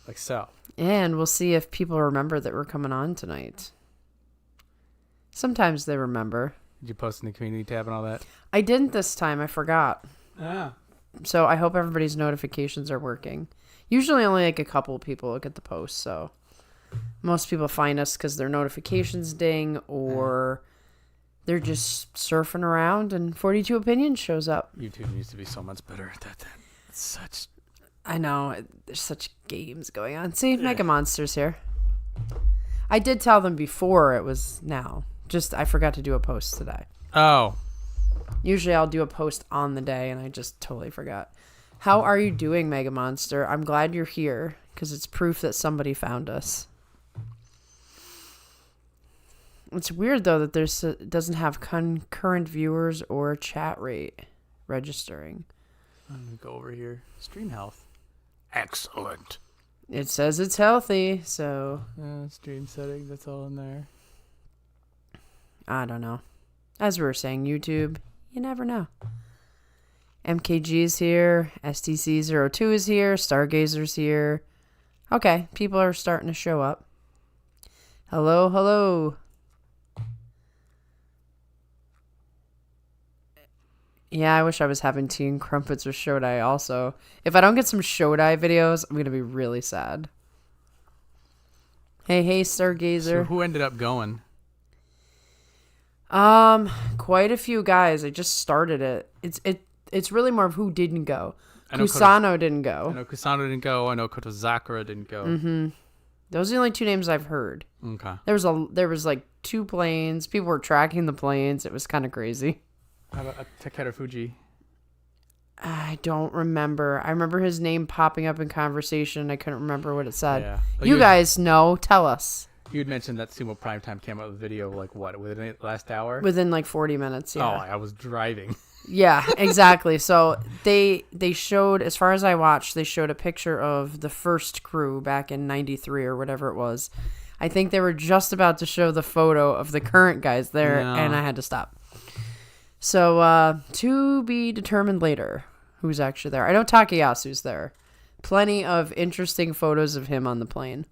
Like so. And we'll see if people remember that we're coming on tonight. Sometimes they remember. Did you post in the community tab and all that? I didn't this time. I forgot. Ah. So I hope everybody's notifications are working. Usually only like a couple of people look at the post, so most people find us because their notifications ding or they're just surfing around and 42 Opinions shows up. YouTube needs to be so much better at that. It's such... I know. There's such games going on. See, Mega Monster's here. I did tell them before it was now. Just I forgot to do a post today. Oh. Usually I'll do a post on the day, and I just totally forgot. How are you doing, Mega Monster? I'm glad you're here, because it's proof that somebody found us. It's weird, though, that it doesn't have concurrent viewers or chat rate registering. I'm going to go over here. Stream health. Excellent. It says it's healthy, so... Stream settings, that's all in there. I don't know. As we were saying, YouTube, you never know. MKG is here. STC02 is here. Stargazer's here. Okay, people are starting to show up. Hello, hello. Yeah, I wish I was having tea and crumpets with Shodai also. If I don't get some Shodai videos, I'm going to be really sad. Hey, Stargazer. So who ended up going? Quite a few guys. I just started it. It's really more of who didn't go. I know Kusano didn't go. I know Kusano didn't go. I know Kotozakura didn't go. Mm-hmm. Those are the only two names I've heard. Okay. There was like 2 planes. People were tracking the planes. It was kind of crazy. How about Takeru Fuji? I don't remember. I remember his name popping up in conversation. I couldn't remember what it said. Yeah. Well, you guys know. Tell us. You had mentioned that Sumo Primetime came out with a video, like, what, within the last hour? Within, like, 40 minutes, yeah. Oh, I was driving. Yeah, exactly. So they showed, as far as I watched, they showed a picture of the first crew back in 93 or whatever it was. I think they were just about to show the photo of the current guys there, and I had to stop. So, to be determined later who's actually there. I know Takayasu's there. Plenty of interesting photos of him on the plane.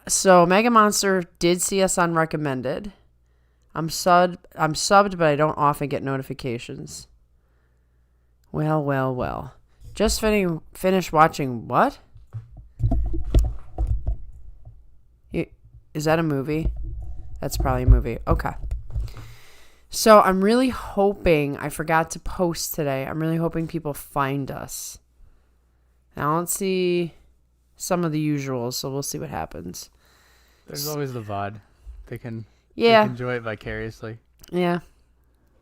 So, Mega Monster did see us on recommended. I'm subbed, but I don't often get notifications. Well. Just finished watching what? Is that a movie? That's probably a movie. Okay. So, I'm really hoping, I forgot to post today, I'm really hoping people find us. I don't see some of the usuals, so we'll see what happens. There's always the VOD. They can enjoy it vicariously. Yeah.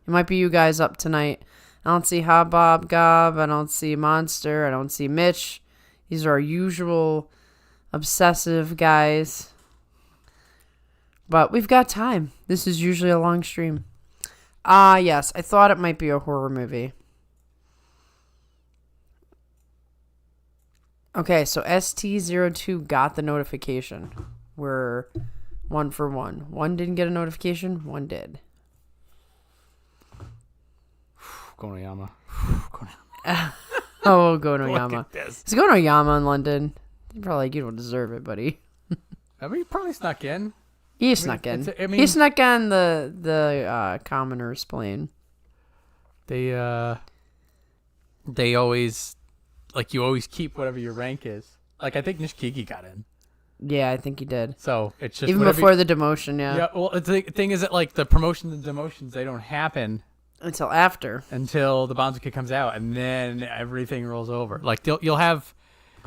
It might be you guys up tonight. I don't see Habob Gob. I don't see Monster. I don't see Mitch. These are our usual obsessive guys. But we've got time. This is usually a long stream. Yes. I thought it might be a horror movie. Okay, so ST02 got the notification. We're 1 for 1. One didn't get a notification. One did. Gonoyama. Oh, Gonoyama. Look at this. It's Gonoyama in London. You're probably like, you don't deserve it, buddy. I mean, he probably snuck in. He snuck in. I mean, he snuck on the commoner's plane. They always, like, you always keep whatever your rank is. Like, I think Nishikigi got in. Yeah, I think he did. So it's just even before the demotion, yeah. Yeah, well, the thing is that, like, the promotions and demotions, they don't happen until after. Until the Banzuke comes out, and then everything rolls over. Like, you'll have,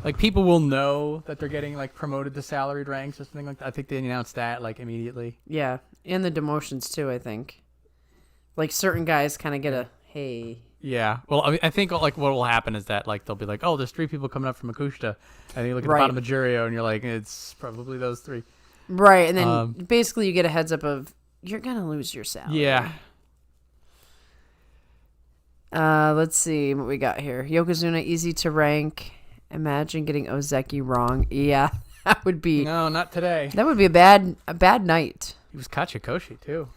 like, people will know that they're getting, like, promoted to salaried ranks or something like that. I think they announced that, like, immediately. Yeah, and the demotions, too, I think. Like, certain guys kind of get a, hey... Yeah. Well, I think, like, what will happen is that, like, they'll be like, oh, there's 3 people coming up from Akushita. And you look at the bottom of Jurio, and you're like, it's probably those 3. Right. And then basically you get a heads up of, you're going to lose your salary. Yeah. Let's see what we got here. Yokozuna, easy to rank. Imagine getting Ozeki wrong. Yeah, that would be... No, not today. That would be a bad night. He was Kachikoshi, too.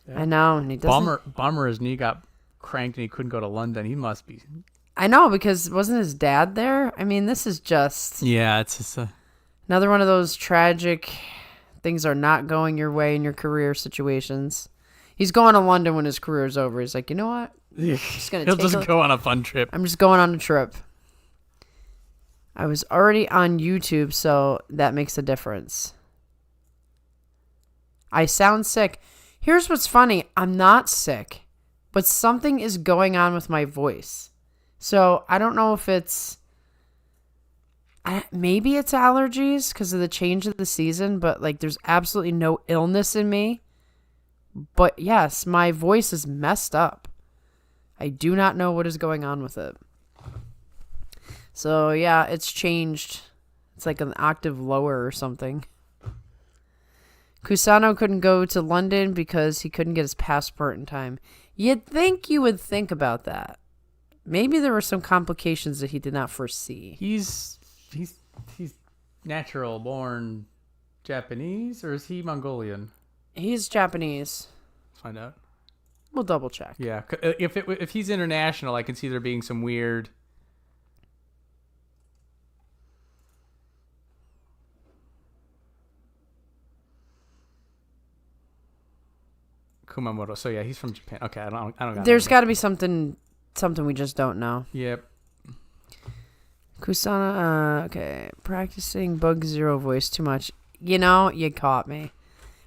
Yeah. I know. And he doesn't... Bomber, his knee got cranked and he couldn't go to London. He must be I know, because wasn't his dad there? I mean, this is just Yeah, it's just another one of those tragic things are not going your way in your career situations. He's going to London when his career's over. He's like, you know what? he'll take just go on a fun trip. I'm just going on a trip. I was already on YouTube, so that makes a difference. I sound sick. Here's what's funny. I'm not sick, but something is going on with my voice. So I don't know if it's... maybe it's allergies because of the change of the season, but like there's absolutely no illness in me. But yes, my voice is messed up. I do not know what is going on with it. So yeah, it's changed. It's like an octave lower or something. Kusano couldn't go to London because he couldn't get his passport in time. You'd think you would think about that. Maybe there were some complications that he did not foresee. He's natural born Japanese, or is he Mongolian? He's Japanese. Let's find out. We'll double check. Yeah, if he's international, I can see there being some weird. Kumamoto. So yeah, he's from Japan. Okay, I don't got. There's got to be something we just don't know. Yep. Kusana, okay. Practicing Bug Zero voice too much. You know, you caught me.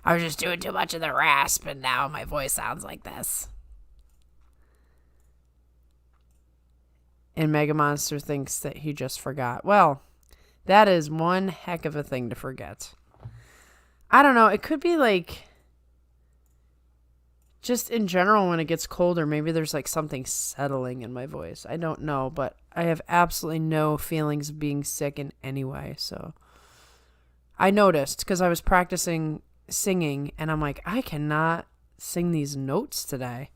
I was just doing too much of the rasp, and now my voice sounds like this. And Mega Monster thinks that he just forgot. Well, that is one heck of a thing to forget. I don't know. It could be like... just in general, when it gets colder, maybe there's like something settling in my voice. I don't know, but I have absolutely no feelings of being sick in any way. So I noticed because I was practicing singing and I'm like, I cannot sing these notes today.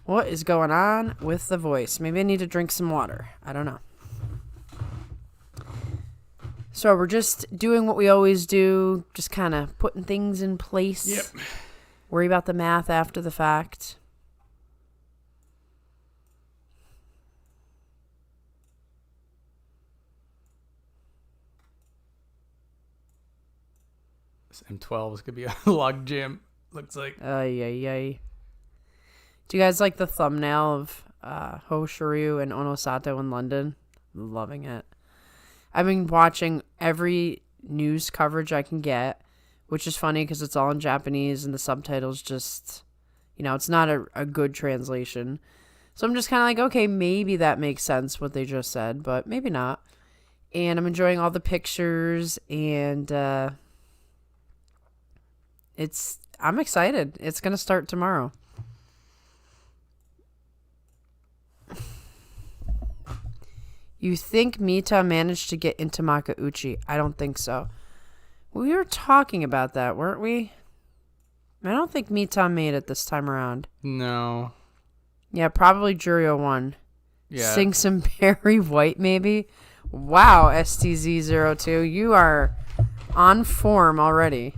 What is going on with the voice? Maybe I need to drink some water. I don't know. So we're just doing what we always do, just kind of putting things in place. Yep. Worry about the math after the fact. This M12 is gonna be a log jam. Looks like. Ay. Do you guys like the thumbnail of Ho Shiryu and Onosato in London? Loving it. I've been watching every news coverage I can get, which is funny because it's all in Japanese and the subtitles just, it's not a good translation. So I'm just kind of like, okay, maybe that makes sense what they just said, but maybe not. And I'm enjoying all the pictures and I'm excited. It's going to start tomorrow. You think Mita managed to get into Makauchi? I don't think so. We were talking about that, weren't we? I don't think Mita made it this time around. No. Yeah, probably Jurio won. Yeah. Sing some Barry White, maybe? Wow, STZ02, you are on form already.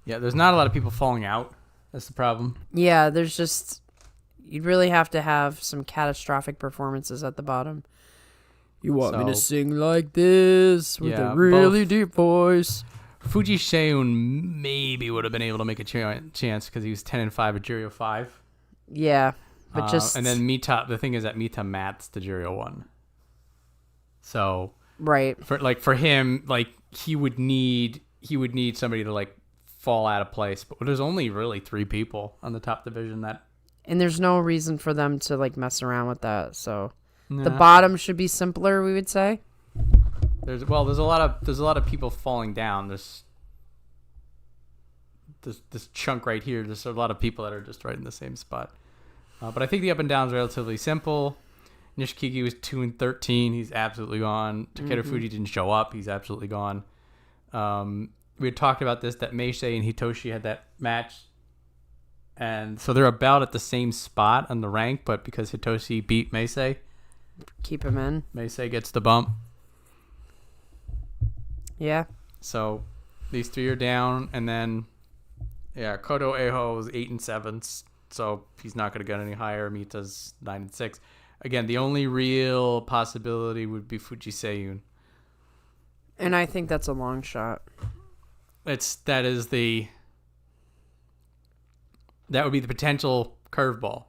Yeah, there's not a lot of people falling out. That's the problem. Yeah, there's just... you'd really have to have some catastrophic performances at the bottom. You want me to sing like this with a really deep voice? Fuji Seun maybe would have been able to make a chance because he was 10-5 at Jurio 5. Yeah, but just... and then Mita, the thing is that Mita mats the Jurio 1. So... right. For him, he would need somebody to, fall out of place. But there's only really 3 people on the top division that... and there's no reason for them to, mess around with that, so... Nah. The bottom should be simpler, we would say. There's a lot of people falling down. There's this chunk right here. There's a lot of people that are just right in the same spot. But I think the up and down is relatively simple. Nishikigi was 2-13. He's absolutely gone. Takeru Fuji didn't show up. He's absolutely gone. We had talked about this, that Meisei and Hitoshi had that match. And so they're about at the same spot on the rank, but because Hitoshi beat Meisei, keep him in. Meisei gets the bump. Yeah. So these 3 are down, and then Kodo Eho is 8-7, so he's not going to get any higher. Mita's 9-6. again, the only real possibility would be Fuji Seiyun. And I think that's a long shot. That would be the potential curveball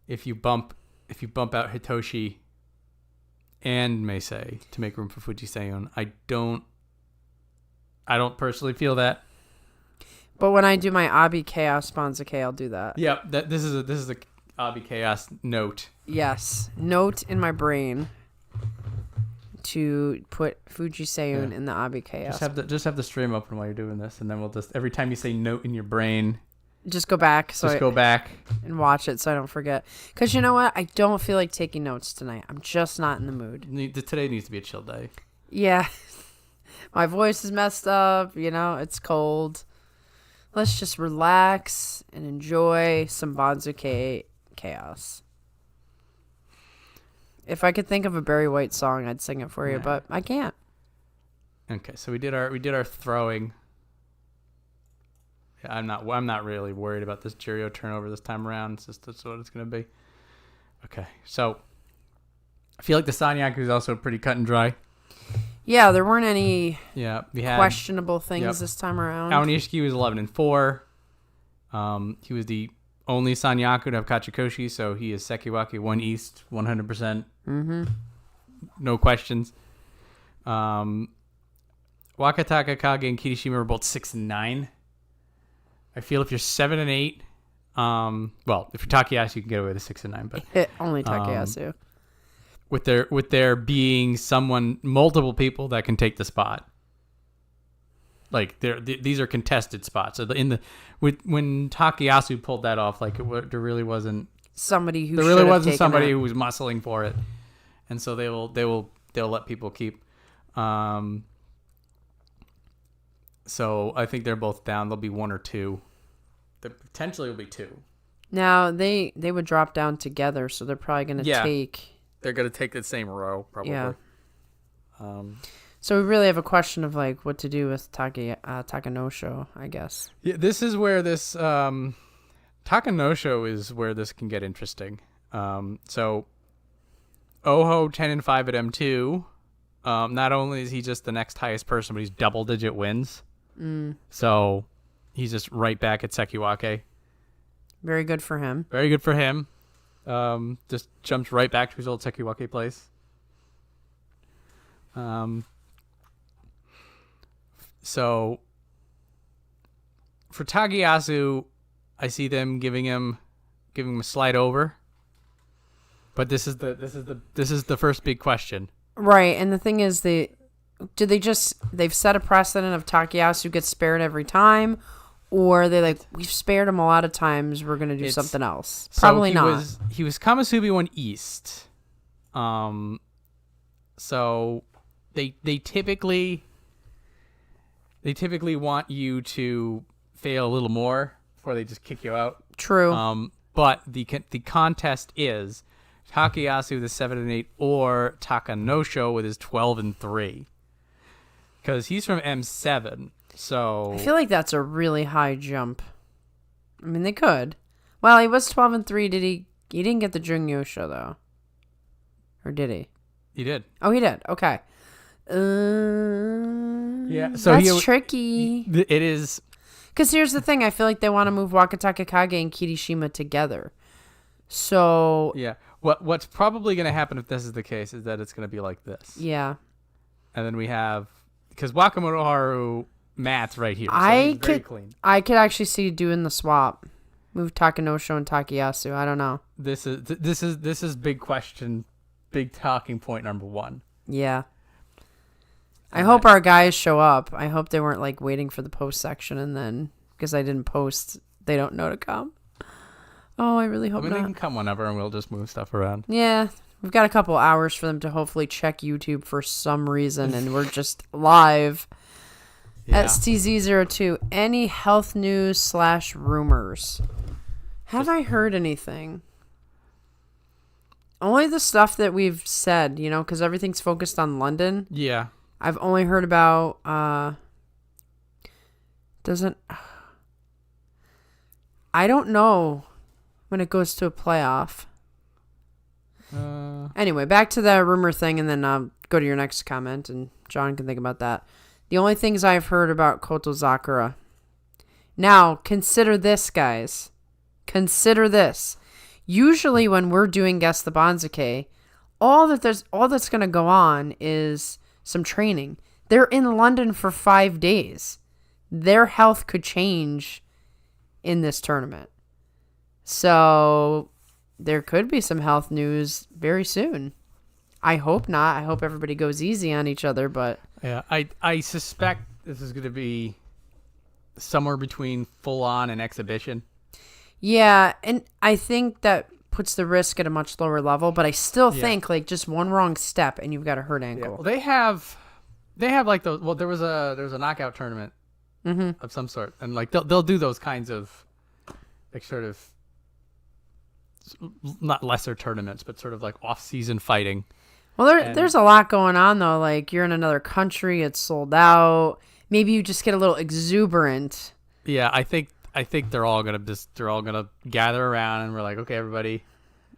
if you bump out Hitoshi and Meisei to make room for Fuji Seiyun. I don't personally feel that. But when I do my Abi Chaos Banzuke, I'll do that. Yeah, this is a Abi Chaos note. Yes, note in my brain to put Fuji Seiyun in the Abi Chaos. Just have the stream open while you're doing this, and then we'll just every time you say note in your brain, just go back. Go back and watch it so I don't forget. Because you know what? I don't feel like taking notes tonight. I'm just not in the mood. Today needs to be a chill day. Yeah. My voice is messed up. It's cold. Let's just relax and enjoy some Banzuke chaos. If I could think of a Barry White song, I'd sing it for you, but I can't. Okay, so we did our throwing. Yeah, I'm not really worried about this Jirio turnover this time around. That's what it's gonna be. Okay, so I feel like the Sanyaku is also pretty cut and dry. Yeah, there weren't any we had questionable things this time around. Aonishiki was 11-4. He was the only Sanyaku to have Kachikoshi, so he is Sekiwake 1 East, 100%. Mm-hmm. No questions. Wakataka Kage and Kirishima were both 6-9. I feel if you're 7-8, well, if you're Takayasu, you can get away with 6-9, but only Takayasu. With there being multiple people that can take the spot. Like these are contested spots. So when Takayasu pulled that off, like there really wasn't somebody who somebody who was muscling for it, and so they'll let people keep. So I think they're both down. There'll be 1 or 2. There potentially will be 2. Now they would drop down together, so they're probably going to take. They're going to take the same row, probably. Yeah. So we really have a question of like what to do with Takanosho, I guess. Yeah, this is where this Takanosho is where this can get interesting. So Oho 10-5 at M2. Not only is he just the next highest person, but he's double-digit wins. So he's just right back at Sekiwake. Very good for him. Very good for him. Just jumped right back to his old Sekiwake place. So for Takayasu, I see them giving him a slide over. But this is the first big question. Right, and the thing is they've set a precedent of Takayasu gets spared every time, or they're like, we've spared him a lot of times, we're gonna do something else. Probably not. He was Kamasubi 1 East. So they typically want you to fail a little more before they just kick you out. True. But the contest is Takayasu with his 7-8 or Takanosho with his 12-3. Because he's from M7, so I feel like that's a really high jump. I mean, they could. Well, he was 12-3. Did he? He didn't get the Junyosho though, or did he? He did. Oh, he did. Okay. Yeah, so that's tricky. It is. Because here's the thing: I feel like they want to move Wakataka Kage and Kirishima together. So yeah, what's probably going to happen if this is the case is that it's going to be like this. Yeah. And then we have because Wakamoto Haru Matt's right here. So he's very clean. I could actually see doing the swap, move Takanosho and Takayasu. I don't know. This is big question, big talking point number 1. Yeah. I hope our guys show up. I hope they weren't like waiting for the post section and then because I didn't post, they don't know to come. Oh, I really hope not. They can come whenever and we'll just move stuff around. Yeah. We've got a couple hours for them to hopefully check YouTube for some reason and we're just live. Yeah. STZ02. Any health news / rumors? Have I heard anything? Only the stuff that we've said, because everything's focused on London. Yeah. I've only heard about, I don't know when it goes to a playoff. Anyway, back to the rumor thing, and then go to your next comment, and John can think about that. The only things I've heard about Koto Sakura. Now, consider this, guys. Consider this. Usually when we're doing Guess the Banzuke, all that's going to go on is some training. They're in London for 5 days. Their health could change in this tournament. So there could be some health news very soon. I hope not. I hope everybody goes easy on each other, but yeah, I suspect this is going to be somewhere between full on and exhibition. Yeah, and I think that puts the risk at a much lower level, but I still think like just one wrong step and you've got a hurt ankle. Yeah. Well, they have like those. Well, there was a knockout tournament of some sort, and like they'll do those kinds of like sort of not lesser tournaments, but sort of like off-season fighting. Well, there's a lot going on though. Like you're in another country, it's sold out. Maybe you just get a little exuberant. Yeah, I think they're all gonna gather around and we're like, okay, everybody,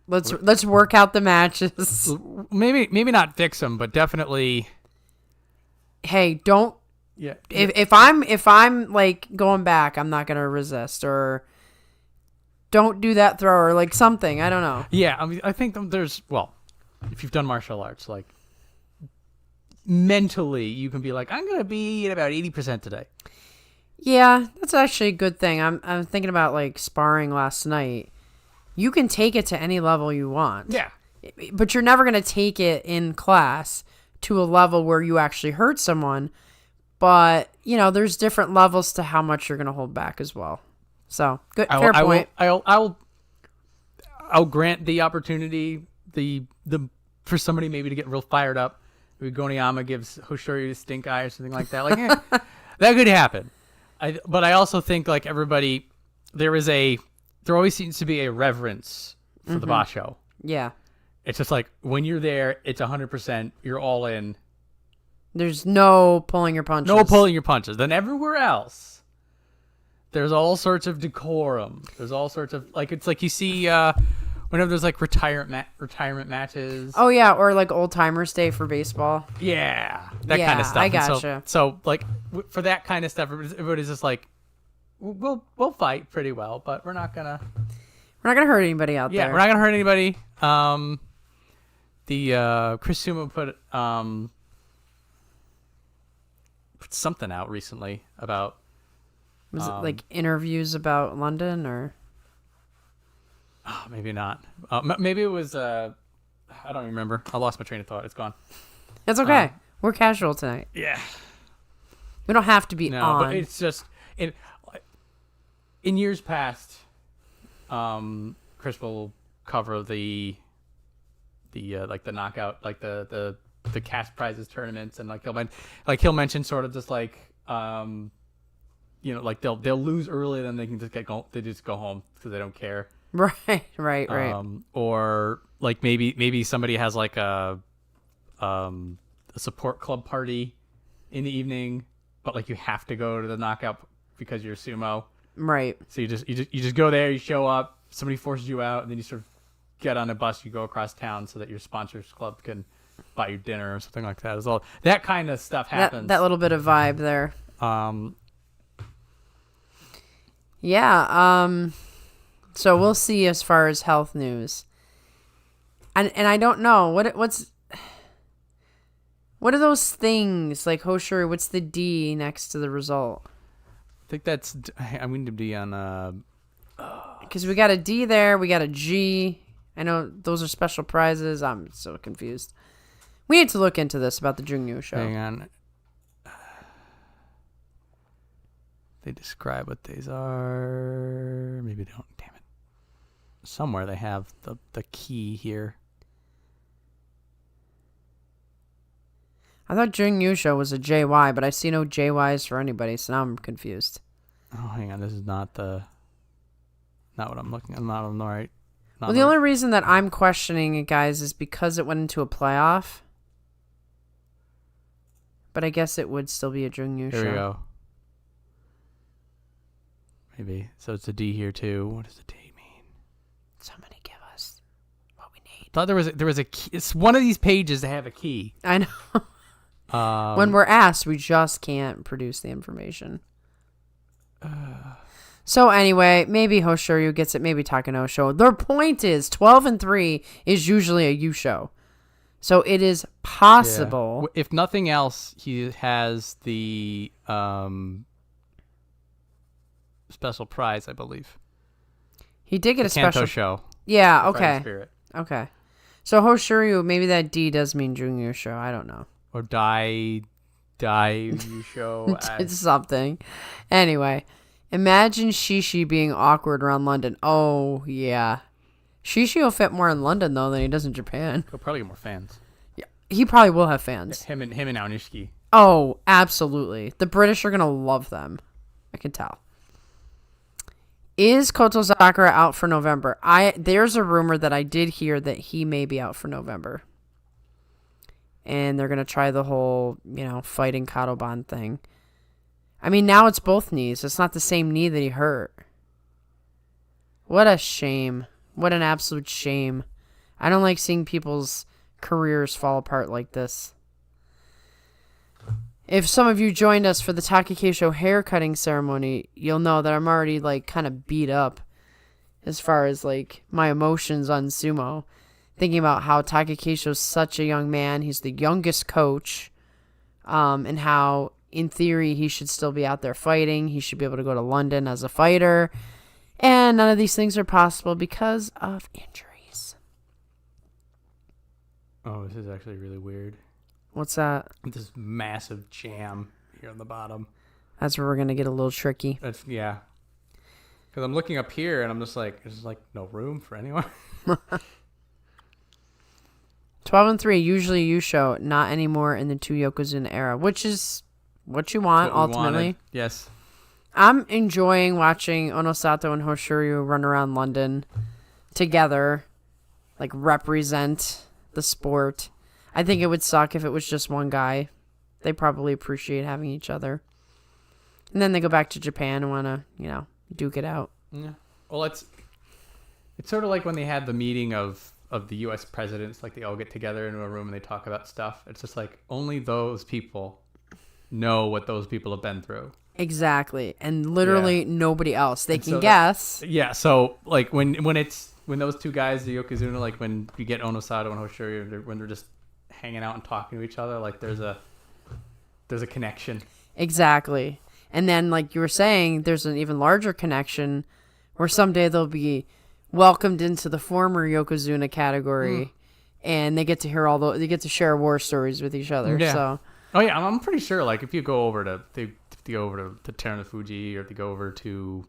let's work out the matches. Maybe not fix them, but definitely. Hey, don't. Yeah. If I'm like going back, I'm not gonna resist, or don't do that throw, or like something. I don't know. Yeah, I mean, I think there's if you've done martial arts, like mentally, you can be like, I'm gonna be at about 80% today. Yeah, that's actually a good thing. I'm thinking about like sparring last night. You can take it to any level you want. Yeah. But you're never going to take it in class to a level where you actually hurt someone. But, there's different levels to how much you're going to hold back as well. So, good, fair point. I'll grant the opportunity for somebody maybe to get real fired up. Maybe Goniyama gives Hoshoryu the stink eye or something like that. Like, that could happen. But I also think like everybody, there always seems to be a reverence for the basho. Yeah. It's just like when you're there, it's 100%. You're all in. There's no pulling your punches. No pulling your punches. Then everywhere else, there's all sorts of decorum. There's all sorts of like it's like you see whenever there's like retirement matches. Oh yeah, or like old timers day for baseball. Yeah, that kind of stuff. I gotcha. So like for that kind of stuff, everybody's just like, we'll fight pretty well, but we're not gonna hurt anybody out there. Yeah, we're not gonna hurt anybody. The Chris Sumo put something out recently about. Was it like interviews about London or? Oh, maybe not. Maybe it was. I don't remember. I lost my train of thought. It's gone. That's okay. We're casual tonight. Yeah. We don't have to be on. But it's just in years past. Chris will cover the like the knockout, like the cash prizes tournaments, and like he'll mention sort of just like like they'll lose early, then they can just they just go home because they don't care. Right. Or like maybe somebody has like a support club party in the evening, but like you have to go to the knockout because you're sumo. Right. So you just go there, you show up, somebody forces you out, and then you sort of get on a bus, you go across town so that your sponsors club can buy you dinner or something like that. As all that kind of stuff happens. That little bit of vibe there. So we'll see as far as health news. And I don't know what are those things like Hoshoryu? What's the D next to the result? I think that's I'm going to be on because we got a D there, we got a G. I know those are special prizes. I'm so confused. We need to look into this about the Jungyu show. Hang on. They describe what these are. Maybe they don't. Damn it. Somewhere they have the key here. I thought Jungyu show was a JY, but I see no JYs for anybody, so now I'm confused. Oh, hang on. This is not what I'm looking at. I'm not on the right. Well, the only reason that I'm questioning it, guys, is because it went into a playoff. But I guess it would still be a Jungyu show. There we go. Maybe. So it's a D here, too. What does a D mean? Somebody give us what we need. thought there was a key. It's one of these pages that have a key. I know. When we're asked, we just can't produce the information. So anyway, maybe Hoshoryu gets it, maybe Takenosho. Their point is 12-3 is usually a U show. So it is possible. Yeah. If nothing else, he has the special prize, I believe. He did get a Kanto special show. Yeah, okay. Okay. So Hoshoryu, maybe that D does mean junior show. I don't know. Or die show. It's something. Anyway, imagine Shishi being awkward around London. Oh, yeah. Shishi will fit more in London, though, than he does in Japan. He'll probably get more fans. Yeah, he probably will have fans. Him and Aonishiki. Oh, absolutely. The British are going to love them. I can tell. Is Koto Sakura out for November? There's a rumor that I did hear that he may be out for November. And they're going to try the whole, fighting Kadoban thing. I mean, now it's both knees. It's not the same knee that he hurt. What a shame. What an absolute shame. I don't like seeing people's careers fall apart like this. If some of you joined us for the Takekeisho hair cutting ceremony, you'll know that I'm already kind of beat up as far as my emotions on sumo. Thinking about how Takekeisho's such a young man. He's the youngest coach. And how, in theory, he should still be out there fighting. He should be able to go to London as a fighter. And none of these things are possible because of injuries. Oh, this is actually really weird. What's that? This massive jam here on the bottom. That's where we're going to get a little tricky. Yeah. Because I'm looking up here and I'm just there's no room for anyone. 12-3, usually you show, not anymore in the 2 Yokozuna era, which is what you want, ultimately. Wanted. Yes. I'm enjoying watching Onosato and Hoshoryu run around London together, represent the sport. I think it would suck if it was just one guy. They probably appreciate having each other. And then they go back to Japan and want to, duke it out. Yeah. Well, it's sort of like when they had the meeting of the U.S. presidents, they all get together into a room and they talk about stuff. It's just only those people know what those people have been through. Exactly. And literally nobody else. They can guess. So when those two guys, the Yokozuna, when you get Onosato and Hoshoryu, when they're just hanging out and talking to each other, there's a connection. Exactly. And then, like you were saying, there's an even larger connection where someday they'll be welcomed into the former Yokozuna category, and they get to hear they get to share war stories with each other. Yeah. So. Oh yeah, I'm pretty sure. If you go over to Terunofuji, or if you go over to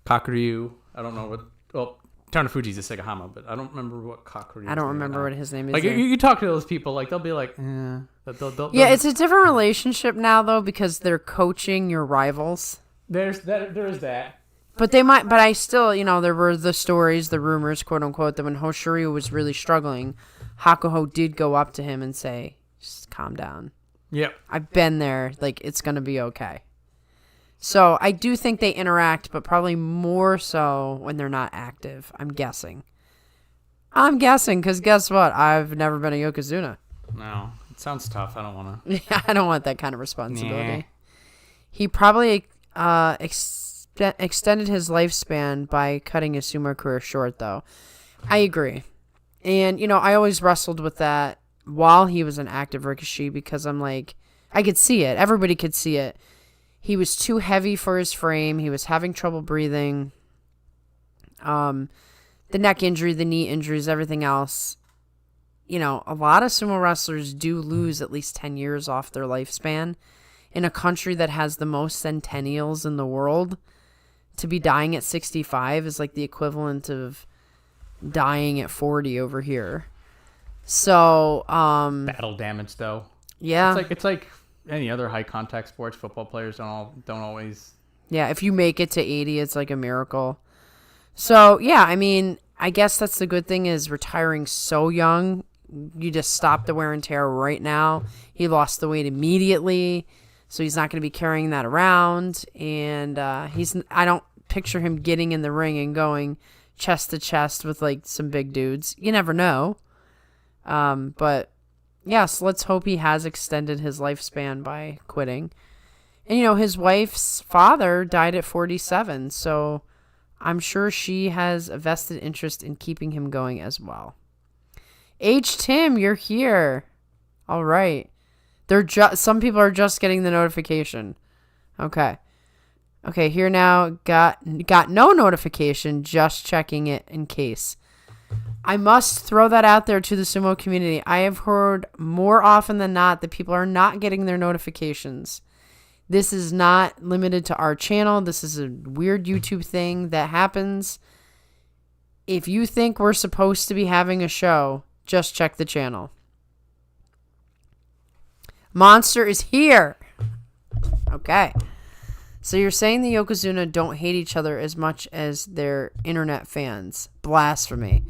Kakuryu, I don't know what. Well, Terunofuji's a Segahama, but I don't remember what Kakuryu. I don't remember what his name is. You talk to those people, they'll be like, yeah, it's a different relationship now though, because they're coaching your rivals. There is that. But they might. But I still, there were the stories, the rumors, quote unquote, that when Hoshoryu was really struggling, Hakuho did go up to him and say, "Just calm down. Yep. I've been there. It's gonna be okay." So I do think they interact, but probably more so when they're not active. I'm guessing because guess what? I've never been a Yokozuna. No, it sounds tough. I don't want to. Yeah, I don't want that kind of responsibility. Nah. He probably extended his lifespan by cutting his sumo career short, though. I agree. And, I always wrestled with that while he was an active Rikishi, because I'm like, I could see it. Everybody could see it. He was too heavy for his frame. He was having trouble breathing. The neck injury, the knee injuries, everything else. A lot of sumo wrestlers do lose at least 10 years off their lifespan. In a country that has the most centennials in the world, to be dying at 65 is like the equivalent of dying at 40 over here. So, battle damage though. Yeah. It's like any other high contact sports. Football players don't always. Yeah, if you make it to 80, it's like a miracle. So, yeah, I guess that's the good thing is retiring so young. You just stop the wear and tear right now. He lost the weight immediately, so he's not going to be carrying that around. And I don't picture him getting in the ring and going, chest to chest with like some big dudes. You never know. But yes, let's hope he has extended his lifespan by quitting. And his wife's father died at 47, so I'm sure she has a vested interest in keeping him going as well. Tim, you're here. All right. Some people are just getting the notification. Okay, here now. Got no notification, just checking it in case. I must throw that out there to the sumo community. I have heard more often than not that people are not getting their notifications. This is not limited to our channel. This is a weird YouTube thing that happens. If you think we're supposed to be having a show, just check the channel. Monster is here. Okay. So you're saying the Yokozuna don't hate each other as much as their internet fans. Blasphemy.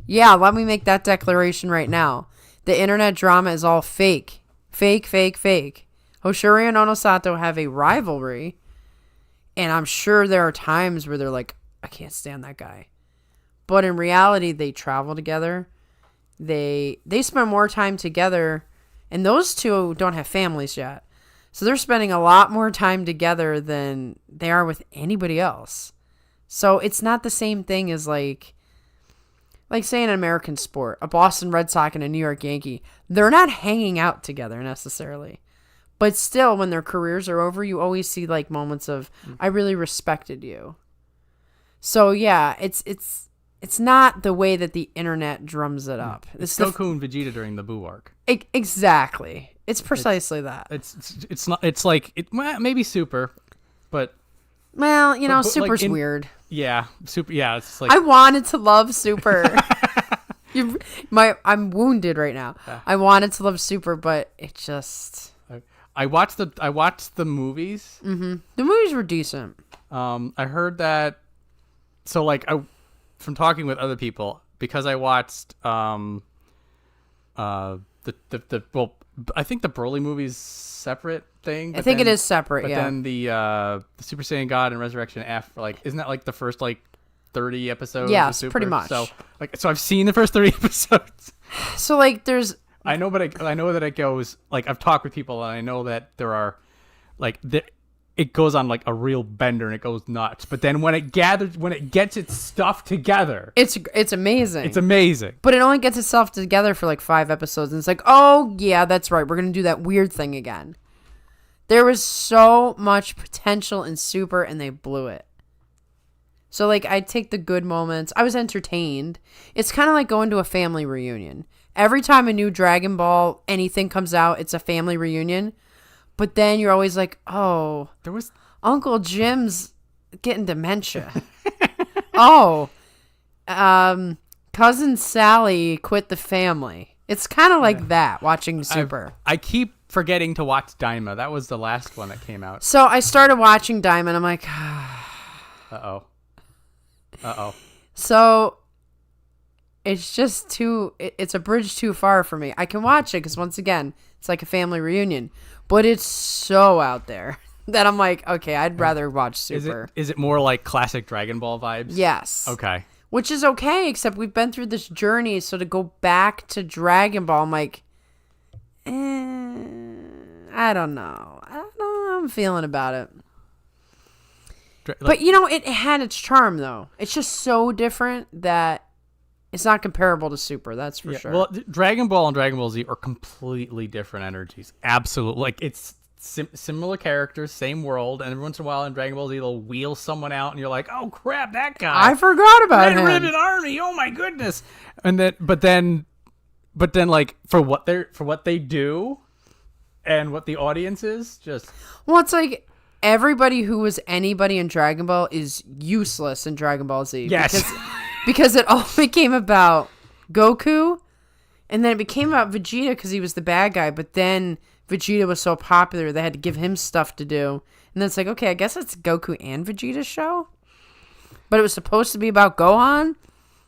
Yeah, let me make that declaration right now. The internet drama is all fake. Fake. Hoshuri and Onosato have a rivalry, and I'm sure there are times where they're like, I can't stand that guy. But in reality, they travel together. They spend more time together, and those two don't have families yet. So they're spending a lot more time together than they are with anybody else. So it's not the same thing as like say an American sport, a Boston Red Sox and a New York Yankee. They're not hanging out together necessarily. But still, when their careers are over, you always see like moments of, I really respected you. So yeah, it's not the way that the internet drums it up. It's Goku and Vegeta during the Buu arc. Exactly. It's precisely that. It's not. It's like maybe Super, but Super's like weird. Yeah, Super. Yeah, it's like I wanted to love Super. I'm wounded right now. Yeah. I wanted to love Super, but it just. I watched the movies. Mm-hmm. The movies were decent. I heard that. So from talking with other people, because I watched I think the Broly movie's separate thing. I think it is separate. But then the Super Saiyan God and Resurrection F, isn't that the first 30 episodes? Yes, pretty much. So I've seen the first 30 episodes. So there's. I know that it goes I've talked with people and I know that there are it goes on a real bender and it goes nuts. But then when it gets its stuff together, it's amazing. It's amazing. But it only gets itself together for 5 episodes and it's oh yeah, that's right. We're gonna do that weird thing again. There was so much potential in Super and they blew it. So I take the good moments. I was entertained. It's kind of like going to a family reunion. Every time a new Dragon Ball anything comes out, it's a family reunion. But then you're always oh, there was Uncle Jim's getting dementia. Oh, Cousin Sally quit the family. It's kind of like that, watching Super. I keep forgetting to watch Daima. That was the last one that came out. So I started watching Daima, and I'm like, Uh-oh. So it's just it's a bridge too far for me. I can watch it because, once again, it's like a family reunion. But it's so out there that I'm like, okay, I'd rather watch Super. Is it more like classic Dragon Ball vibes? Yes. Okay. Which is okay, except we've been through this journey, so to go back to Dragon Ball, I'm like, I don't know. I don't know how I'm feeling about it. But, it had its charm, though. It's just so different that it's not comparable to Super, that's for sure. Well, Dragon Ball and Dragon Ball Z are completely different energies. Absolutely. It's similar characters, same world, and every once in a while in Dragon Ball Z, they'll wheel someone out, and you're like, oh, crap, that guy. I forgot about him. Red Ribbon Army, oh, my goodness. And but then, for what they do and what the audience is, just... Well, it's like... Everybody who was anybody in Dragon Ball is useless in Dragon Ball Z. Yes. Because it all became about Goku, and then it became about Vegeta because he was the bad guy, but then Vegeta was so popular they had to give him stuff to do. And then it's like, okay, I guess it's Goku and Vegeta's show? But it was supposed to be about Gohan?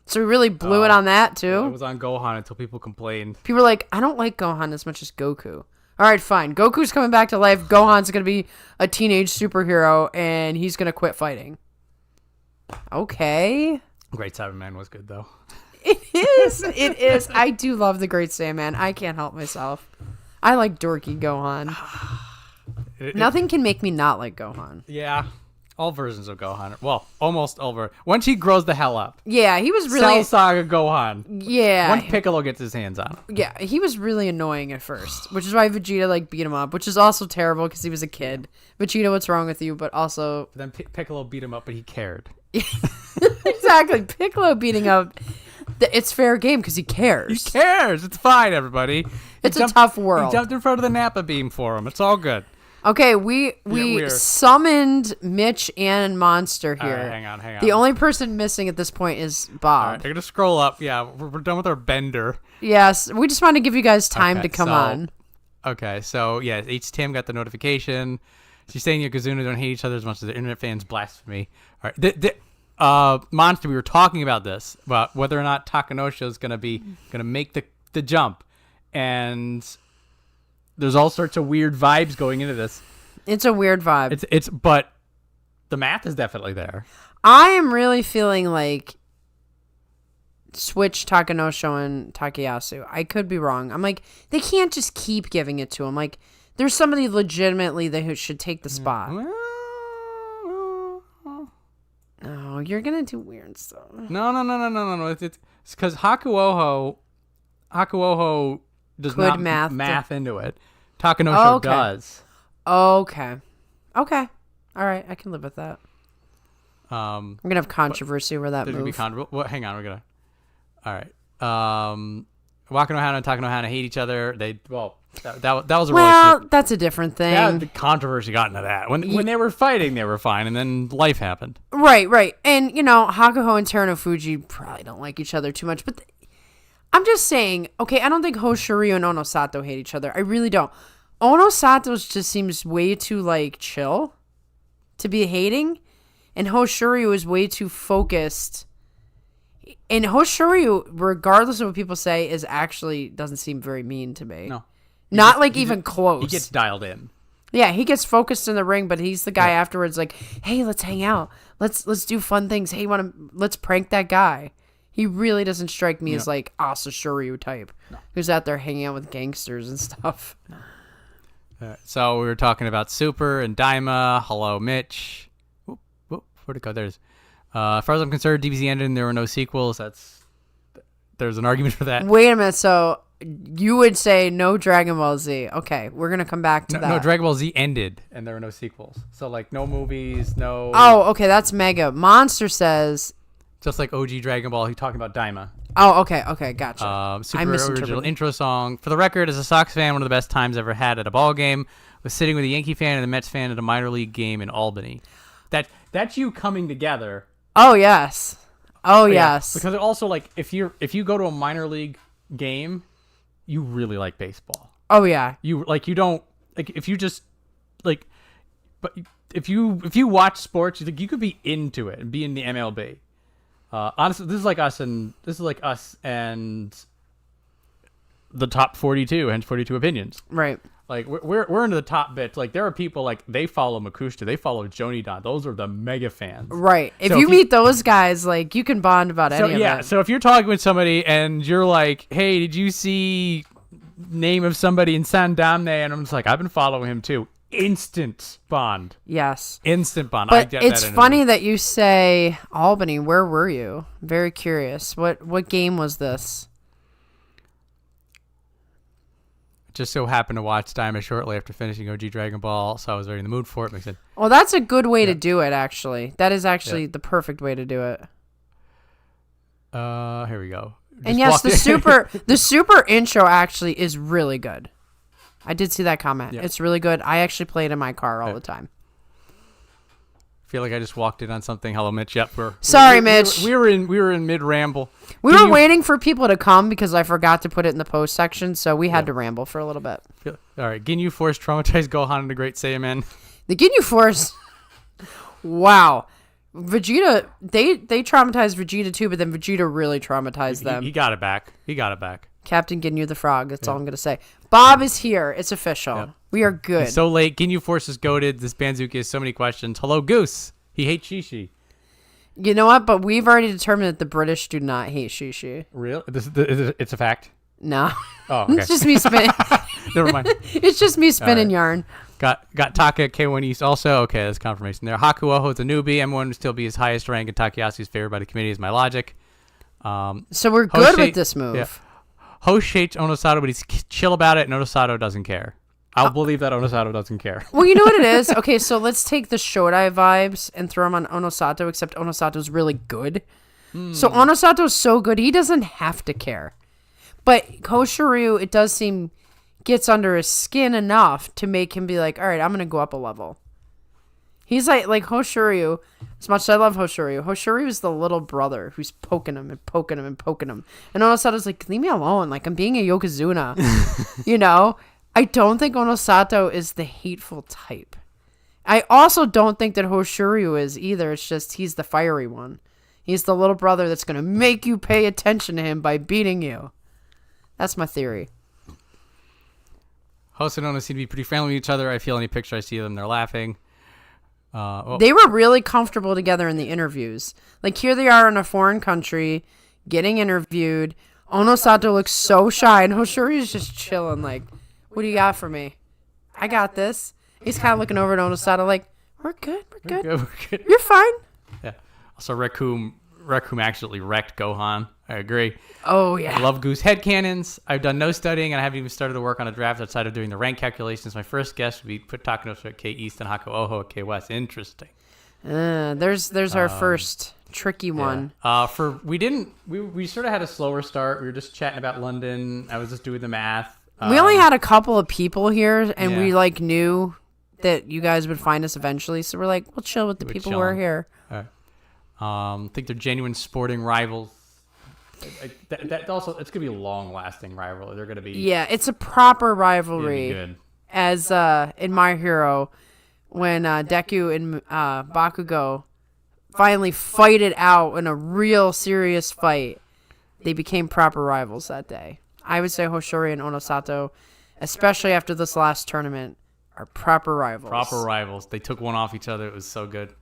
So we really blew it on that, too? Yeah, it was on Gohan until people complained. People were like, I don't like Gohan as much as Goku. All right, fine. Goku's coming back to life. Gohan's going to be a teenage superhero, and he's going to quit fighting. Okay. Great Cyberman was good though. It is. It is. I do love the Great Sandman. I can't help myself. I like dorky Gohan. Nothing can make me not like Gohan. Yeah. All versions of Gohan. Well, almost all. Once he grows the hell up. Yeah, he was really... Cell Saga Gohan. Yeah. Once Piccolo gets his hands on him. Yeah, he was really annoying at first, which is why Vegeta, like, beat him up, which is also terrible because he was a kid. Vegeta, what's wrong with you? But also... But then Piccolo beat him up, but he cared. Exactly. Piccolo beating up... It's fair game because he cares. He cares. It's fine, everybody. It's a tough world. He jumped in front of the Nappa beam for him. It's all good. Okay, we summoned Mitch and Monster here. All right, hang on. The only person missing at this point is Bob. All right, they're going to scroll up. Yeah, we're done with our bender. Yes, we just want to give you guys time to come on. Okay, so, yeah, H-Tim got the notification. She's saying Yokozuna don't hate each other as much as the internet fans blasphemy. All right, Monster, we were talking about this, about whether or not Takanosha is going to make the jump. And... there's all sorts of weird vibes going into this. It's a weird vibe. But the math is definitely there. I am really feeling like switch Takanosho and Takayasu. I could be wrong. I'm like, they can't just keep giving it to him. Like, there's somebody legitimately that who should take the spot. Oh, you're gonna do weird stuff. No. It's because Hakuoho does could not math into it. Takanosho does. Okay. All right, I can live with that. We're gonna have controversy over that move. Hang on, we're gonna. All right. Wakanohana and Takanohana hate each other. That was a relationship. That's a different thing. Yeah, the controversy got into that. When they were fighting, they were fine, and then life happened. Right. And Hakuho and Terunofuji probably don't like each other too much, but. I'm just saying, okay, I don't think Hoshiryu and Onosato hate each other. I really don't. Onosato just seems way too, like, chill to be hating. And Hoshiryu is way too focused. And Hoshiryu, regardless of what people say, doesn't seem very mean to me. No. Not even close. He gets dialed in. Yeah, he gets focused in the ring, but he's the guy afterwards like, hey, let's hang out. Let's do fun things. Hey, let's prank that guy. He really doesn't strike me as like Asashiryu type, who's out there hanging out with gangsters and stuff. So we were talking about Super and Daima. Hello, Mitch. Where'd it go? There's. As far as I'm concerned, DBZ ended and there were no sequels. There's an argument for that. Wait a minute. So you would say no Dragon Ball Z. Okay, we're gonna come back to that. No, Dragon Ball Z ended and there were no sequels. So like no movies, no. Oh, okay, that's Mega. Monster says. Just like OG Dragon Ball, he's talking about Daima. Oh, okay, gotcha. Super original intro song. For the record, as a Sox fan, one of the best times ever had at a ball game was sitting with a Yankee fan and a Mets fan at a minor league game in Albany. That's you coming together. Oh yes. Yes. Because also like if you go to a minor league game, you really like baseball. Oh yeah. You don't like if you just like, but if you watch sports, you could be into it and be in the MLB. Honestly, this is like us and the top 42, hence 42 opinions. Right. Like we're into the top bits. Like there are people like they follow Makushita, they follow Joni Don. Those are the mega fans. Right. If you meet those guys, like you can bond about any of it. Yeah. So if you're talking with somebody and you're like, "Hey, did you see name of somebody in Sandamne?" And I'm just like, "I've been following him too." Instant bond. Yes. Instant bond. But it's funny that you say Albany. Where were you? Very curious. What game was this? Just so happened to watch Daima shortly after finishing OG Dragon Ball, so I was very in the mood for it. Makes sense. Well, that's a good way to do it, actually. That is actually the perfect way to do it. Here we go. And yes, the super intro actually is really good. I did see that comment. Yeah. It's really good. I actually play it in my car all the time. I feel like I just walked in on something. Hello, Mitch. Yep, Sorry, Mitch. We were in mid ramble. We were waiting for people to come because I forgot to put it in the post section, so we had to ramble for a little bit. All right, Ginyu Force traumatized Gohan into Great Saiyaman. The Ginyu Force. Wow. Vegeta, they traumatized Vegeta too, but then Vegeta really traumatized them. He got it back. Captain Ginyu the Frog. That's all I'm going to say. Bob is here. It's official. Yep. We are good. He's so late. Ginyu Force is goated. This Banzuke has so many questions. Hello, Goose. He hates Shishi. You know what? But we've already determined that the British do not hate Shishi. Real? It's a fact. No. Oh, okay. It's just me spinning. Never mind. It's just me spinning yarn. Got Taka at K1 East also. Okay, that's confirmation there. Hakuoho is a newbie. M1 would still be his highest rank, and Takayasu is favored by the committee is my logic. So we're good with this move. Yeah. Host hates Onosato, but he's chill about it, and Onosato doesn't care. I'll believe that Onosato doesn't care. Well, you know what it is? Okay, so let's take the Shodai vibes and throw them on Onosato, except Onosato's really good. So Onosato's so good, he doesn't have to care. But Hoshiryu, it does seem, gets under his skin enough to make him be like, all right, I'm going to go up a level. He's like Hoshiryu, as much as I love Hoshiryu is the little brother who's poking him and poking him and poking him. And Onosato's like, leave me alone. Like, I'm being a Yokozuna. You know? I don't think Onosato is the hateful type. I also don't think that Hoshiryu is either. It's just he's the fiery one. He's the little brother that's going to make you pay attention to him by beating you. That's my theory. Host and Ono seem to be pretty friendly with each other. I feel any picture I see of them, they're laughing. They were really comfortable together in the interviews. Like, here they are in a foreign country, getting interviewed. Onosato looks so shy, and Hoshiryu's just chilling, like, what do you got for me? I got this. He's kind of looking over at Onosato like, we're good. We're good. You're fine. Yeah. Also, Raccoon actually wrecked Gohan. I agree. Oh, yeah. I love Goose headcanons. I've done no studying, and I haven't even started to work on a draft outside of doing the rank calculations. My first guess would be put Takanosu at K East and Hakuoho at K West. Interesting. There's our first tricky one. We sort of had a slower start. We were just chatting about London. I was just doing the math. We only had a couple of people here, and we knew that you guys would find us eventually. So we're like, we'll chill with the people who are here. All right. I think they're genuine sporting rivals. That also, it's gonna be a long-lasting rivalry. They're gonna be it's a proper rivalry. Good. As in My Hero, when Deku and Bakugo finally fight it out in a real serious fight, they became proper rivals that day. I would say Hoshiri and Onosato, especially after this last tournament, are proper rivals. Proper rivals. They took one off each other. It was so good.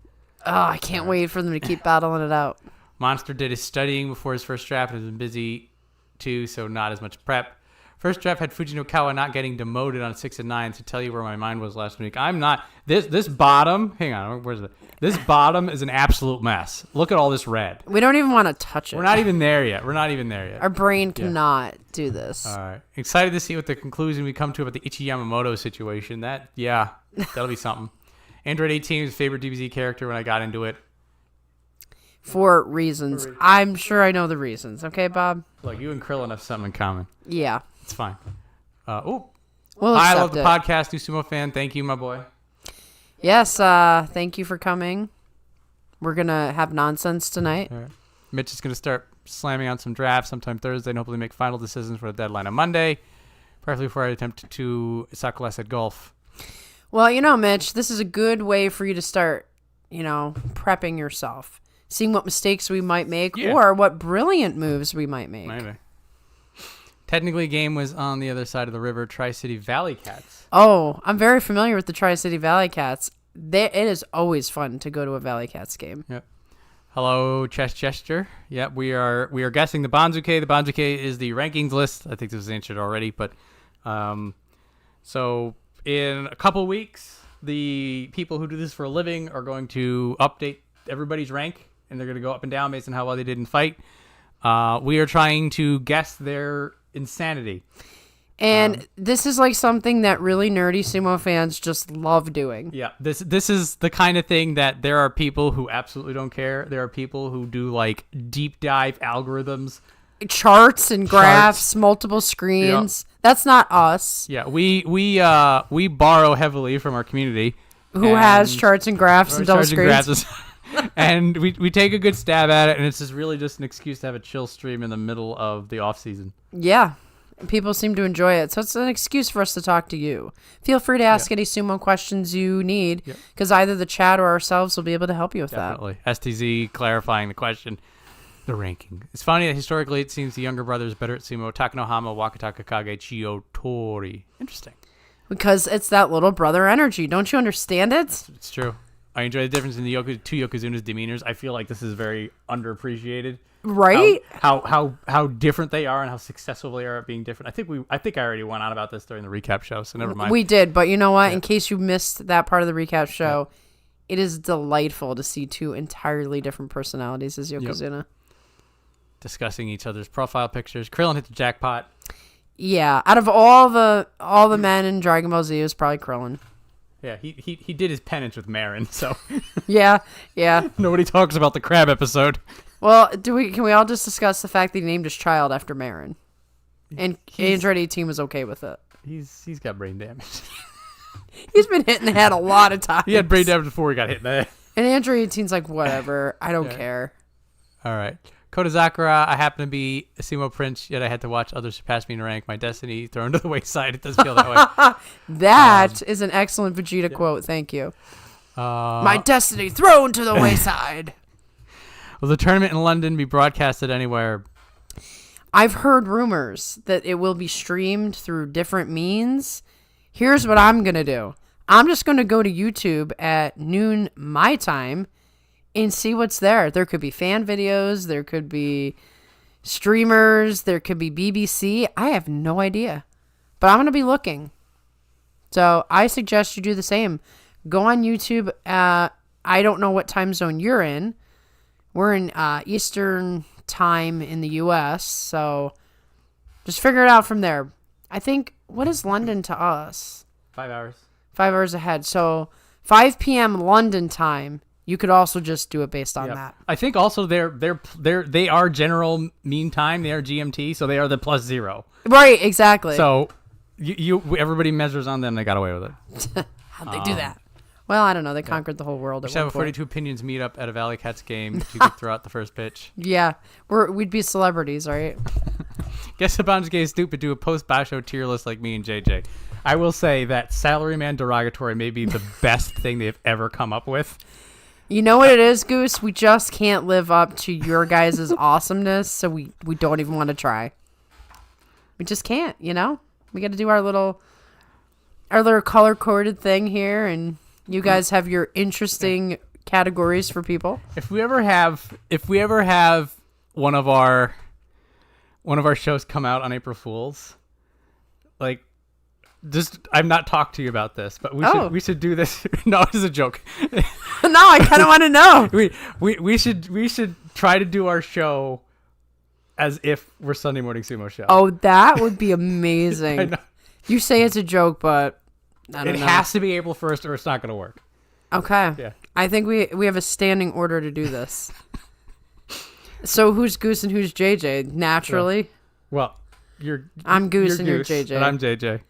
Oh, I can't wait for them to keep battling it out. Monster did his studying before his first draft. Has been busy too, so not as much prep. First draft had Fujinokawa not getting demoted on 6 and 9 to tell you where my mind was last week. I'm not this bottom. Hang on, where's it? This bottom is an absolute mess. Look at all this red. We don't even want to touch it. We're not even there yet. Our brain cannot do this. All right. Excited to see what the conclusion we come to about the Ichi Yamamoto situation. That'll be something. Android 18 was favorite DBZ character when I got into it. For reasons. I'm sure I know the reasons. Okay, Bob? Look, you and Krillin have something in common. Yeah. It's fine. I love the podcast. New Sumo fan. Thank you, my boy. Yes, thank you for coming. We're going to have nonsense tonight. All right. Mitch is going to start slamming on some drafts sometime Thursday and hopefully make final decisions for the deadline on Monday, preferably before I attempt to suck less at golf. Well, Mitch, this is a good way for you to start, prepping yourself. Seeing what mistakes we might make or what brilliant moves we might make. Maybe. Technically, game was on the other side of the river, Tri-City Valley Cats. Oh, I'm very familiar with the Tri-City Valley Cats. It is always fun to go to a Valley Cats game. Yep. Hello, Chest Gesture. Yep, we are guessing the Banzuke. The Banzuke is the rankings list. I think this was answered already, but so in a couple weeks, the people who do this for a living are going to update everybody's rank, and they're going to go up and down based on how well they did in fight. We are trying to guess their insanity. And this is like something that really nerdy sumo fans just love doing. Yeah, this is the kind of thing that there are people who absolutely don't care. There are people who do like deep dive algorithms, charts and graphs, multiple screens. Yep. That's not us. Yeah, we borrow heavily from our community, who has charts and graphs and double screens. And we take a good stab at it, and it's really just an excuse to have a chill stream in the middle of the off season. Yeah. People seem to enjoy it, so it's an excuse for us to talk to you. Feel free to ask any sumo questions you need, because either the chat or ourselves will be able to help you with that. STZ clarifying the question. The ranking. It's funny that historically it seems the younger brother is better at sumo. Takanohama, Wakataka Kage, Chiyo Tori. Interesting. Because it's that little brother energy. Don't you understand it? It's true. I enjoy the difference in the two Yokozuna's demeanors. I feel like this is very underappreciated. Right? How different they are and how successful they are at being different. I think I already went on about this during the recap show, so never mind. We did, but you know what? In case you missed that part of the recap show, it is delightful to see two entirely different personalities as Yokozuna. Discussing each other's profile pictures. Krillin hit the jackpot. Yeah, out of all the men in Dragon Ball Z, it was probably Krillin. Yeah, he did his penance with Marin, so yeah. Nobody talks about the crab episode. Well, can we all just discuss the fact that he named his child after Marin? And Android 18 was okay with it. He's got brain damage. He's been hit in the head a lot of times. He had brain damage before he got hit in the head. And Android 18's like, whatever, I don't care. All right. Kodazakura, I happen to be a Sumo Prince, yet I had to watch others surpass me in rank. My destiny thrown to the wayside. It does feel that way. That is an excellent Vegeta quote. Thank you. My destiny thrown to the wayside. Will the tournament in London be broadcasted anywhere? I've heard rumors that it will be streamed through different means. Here's what I'm going to do. I'm just going to go to YouTube at noon my time and see what's there. There could be fan videos. There could be streamers. There could be BBC. I have no idea. But I'm going to be looking. So I suggest you do the same. Go on YouTube. I don't know what time zone you're in. We're in Eastern time in the U.S., so just figure it out from there. I think, what is London to us? 5 hours. 5 hours ahead. So 5 p.m. London time. You could also just do it based on that. I think also they are general mean time. They are GMT, so they are the +0. Right, exactly. So everybody measures on them. They got away with it. How'd they do that? Well, I don't know. They conquered the whole world. We should have a 42 Opinions meetup at a Valley Cats game if you could throw out the first pitch. Yeah, we'd be celebrities, right? Guess the Banzuke is stupid. Do a post-Basho tier list like me and JJ. I will say that Salaryman Derogatory may be the best thing they've ever come up with. You know what it is, Goose? We just can't live up to your guys' awesomeness, so we don't even want to try. We just can't, you know? We got to do our little color-coded thing here, and you guys have your interesting categories for people. If we ever have one of our shows come out on April Fools, like, just I've not talked to you about this, but we should do this. No, it's a joke. No, I kind of want to know. we should try to do our show as if we're Sunday Morning Sumo Show. Oh, that would be amazing. I know. You say it's a joke, but I don't know. It has to be April 1st or it's not going to work. Okay. Yeah. I think we have a standing order to do this. So who's Goose and who's JJ? Naturally. Yeah. Well, I'm Goose you're and Goose, you're JJ. And I'm JJ.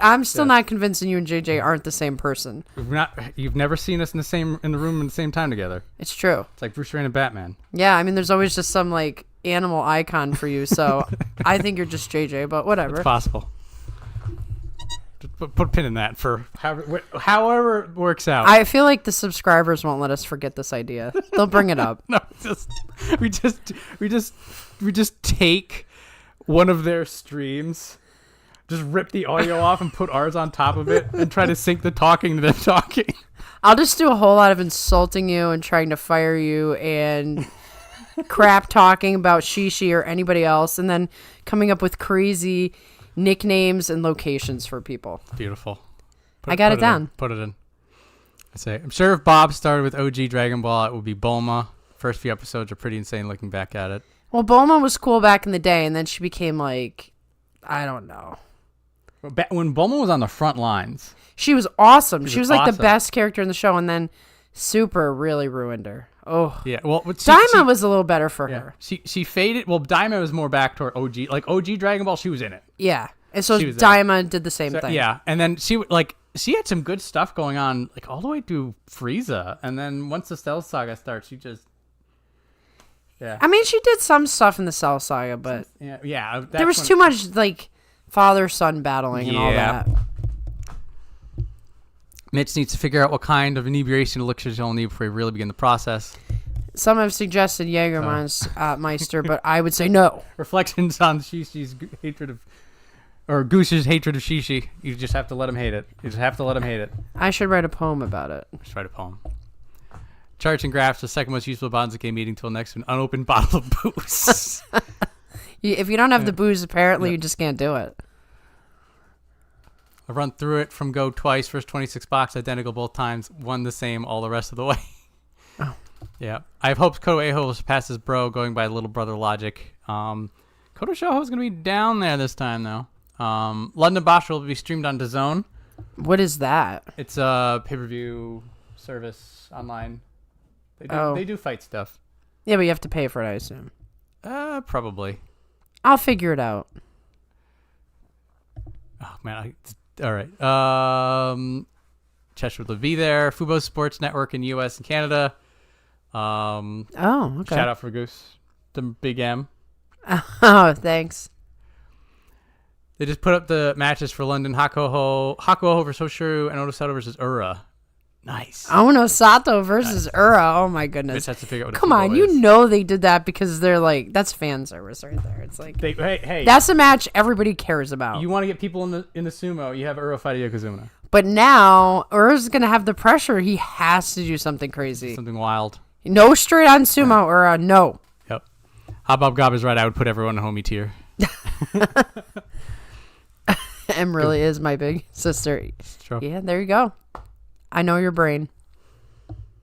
I'm still not convinced that you and JJ aren't the same person. You've never seen us in the room at the same time together. It's true. It's like Bruce Wayne and Batman. Yeah, I mean, there's always just some like animal icon for you. So I think you're just JJ, but whatever. It's possible. Put a pin in that for however it works out. I feel like the subscribers won't let us forget this idea. They'll bring it up. No, we just take one of their streams, just rip the audio off and put ours on top of it and try to sync the talking to them talking. I'll just do a whole lot of insulting you and trying to fire you and crap talking about Shishi or anybody else, and then coming up with crazy nicknames and locations for people. Beautiful. I got it down. Put it in. I say, I'm sure if Bob started with OG Dragon Ball, it would be Bulma. First few episodes are pretty insane looking back at it. Well, Bulma was cool back in the day, and then she became like, I don't know. When Bulma was on the front lines, she was awesome. She was like awesome. The best character in the show, and then Super really ruined her. Oh, yeah. Well, Daima was a little better for her. She faded. Well, Daima was more back toward OG, like OG Dragon Ball. She was in it. Yeah, and so Daima did the same thing. Yeah, and then she had some good stuff going on, like all the way to Frieza, and then once the Cell Saga starts, she just. Yeah. I mean, she did some stuff in the Cell Saga, but there was too much like father-son battling and all that. Mitch needs to figure out what kind of inebriation elixirs he'll need before we really begin the process. Some have suggested Jägermeister, but I would say no. Reflections on Shishi's hatred of, or Goose's hatred of Shishi. You just have to let him hate it. I should write a poem about it. Just write a poem. Charts and graphs, the second most useful Banzuke meeting till next to an unopened bottle of booze. If you don't have the booze, apparently you just can't do it. I run through it from go twice. First 26 box, identical both times. Won the same all the rest of the way. Oh. Yeah. I have hopes Koto Eho will surpass his bro going by little brother logic. Koto Shoho is going to be down there this time, though. London Bosch will be streamed on DAZN. What is that? It's a pay-per-view service online. They do fight stuff. Yeah, but you have to pay for it, I assume. Probably. I'll figure it out. Oh, man. All right. Cheshire will be there. Fubo Sports Network in U.S. and Canada. Okay. Shout out for Goose. The Big M. Oh, thanks. They just put up the matches for London. Hakuho versus Hoshuru and Onosato versus Ura. Nice. Onosato versus Ura. Oh, my goodness. Bitch has to figure out what Come on, you know they did that because they're like, that's fan service right there. It's like, hey, that's a match everybody cares about. you want to get people in the sumo, you have Ura fight Yokozuna. But now, Ura's going to have the pressure. He has to do something crazy. Something wild. No straight on sumo, Ura. No. Yep. Hobob Gob is right. I would put everyone in homie tier. Em really is my big sister. True. Yeah, there you go. I know your brain.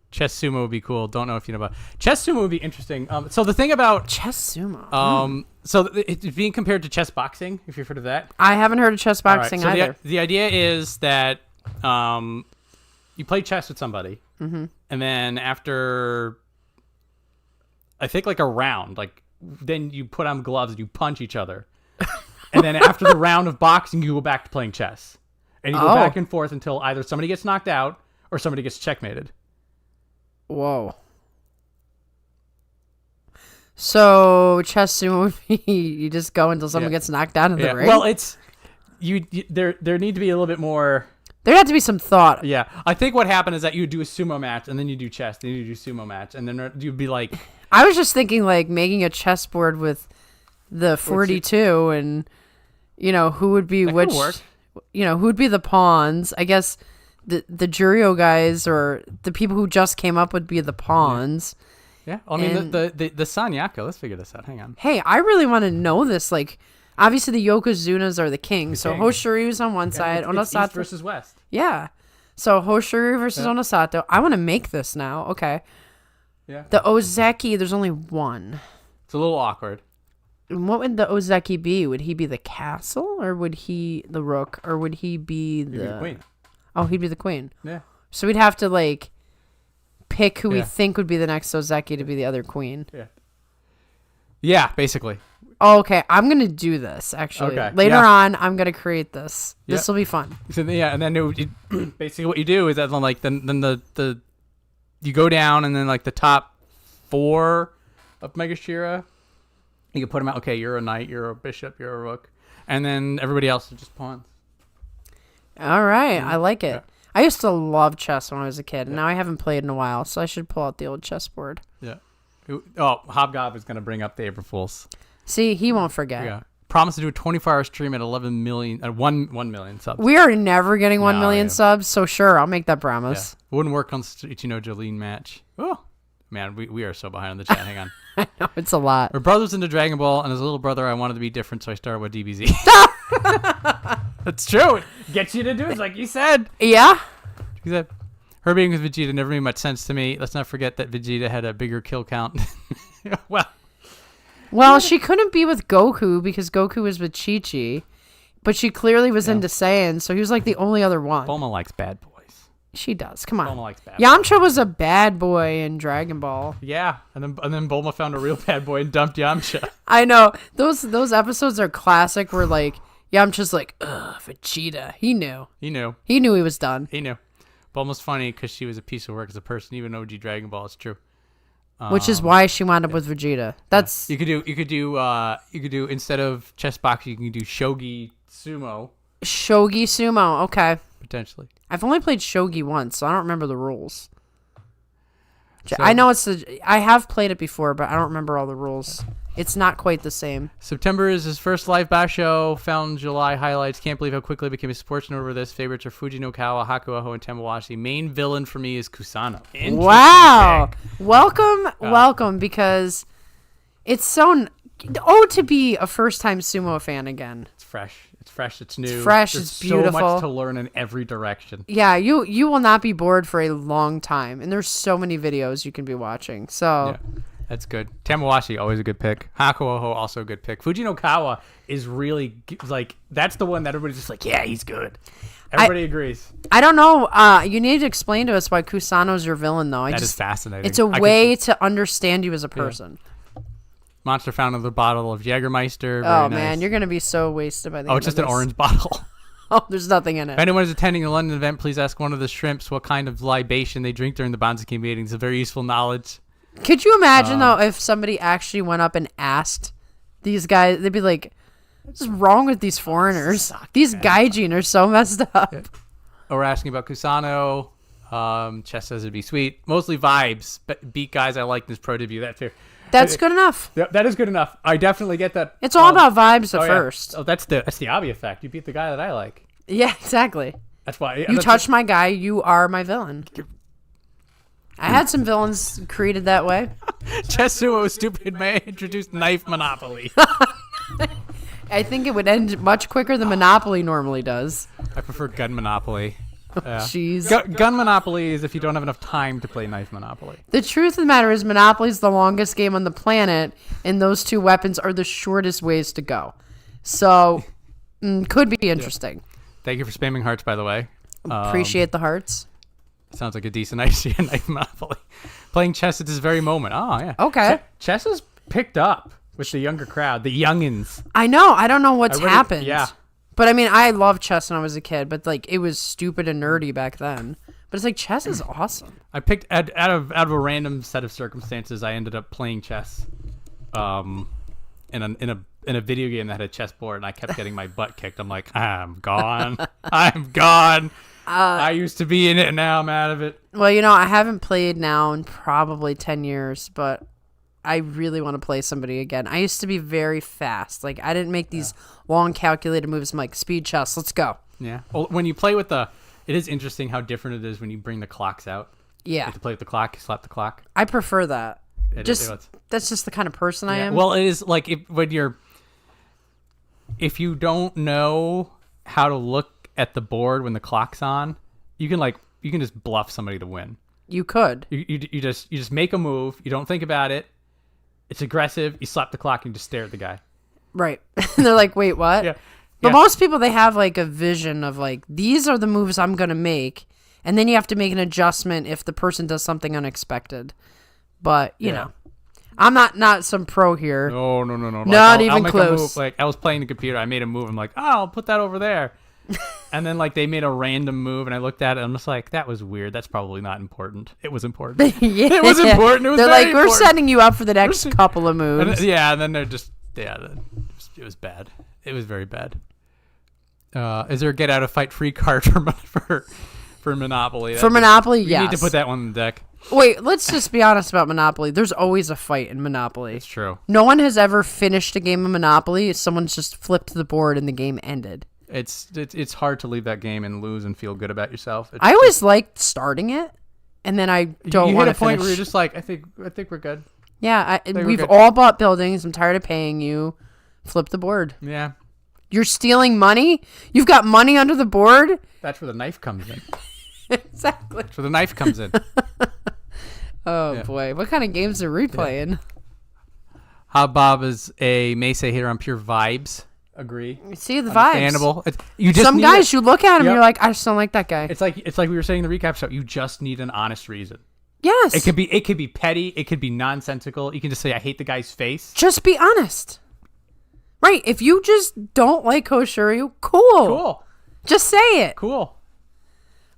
Chess sumo would be cool. Don't know if you know about chess sumo would be interesting. So the thing about Chess sumo. so it's being compared to chess boxing. If you've heard of that, I haven't heard of chess All right, boxing so either. The idea is that you play chess with somebody, and then after I think like a round, like then you put on gloves and you punch each other, and then after the round of boxing, you go back to playing chess. And you go back and forth until either somebody gets knocked out or somebody gets checkmated. Whoa. So chess sumo would be you just go until someone gets knocked out in the ring? Well, it's there need to be a little bit more. There had to be some thought. Yeah, I think what happened is that you do a sumo match and then you do chess, then you do sumo match, and then you'd be like. I was just thinking like making a chessboard with the 42 and who would be which. Could work. Who would be the pawns? I guess the Jurio guys or the people who just came up would be the pawns. Yeah. I mean, the Sanyaka. Let's figure this out. Hang on. Hey, I really want to know this. Like, obviously the Yokozunas are the kings. So Hoshiryu's on one side. It's Onosato East versus West. Yeah. So Hoshiryu versus Onosato. I want to make this now. Okay. Yeah. The Ozeki, there's only one. It's a little awkward. What would the Ozeki be? Would he be the castle, or would he the rook, or would he be the queen? Oh, he'd be the queen. Yeah. So we'd have to pick who we think would be the next Ozeki to be the other queen. Yeah. Yeah, basically. Oh, okay, I'm gonna do this actually. Okay. Later on, I'm gonna create this. Yeah. This will be fun. So and then basically what you do is that then the you go down and then the top 4 of Megashira. You can put them out. Okay, you're a knight, you're a bishop, you're a rook, and then everybody else is just pawns. All right, I like it. Yeah. I used to love chess when I was a kid, and now I haven't played in a while, so I should pull out the old chessboard. Yeah. Oh, Hobgob is going to bring up the April Fools. See, he won't forget. Yeah. Promise to do a 24-hour stream at 11 million, 1 million subs. We are never getting 1 million subs, so sure, I'll make that promise. Yeah. Wouldn't work on Ichino Jolene match. Oh, man, we are so behind on the chat. Hang on. I know, it's a lot. We're brothers into Dragon Ball, and as a little brother, I wanted to be different, so I started with DBZ. That's true. It gets you to do it, like you said. Yeah. You said her being with Vegeta never made much sense to me. Let's not forget that Vegeta had a bigger kill count. Well, she couldn't be with Goku because Goku was with Chi-Chi, but she clearly was into Saiyan, so he was the only other one. Bulma likes bad boys. She does. Come on. Bulma likes bad Yamcha boys. was a bad boy in Dragon Ball. Yeah, and then Bulma found a real bad boy and dumped Yamcha. I know. Those episodes are classic where Yamcha's ugh, Vegeta. He knew. He knew he was done. He knew. Bulma's funny because she was a piece of work as a person, even OG Dragon Ball. It's true. Which is why she wound up with Vegeta. That's you could do instead of chess boxing, you can do shogi sumo. Shogi sumo. Okay. Potentially. I've only played shogi once, so I don't remember the rules. I know I have played it before, but I don't remember all the rules. It's not quite the same. September is his first live bash show. Found July highlights. Can't believe how quickly I became a sports nerd over this. Favorites are Fujinokawa, Hakuoho, and Tamawashi. Main villain for me is Kusano. Wow. Welcome, because it's so... to be a first-time sumo fan again. It's fresh. It's new. It's fresh. There's it's beautiful. so much to learn in every direction. Yeah, you will not be bored for a long time. And there's so many videos you can be watching. So... Yeah. That's good. Tamawashi, always a good pick. Hakuoho, also a good pick. Fujinokawa is really, like, that's the one that everybody's just like, yeah, he's good. Everybody agrees. I don't know. You need to explain to us why Kusano's your villain, though. That is fascinating. It's a way to understand you as a person. Yeah. Monster found another bottle of Jägermeister. Oh, man, you're going to be so wasted by the end it's just an orange bottle. Oh, there's nothing in it. If anyone is attending the London event, please ask one of the shrimps what kind of libation they drink during the Banzuke meetings. It's a very useful knowledge. Could you imagine, though, if somebody actually went up and asked these guys, they'd be like, what's wrong with these foreigners? These gaijin are so messed up. Yeah. We're asking about Kusano. Chess says it'd be sweet. Mostly vibes, but beat guys I like in this pro debut. That's fair. That's good enough. That is good enough. I definitely get that. It's all about vibes at first. Oh, that's the Abi effect. You beat the guy that I like. Yeah, exactly. That's why. You touch my guy, you are my villain. I had some villains created that way. Chess Sumo Stupid May introduced Knife Monopoly. I think it would end much quicker than Monopoly normally does. I prefer Gun Monopoly. Jeez. Gun Monopoly is if you don't have enough time to play Knife Monopoly. The truth of the matter is Monopoly is the longest game on the planet, and those two weapons are the shortest ways to go. So, could be interesting. Yeah. Thank you for spamming hearts, by the way. Appreciate the hearts. Sounds like a decent idea, Knife Monopoly. Playing chess at this very moment. Oh, yeah. Okay. Chess is picked up with the younger crowd, the youngins. I know. I don't know what's happened. Yeah. But, I mean, I loved chess when I was a kid, but, like, it was stupid and nerdy back then. But it's like, chess is awesome. I picked, out of a random set of circumstances, I ended up playing chess in a video game that had a chessboard, and I kept getting my butt kicked. I'm like, I'm gone. I'm gone. I used to be in it, and now I'm out of it. Well, you know, I haven't played now in probably 10 years, but I really want to play somebody again. I used to be very fast. Like, I didn't make these long calculated moves. I'm like, speed chess, let's go. Yeah. Well, when you play with it is interesting how different it is when you bring the clocks out. Yeah. You have to play with the clock, you slap the clock. I prefer that. That's just the kind of person I am. Well, it is like if you don't know how to look at the board when the clock's on, you can just bluff somebody to win. You could. You just make a move. You don't think about it. It's aggressive. You slap the clock and you just stare at the guy. Right. And they're like, wait, what? Yeah. But most people, they have like a vision of like, these are the moves I'm going to make. And then you have to make an adjustment if the person does something unexpected. But, you know, I'm not some pro here. No. Not even close. Like, I was playing the computer. I made a move. I'm like, I'll put that over there. And then, like, they made a random move, and I looked at it, and I'm just like, that was weird. That's probably not important. It was important. Yeah. It was important. It was They're very like, important. we're setting you up for the next couple of moves. And then they're just, it was bad. It was very bad. Is there a get out of fight free card for Monopoly? For Monopoly, yes. yes. You need to put that one in the deck. Wait, let's just be honest about Monopoly. There's always a fight in Monopoly. It's true. No one has ever finished a game of Monopoly. Someone's just flipped the board and the game ended. It's hard to leave that game and lose and feel good about yourself. I always liked starting it, and then I don't want to finish. You hit a point where you're just like, I think we're good. Yeah, we've all bought buildings. I'm tired of paying you. Flip the board. Yeah. You're stealing money? You've got money under the board? That's where the knife comes in. Exactly. That's where the knife comes in. Oh, boy. What kind of games are we playing? Hot Bob is a Meisei hitter on pure vibes. Agree. See the vibes. Understandable. Some guys, you look at him, you're like, I just don't like that guy. It's like we were saying in the recap show. You just need an honest reason. Yes. It could be petty. It could be nonsensical. You can just say, I hate the guy's face. Just be honest. Right. If you just don't like Hoshiryu, cool. Just say it. Cool.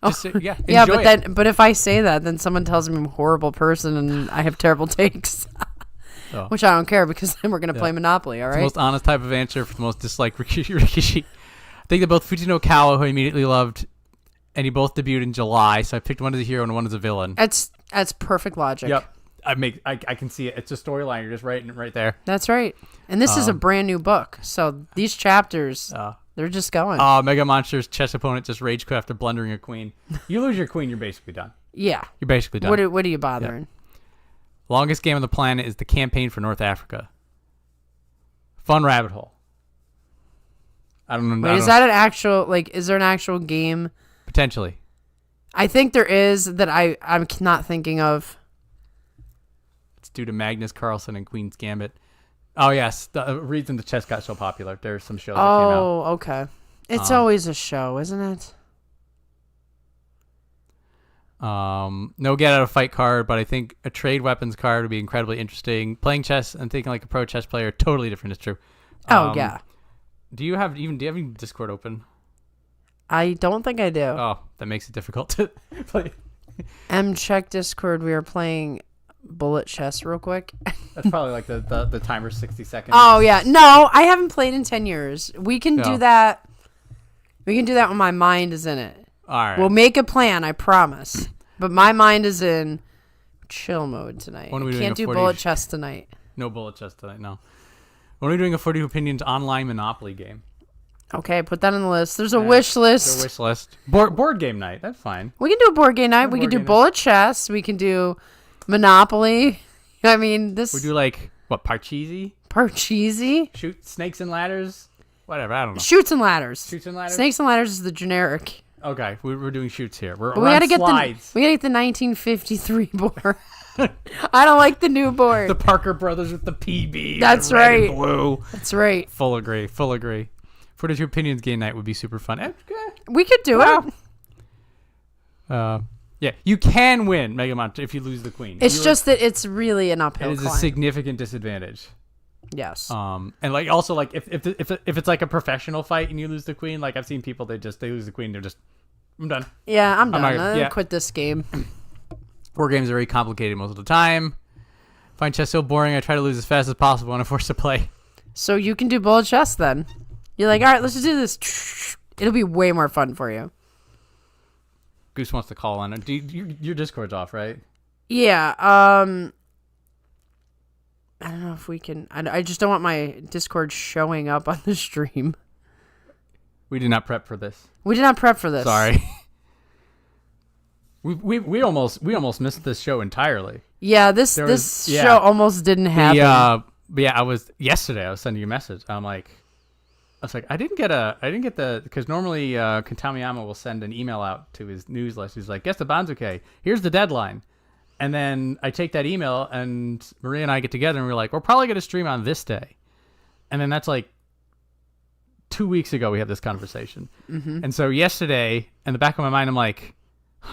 Just say, yeah. Yeah, but if I say that, then someone tells me I'm a horrible person and I have terrible takes. Oh. Which I don't care because then we're going to play Monopoly, all right? It's the most honest type of answer for the most disliked Rikishi. I think that both Fujinokawa, who I immediately loved, and he both debuted in July, so I picked one as a hero and one as a villain. That's perfect logic. Yep. I can see it. It's a storyline. You're just writing it right there. That's right. And this is a brand new book, so these chapters, they're just going. Mega Monster's chess opponent just rage quit after blundering a queen. You lose your queen, you're basically done. Yeah. You're basically done. What are you bothering? Yeah. Longest game on the planet is the campaign for North Africa. Fun rabbit hole. I don't know. Wait, is that an actual, like, is there an actual game? Potentially. I think there is that I'm not thinking of. It's due to Magnus Carlsen and Queen's Gambit. Oh, yes. The reason the chess got so popular. There's some shows that came out. Oh, okay. It's always a show, isn't it? No get out of fight card, but I think a trade weapons card would be incredibly interesting. Playing chess and thinking like a pro chess player, totally different. It's true. Yeah. Do you have any Discord open? I don't think I do. Oh, that makes it difficult to play. Check Discord. We are playing bullet chess real quick. That's probably like the timer 60 seconds. Oh yeah. No, I haven't played in 10 years. We can do that. We can do that when my mind is in it. All right. We'll make a plan, I promise. But my mind is in chill mode tonight. When are we doing Can't do bullet chess tonight. No bullet chess tonight, no. When are we doing a 42 Opinions online Monopoly game? Okay, put that on the list. There's a wish list. There's a wish list. Board game night. That's fine. We can do a board game night. We can do bullet chess. We can do Monopoly. I mean, this... We do like, what, Parcheesi? Parcheesi? Shoot snakes and ladders? Whatever, I don't know. Shoots and ladders. Shoots and ladders? Snakes and ladders is the generic. Okay, we're doing shoots here. We're we gotta on slides. We gotta get the 1953 board. I don't like the new board. The Parker Brothers with the PB. That's red right. And blue. That's right. Full agree. 42 Opinions game night would be super fun. We could do it. Yeah, you can win Mega Monster if you lose the queen. It's just that it's really an uphill It is climb. a significant disadvantage. Yes. And like also like if it's like a professional fight and you lose the queen, like I've seen people they lose the queen, I'm done. Yeah, I'm done. I'm I quit this game. War games are very complicated most of the time. Find chess so boring, I try to lose as fast as possible when I'm forced to play. So you can do bullet chess then. You're like, all right, let's just do this. It'll be way more fun for you. Goose wants to call on it. Your Discord's off, right? Yeah. I don't know if we can. I just don't want my Discord showing up on the stream. We did not prep for this. We did not prep for this. Sorry. we almost missed this show entirely. Yeah, this show almost didn't happen. I was sending you a message. I was like, I didn't get because normally Kantamiyama will send an email out to his news list. He's like, guess the Banzuke. Here's the deadline. And then I take that email and Maria and I get together and we're like, we're probably going to stream on this day. And then that's like 2 weeks ago we had this conversation. Mm-hmm. And so yesterday, in the back of my mind, I'm like, we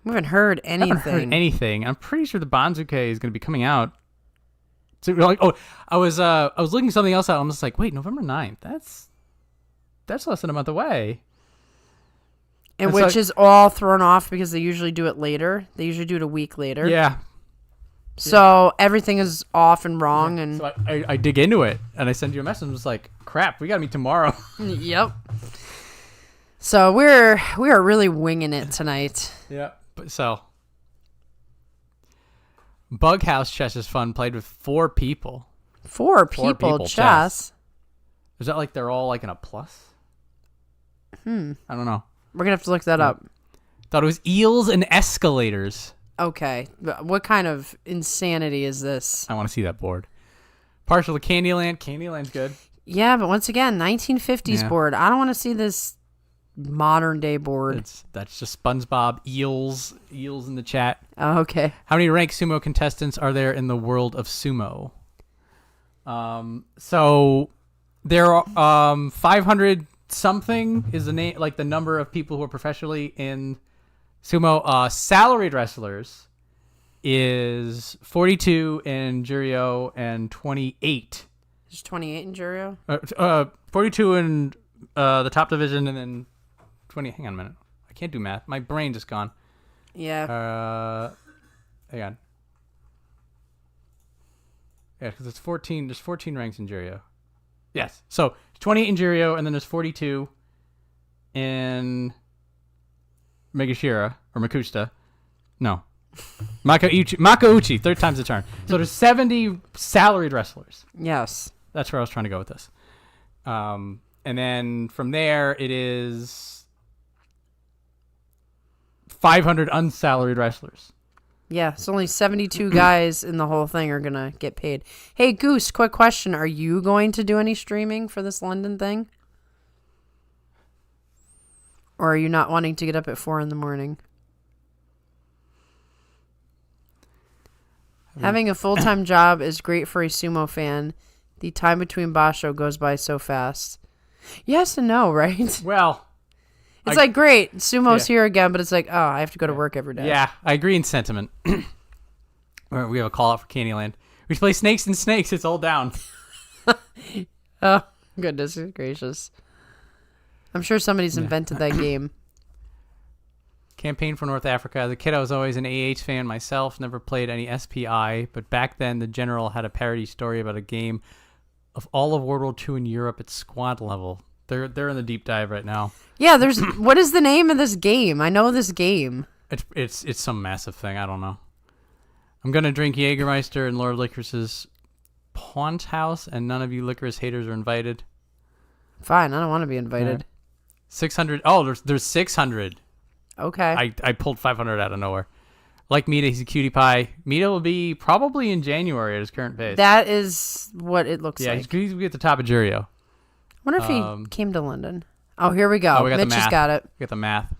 haven't heard anything. I haven't heard anything. I'm pretty sure the Banzuke is going to be coming out. So we're like, I was looking something else out. I'm just like, wait, November 9th. That's less than a month away. And which is all thrown off because they usually do it later. They usually do it a week later. Yeah. So everything is off and wrong. And so I dig into it and I send you a message. I was like, crap, we got to meet tomorrow. Yep. So we are really winging it tonight. Yeah. So Bug House chess is fun. Played with 4 people. 4 people chess. Is that like they're all like in a plus? I don't know. We're gonna have to look that up. Thought it was eels and escalators. Okay, what kind of insanity is this? I want to see that board. Partial to Candyland. Candyland's good. Yeah, but once again, 1950s board. I don't want to see this modern day board. That's just SpongeBob eels in the chat. Oh, okay. How many ranked sumo contestants are there in the world of sumo? So there are 500 something is the name, like the number of people who are professionally in sumo. Salaried wrestlers is 42 in Juryo and 28. There's 28 in Juryo? 42 in the top division and then 20. Hang on a minute. I can't do math. My brain just gone. Yeah. Hang on. Yeah, because it's 14. There's 14 ranks in Juryo. Yes. So 28 in Juryo, and then there's 42 in Megashira or Makushita. No. Makauchi, third time's the charm. So there's 70 salaried wrestlers. Yes. That's where I was trying to go with this. And then from there, it is 500 unsalaried wrestlers. Yeah, it's only 72 guys in the whole thing are going to get paid. Hey, Goose, quick question. Are you going to do any streaming for this London thing? Or are you not wanting to get up at 4 in the morning? Having a full-time job is great for a sumo fan. The time between Basho goes by so fast. Yes and no, right? Well, it's like, great, sumo's here again, but it's like, oh, I have to go to work every day. Yeah, I agree in sentiment. We have a call out for Candyland. We should play Snakes and Snakes. It's all down. Oh, goodness gracious. I'm sure somebody's invented that game. Campaign for North Africa. As a kid, I was always an AH fan myself. Never played any SPI, but back then, the General had a parody story about a game of all of World War II in Europe at squad level. They're in the deep dive right now. Yeah, there's. What is the name of this game? I know this game. It's some massive thing. I don't know. I'm gonna drink Jägermeister in Lord Licorice's Pawn's house, and none of you licorice haters are invited. Fine, I don't want to be invited. 600. Oh, there's 600. Okay. I pulled 500 out of nowhere. Like Mita, he's a cutie pie. Mita will be probably in January at his current pace. That is what it looks yeah, like. he's at the top of Jurio. I wonder if he came to London. Oh, here we go. We got Mitch has got it. We got the math.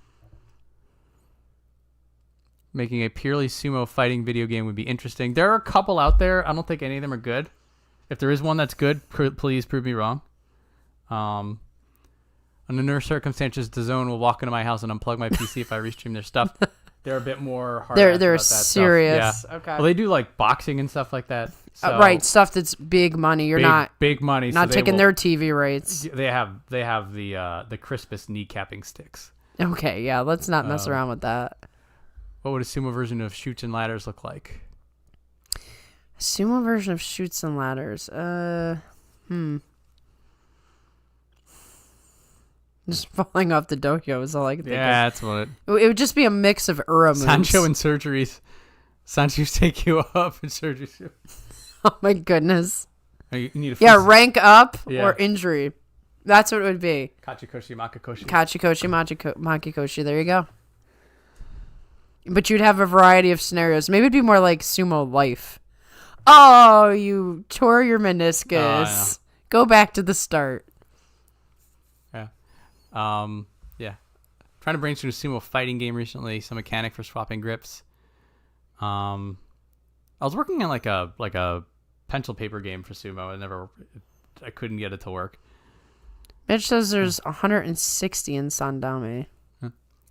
Making a purely sumo fighting video game would be interesting. There are a couple out there. I don't think any of them are good. If there is one that's good, please prove me wrong. Under no circumstances, DAZN will walk into my house and unplug my PC if I restream their stuff. They're a bit more hard. They're serious. Stuff. Yeah. Okay. Well, they do like boxing and stuff like that. So right, stuff that's big money. You're not big money. Not so taking their TV rates. They have the crispest kneecapping sticks. Okay, yeah. Let's not mess around with that. What would a sumo version of Chutes and Ladders look like? A sumo version of Chutes and Ladders. Just falling off the dohyo is all I can think of. Yeah, that's what it would just be a mix of Ura moves. Sancho and surgeries. Sancho's take you up and surgeries. Oh my goodness. You need a rank up or injury. That's what it would be. Kachikoshi, Makakoshi. Kachikoshi, Makikoshi. There you go. But you'd have a variety of scenarios. Maybe it'd be more like Sumo Life. Oh, you tore your meniscus. Go back to the start. Yeah. Trying to brainstorm a sumo fighting game recently. Some mechanic for swapping grips. I was working on like a pencil paper game for sumo. I couldn't get it to work. Mitch says there's 160 in Sandame.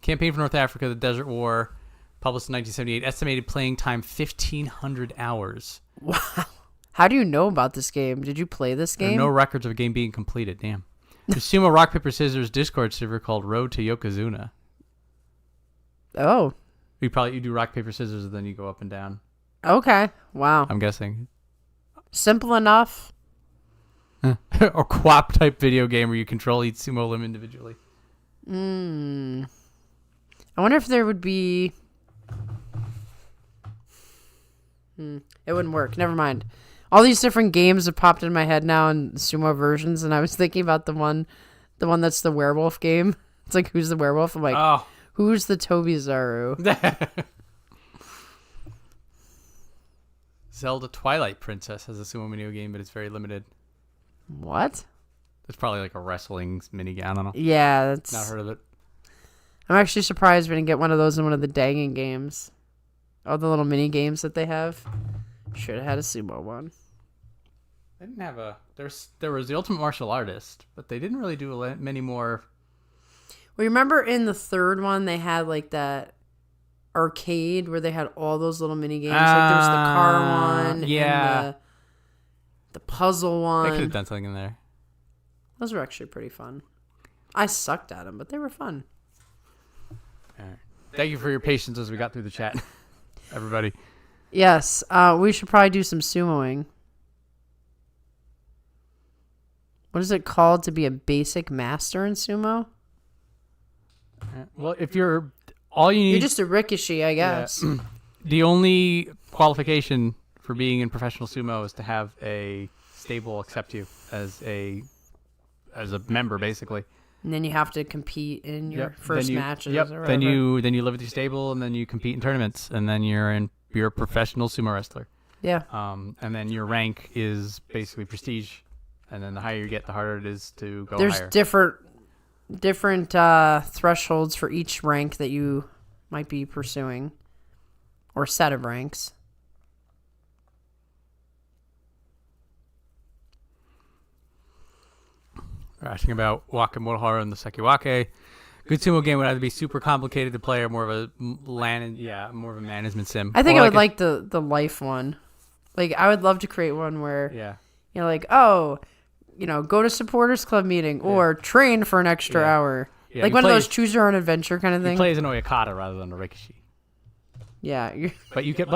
Campaign for North Africa, the Desert War, published in 1978. Estimated playing time 1,500 hours. Wow. How do you know about this game? Did you play this game? There are no records of a game being completed. Damn. The Sumo Rock Paper Scissors Discord server called Road to Yokozuna. Oh. You do rock paper scissors and then you go up and down. Okay. Wow. I'm guessing. Simple enough. Or co-op type video game where you control each sumo limb individually. I wonder if there would be. It wouldn't work. Never mind. All these different games have popped in my head now in sumo versions, and I was thinking about the one that's the werewolf game. It's like, who's the werewolf? I'm like, who's the Tobizaru? Zelda Twilight Princess has a sumo video game, but it's very limited. What? It's probably like a wrestling mini game. I don't know. Yeah, that's not heard of it. I'm actually surprised we didn't get one of those in one of the Dangan games. All the little mini games that they have. Should have had a sumo one. They didn't have there was the Ultimate Martial Artist, but they didn't really do many more. Well, you remember in the third one they had like that arcade where they had all those little mini games. Like there was the car one, and the puzzle one. They could have done something in there. Those were actually pretty fun. I sucked at them, but they were fun. All right. Thank you for your patience as we got through the chat, everybody. Yes, we should probably do some sumoing. What is it called to be a basic master in sumo? Well, if you're all you need, you're just a rikishi, I guess. Yeah. the only qualification for being in professional sumo is to have a stable accept you as a member, basically. And then you have to compete in your first matches. Yep. Or Then you live with your stable, and then you compete in tournaments, and then you're a professional sumo wrestler. Yeah. And then your rank is basically prestige, and then the higher you get, the harder it is to go There's higher. different thresholds for each rank that you might be pursuing, or set of ranks. Asking about Wakamotoharu and the Sekiwake. Good sumo game would have to be super complicated to play, or more of a management sim. I think I would like the life one. Like, I would love to create one where, like, go to supporters club meeting or train for an extra hour. Yeah, like one of those choose your own adventure kind of thing. You play as an Oyakata rather than a Rikishi. Yeah. But you can.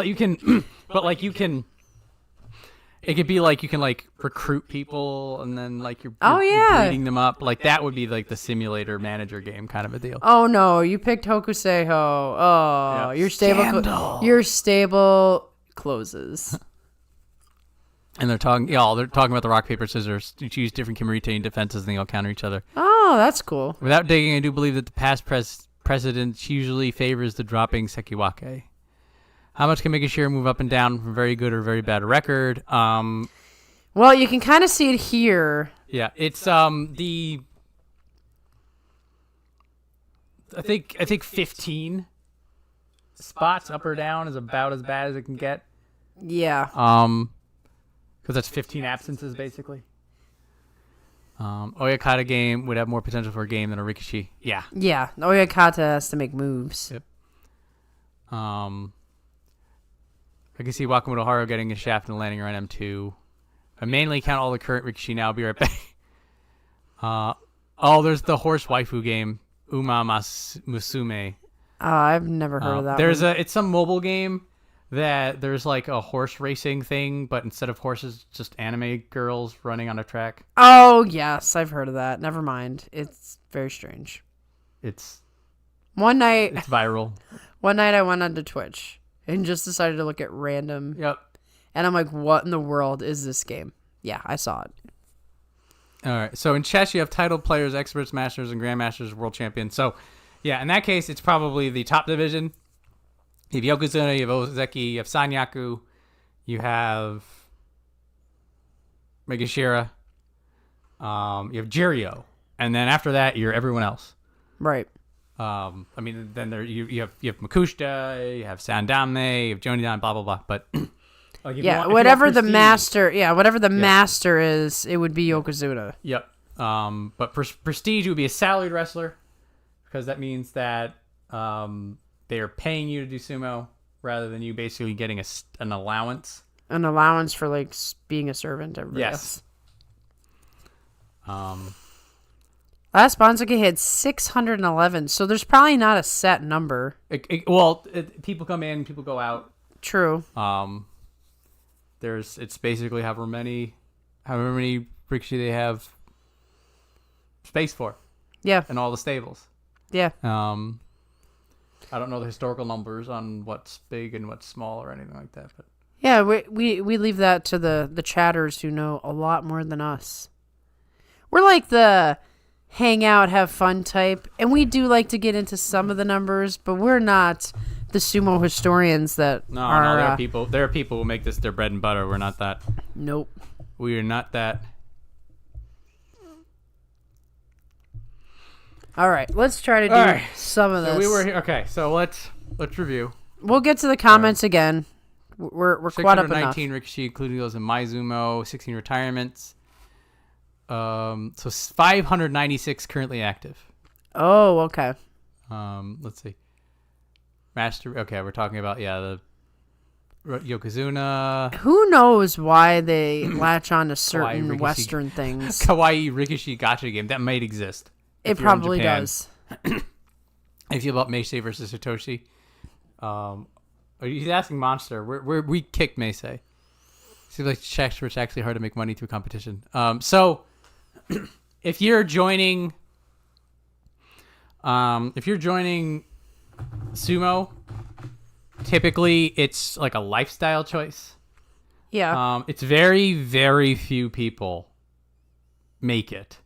It could be like you can like recruit people, and then like you're breeding them up. Like that would be like the simulator manager game kind of a deal. Oh no, you picked Hokuseiho. Oh, your stable closes. And they're talking about the rock paper scissors. You choose different Kimarite defenses, and they all counter each other. Oh, that's cool. Without digging, I do believe that the past precedent usually favors the dropping Sekiwake. How much can Megashira move up and down from very good or very bad record? Well, you can kind of see it here. Yeah, it's I think 15 spots up or down is about as bad as it can get. Yeah. Because that's 15 absences basically. Oyakata game would have more potential for a game than a Rikishi. Yeah. Yeah, Oyakata has to make moves. Yep. I can see Wakamotoharu getting a shaft and landing around M2. I mainly count all the current Rikishi now. I'll be right back. There's the horse waifu game, Uma Musume. I've never heard of that. It's some mobile game that there's like a horse racing thing, but instead of horses, just anime girls running on a track. Oh, yes, I've heard of that. Never mind. It's very strange. It's viral. One night I went onto Twitch and just decided to look at random. Yep. And I'm like, what in the world is this game? Yeah, I saw it. All right. So in chess, you have titled players, experts, masters, and grandmasters, world champions. So, yeah, in that case, it's probably the top division. You have Yokozuna, you have Ozeki, you have Sanyaku, you have Megashira, you have Jiryo, and then after that, you're everyone else. Right. Then you have Makushita, you have Sandame, you have Jonidan, blah blah blah. But whatever the master is, it would be Yokozuna. Yep. But prestige would be a salaried wrestler, because that means that they are paying you to do sumo rather than you basically getting an allowance. An allowance for like being a servant. Yes. Last Banzuke had 611, so there's probably not a set number. People come in, people go out. True. It's basically however many Rikishi they have space for. Yeah. And all the stables. Yeah. I don't know the historical numbers on what's big and what's small or anything like that, but yeah, we leave that to the chatters who know a lot more than us. We're like the hang out, have fun type, and we do like to get into some of the numbers, but we're not the sumo historians that are. No, there are people who make this their bread and butter. We're not that. Nope. We are not that. All right, let's try to do some of this. So we were here. Okay, so let's review. We'll get to the comments again. We're caught up enough. 619 Rikishi, including those in Maizumo, 16 retirements. So 596 currently active. Oh, okay. Let's see. Master. Okay, we're talking about the Yokozuna. Who knows why they latch on to certain Western things? Kawaii Rikishi Gacha game that might exist. It probably does. I feel about Meisei versus Hitoshi. He's asking Monster. We kicked Meisei. Seems like checks where it's actually hard to make money through competition. So if you're joining sumo, typically it's like a lifestyle choice. Yeah. It's very, very few people make it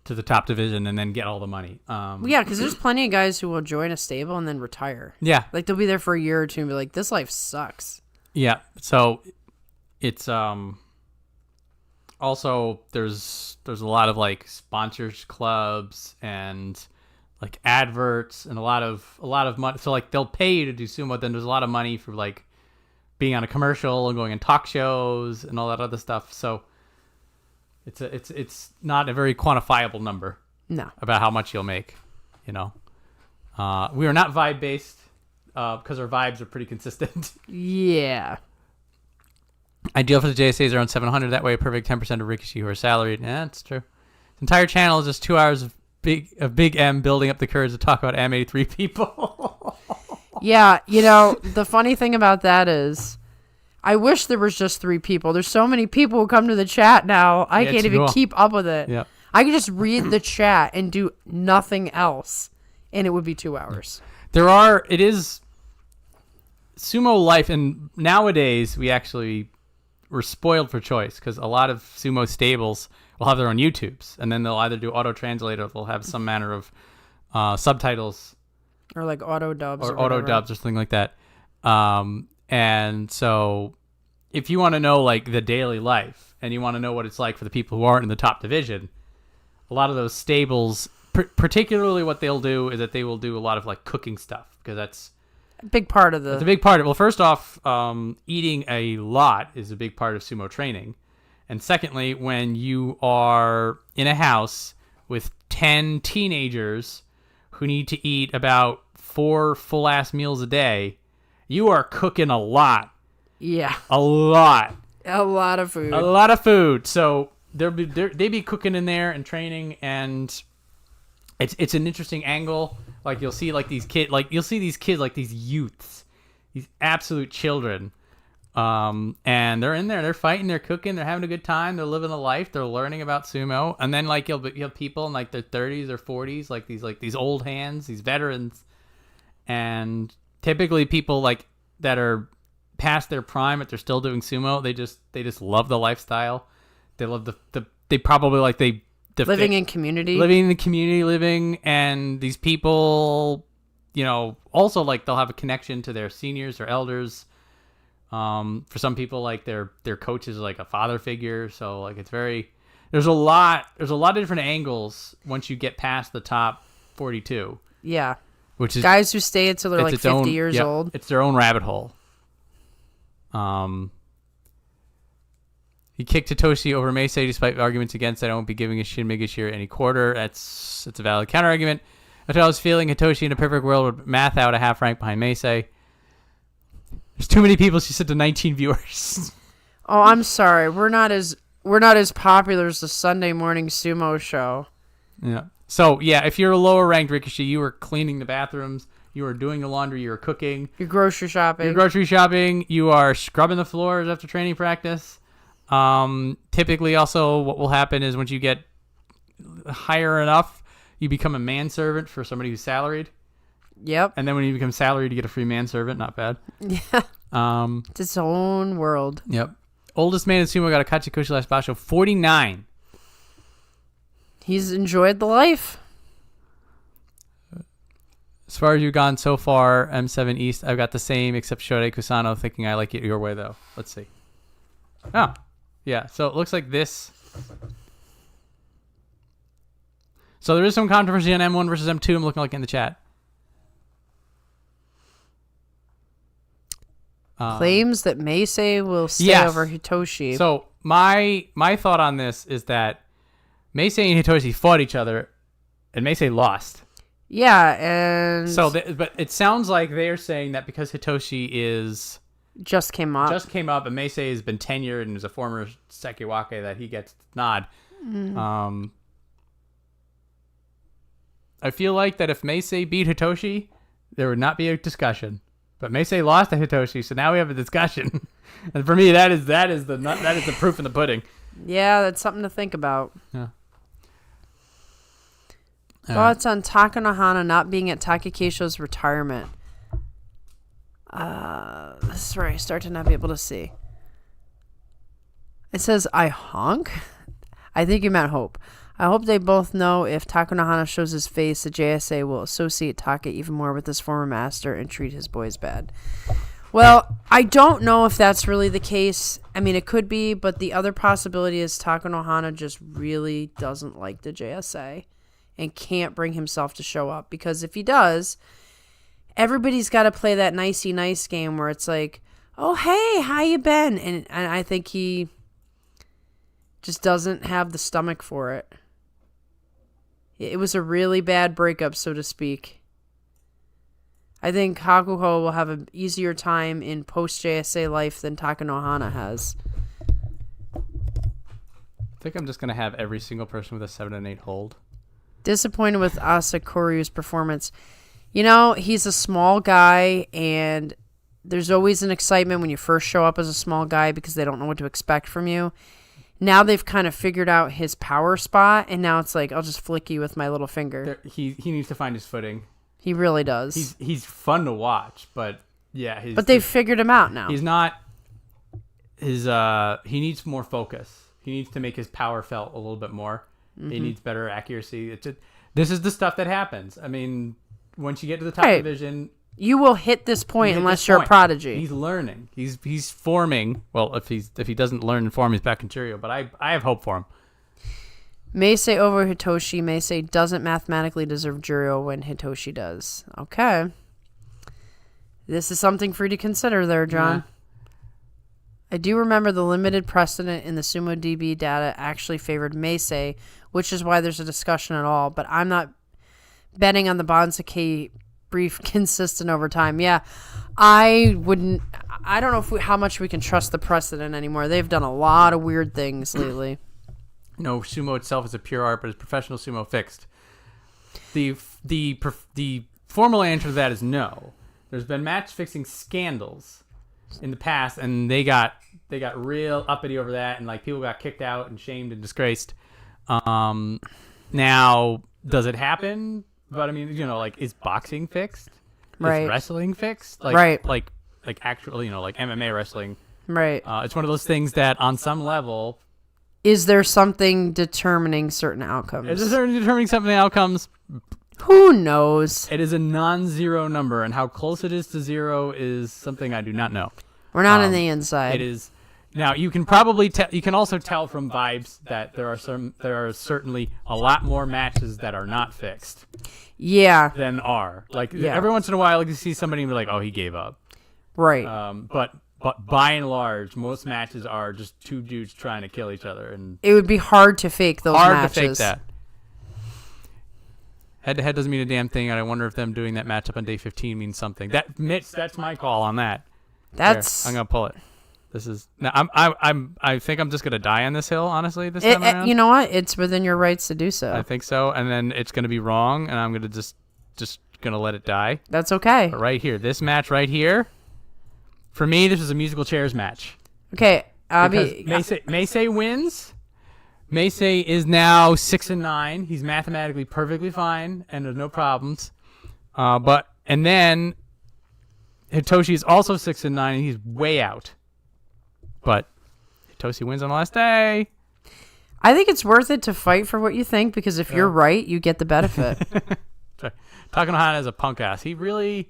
to the top division and then get all the money. Yeah, because there's plenty of guys who will join a stable and then retire. Yeah. Like, they'll be there for a year or two and be like, this life sucks. Yeah. So it's also there's a lot of like sponsors clubs and like adverts and a lot of money. So like they'll pay you to do sumo, then there's a lot of money for like being on a commercial and going in talk shows and all that other stuff. So it's not a very quantifiable number. No. About how much you'll make, We are not vibe based because our vibes are pretty consistent. Yeah. Ideal for the JSAs around 700. That way, a perfect 10% of Rikishi who are salaried. Yeah, that's true. The entire channel is just 2 hours of Big M building up the courage to talk about anime to 3 people. Yeah, the funny thing about that is, I wish there was just 3 people. There's so many people who come to the chat now. I can't even keep up with it. Yep. I could just read the chat and do nothing else, and it would be 2 hours. It is sumo life, and nowadays we're spoiled for choice because a lot of sumo stables will have their own YouTubes, and then they'll either do auto translate or they'll have some manner of subtitles. Or like auto dubs. Or auto dubs or something like that. And so if you want to know like the daily life and you want to know what it's like for the people who aren't in the top division, a lot of those stables, particularly what they'll do is that they will do a lot of like cooking stuff because that's a big part of It's a big part of it. Well, first off, eating a lot is a big part of sumo training. And secondly, when you are in a house with 10 teenagers who need to eat about 4 full-ass meals a day, you are cooking a lot. Yeah. A lot. A lot of food. A lot of food. So they be cooking in there and training, and it's an interesting angle. Like you'll see like these kids, like these youths, these absolute children. And they're in there, they're fighting, they're cooking, they're having a good time, they're living a life, they're learning about sumo. And then like you'll have people in like their 30s or 40s, like these old hands, these veterans, and typically people like that are past their prime but they're still doing sumo. They just love the lifestyle. They love they probably like living in community, and these people, also like they'll have a connection to their seniors or elders. For some people, like their coach is like a father figure, so like there's a lot of different angles once you get past the top 42. Yeah, which is guys who stay until they're like 50 years old. It's their own rabbit hole. He kicked Hitoshi over Meisei despite arguments against that. I won't be giving a Shin Megashira any quarter. That's a valid counter argument. Until I was feeling Hitoshi in a perfect world would math out a half rank behind Meisei. There's too many people. She said to 19 viewers. Oh, I'm sorry. We're not as popular as the Sunday morning sumo show. Yeah. So yeah, if you're a lower ranked Rikishi, you were cleaning the bathrooms, you were doing the laundry, you were cooking, you're grocery shopping, you are scrubbing the floors after training practice. Typically, also what will happen is once you get higher enough, you become a manservant for somebody who's salaried. Yep. And then when you become salaried, you get a free manservant. Not bad. Yeah. It's its own world. Yep. Oldest man in sumo got a Kachikushi last basho, 49. He's enjoyed the life. As far as you've gone so far, M7 East, I've got the same except Shode Kusano, thinking I like it your way though. Let's see. Oh, yeah. So it looks like this. So there is some controversy on M1 versus M2. I'm looking like in the chat. Claims that Meisei will stay over Hitoshi. So my thought on this is that Meisei and Hitoshi fought each other, and Meisei lost. Yeah, and but it sounds like they're saying that because Hitoshi just came up, and Meisei has been tenured and is a former Sekiwake, that he gets the nod. I feel like that if Meisei beat Hitoshi, there would not be a discussion. But Meisei lost to Hitoshi, so now we have a discussion. And for me, that is the proof in the pudding. Yeah, that's something to think about. Yeah. Thoughts on Taka no Hana not being at Takekisho's retirement? This is where I start to not be able to see. It says, I honk? I think you meant hope. I hope they both know if Takanohana shows his face, the JSA will associate Taka even more with his former master and treat his boys bad. Well, I don't know if that's really the case. I mean, it could be, but the other possibility is Takanohana just really doesn't like the JSA and can't bring himself to show up. Because if he does, everybody's got to play that nicey nice game where it's like, oh, hey, how you been? And I think he just doesn't have the stomach for it. It was a really bad breakup, so to speak. I think Hakuho will have an easier time in post-JSA life than Takanohana has. I think I'm just going to have every single person with a 7 and 8 hold. Disappointed with Asakuryu's performance. You know, he's a small guy, and there's always an excitement when you first show up as a small guy because they don't know what to expect from you. Now they've kind of figured out his power spot, and now it's like, I'll just flick you with my little finger. He needs to find his footing. He really does. He's fun to watch, but yeah. But they've figured him out now. He's not. He needs more focus. He needs to make his power felt a little bit more. Mm-hmm. He needs better accuracy. This is the stuff that happens. I mean, once you get to the top division, you will hit this point unless you're a prodigy. He's learning. He's forming. Well, if he doesn't learn and form, he's back in Churio. But I have hope for him. Meisei over Hitoshi. Meisei doesn't mathematically deserve Juryo when Hitoshi does. Okay. This is something for you to consider there, John. Yeah. I do remember the limited precedent in the Sumo DB data actually favored Meisei, which is why there's a discussion at all. But I'm not betting on the Banzuke brief consistent over time. Yeah, I don't know how much we can trust the precedent anymore. They've done a lot of weird things lately. No, sumo itself is a pure art, but is professional sumo fixed? The formal answer to that is no. There's been match fixing scandals in the past, and they got real uppity over that, and like people got kicked out and shamed and disgraced. Now, does it happen? But I mean, like, is boxing fixed? Right. Is wrestling fixed? Like, right. Like actual, like MMA wrestling. Right. It's one of those things that on some level. Is there something determining certain outcomes? Is there determining something outcomes? Who knows? It is a non-zero number, and how close it is to zero is something I do not know. We're not on the inside. It is. Now you can probably you can also tell from vibes that there are certainly a lot more matches that are not fixed. Yeah. Than are. Like every once in a while, you see somebody and be like, "Oh, he gave up." Right. But by and large, most matches are just two dudes trying to kill each other, and it would be hard to fake those matches. Hard to fake that. Head-to-head doesn't mean a damn thing, and I wonder if them doing that matchup on day 15 means something. That's my call on that. I'm gonna pull it. This is now. I think I'm just gonna die on this hill. Honestly, this time around. You know what? It's within your rights to do so. I think so, and then it's gonna be wrong, and I'm gonna just gonna let it die. That's okay. But right here, this match right here. For me, this is a musical chairs match. Okay, Meisei wins. Meisei is now 6-9. He's mathematically perfectly fine, and there's no problems. And then Hitoshi is also 6-9, and he's way out. But Hitoshi wins on the last day. I think it's worth it to fight for what you think, because if you're right, you get the benefit. Takanohana is a punk ass. He really...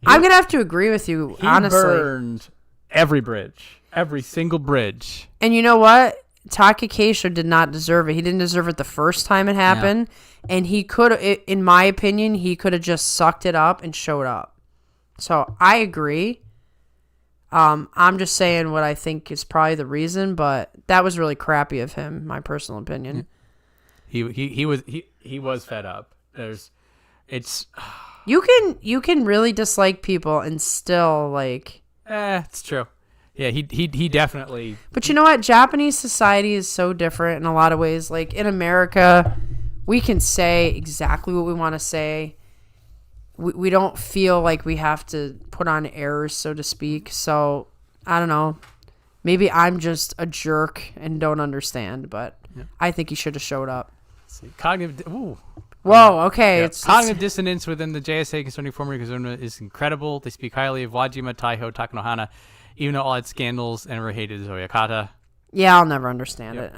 I'm going to have to agree with you, honestly. He burned every bridge. Every single bridge. And you know what? Takakeisho did not deserve it. He didn't deserve it the first time it happened. Yeah. And he could, in my opinion, he could have just sucked it up and showed up. So I agree. I'm just saying what I think is probably the reason, but that was really crappy of him, my personal opinion. He was fed up. You can really dislike people and still like. It's true. Yeah, he definitely. But you know what? Japanese society is so different in a lot of ways. Like in America, we can say exactly what we want to say. We don't feel like we have to put on airs, so to speak. So I don't know. Maybe I'm just a jerk and don't understand, but I think he should have showed up. Let's see. Cognitive. Ooh. Whoa, okay. Yeah. It's Cognitive dissonance within the JSA concerning former Yokozuna is incredible. They speak highly of Wajima, Taiho, Takanohana, even though all had scandals and were hated as Oyakata. yeah, I'll never understand it.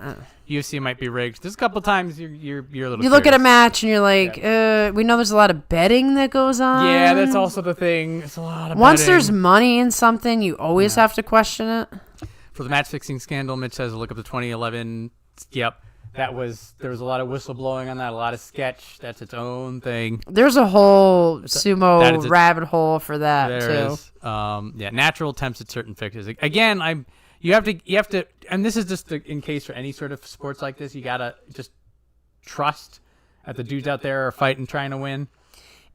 UFC might be rigged. There's a couple times you're a little. You look at a curious. match and you're like, we know there's a lot of betting that goes on. Yeah, that's also the thing. It's a lot of Once betting. there's money in something, you always have to question it. For the match fixing scandal, Mitch says look up the 2011. Yep, there was a lot of whistleblowing on that, a lot of sketch. That's its own thing. There's a whole sumo rabbit hole for that There too. is. Natural attempts at certain fixes. Again, you have to, and this is just in case for any sort of sports like this, you gotta just trust that the dudes out there are fighting, trying to win,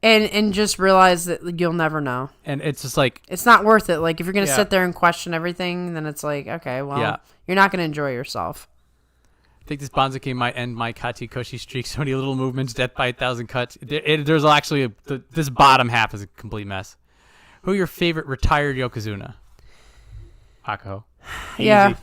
and just realize that you'll never know. And it's just like it's not worth it. Like if you're gonna sit there and question everything, then it's like, okay, well, you're not gonna enjoy yourself. I think this Banzuke might end my Kachikoshi streak. So many little movements, death by 1,000 cuts. There's actually this bottom half is a complete mess. Who are your favorite retired Yokozuna? Hakuho. Yeah.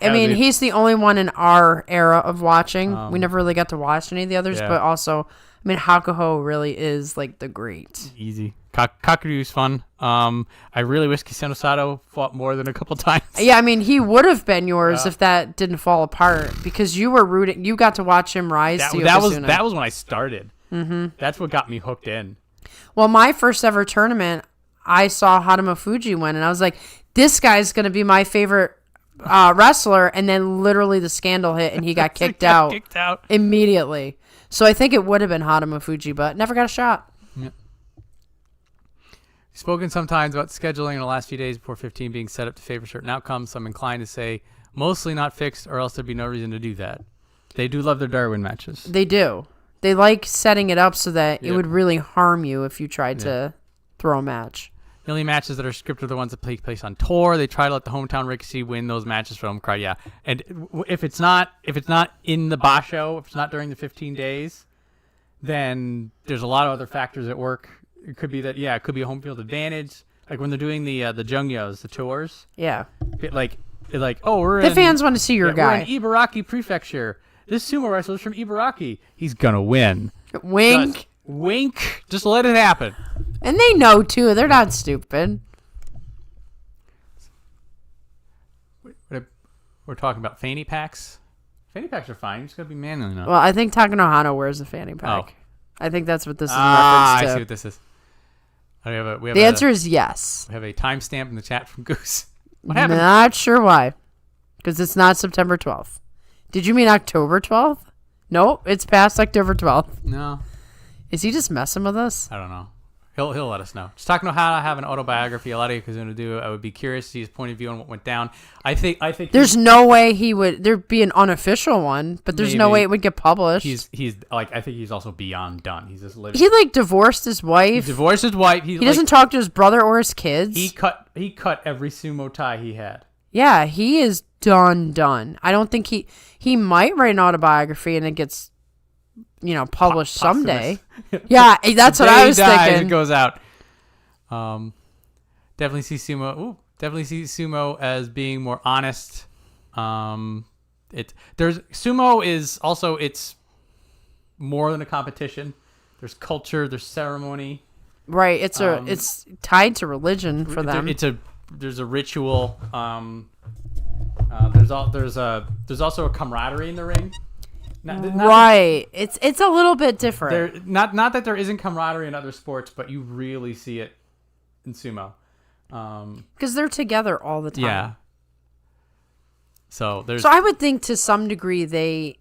I mean, Easy. he's the only one in our era of watching. We never really got to watch any of the others, but also, I mean, Hakuho really is like the great. Easy. Kakuryu's fun. I really wish Kiseno Sato fought more than a couple times. Yeah, I mean, he would have been yours if that didn't fall apart because you were rooting. You got to watch him rise to Yokozuna. That was when I started. Mm-hmm. That's what got me hooked in. Well, my first ever tournament, I saw Hadama Fuji win, and I was like, this guy's going to be my favorite wrestler. And then literally the scandal hit, and he got kicked out immediately. So I think it would have been Hadama Fuji, but never got a shot. Yep. Spoken sometimes about scheduling in the last few days before 15 being set up to favor certain outcomes. So I'm inclined to say mostly not fixed, or else there'd be no reason to do that. They do love their Darwin matches. They do. They like setting it up so that it would really harm you if you tried to throw a match. The only matches that are scripted are the ones that take place on tour. They try to let the hometown Rikishi win those matches for home crowd. Yeah, and if it's not in the Basho, if it's not during the 15 days, then there's a lot of other factors at work. It could be that it could be a home field advantage, like when they're doing the Jungyos, the tours. Yeah, we're the fans want to see your guy. We're in Ibaraki Prefecture. This sumo wrestler's from Ibaraki. He's gonna win. Wink. Wink. Just let it happen. And they know, too. They're not stupid. We're talking about fanny packs. Fanny packs are fine. You just got to be manly enough. Well, I think Takanohana wears a fanny pack. Oh. I think that's what this is in reference to. I see what this is. The answer is yes. We have a timestamp in the chat from Goose. What happened? Not sure why. Because it's not September 12th. Did you mean October 12th? Nope, it's past October 12th. No. Is he just messing with us? I don't know. He'll let us know. Just talking about how to have an autobiography. A lot of Yokozuna do. I would be curious to see his point of view on what went down. I think there's no way there'd be an unofficial one, but there's no way it would get published. He's like, I think he's also beyond done. He's just living. He divorced his wife. He divorced his wife. He doesn't talk to his brother or his kids. He cut every sumo tie he had. Yeah, he is done. I don't think he might write an autobiography and it gets published someday. Yeah, that's what I was thinking. It goes out. Definitely see sumo as being more honest. Sumo is also, it's more than a competition. There's culture, there's ceremony. Right, it's tied to religion for them. There's a ritual. There's also a camaraderie in the ring. Right. It's a little bit different. Not that there isn't camaraderie in other sports, but you really see it in sumo. Because they're together all the time. Yeah. So I would think to some degree they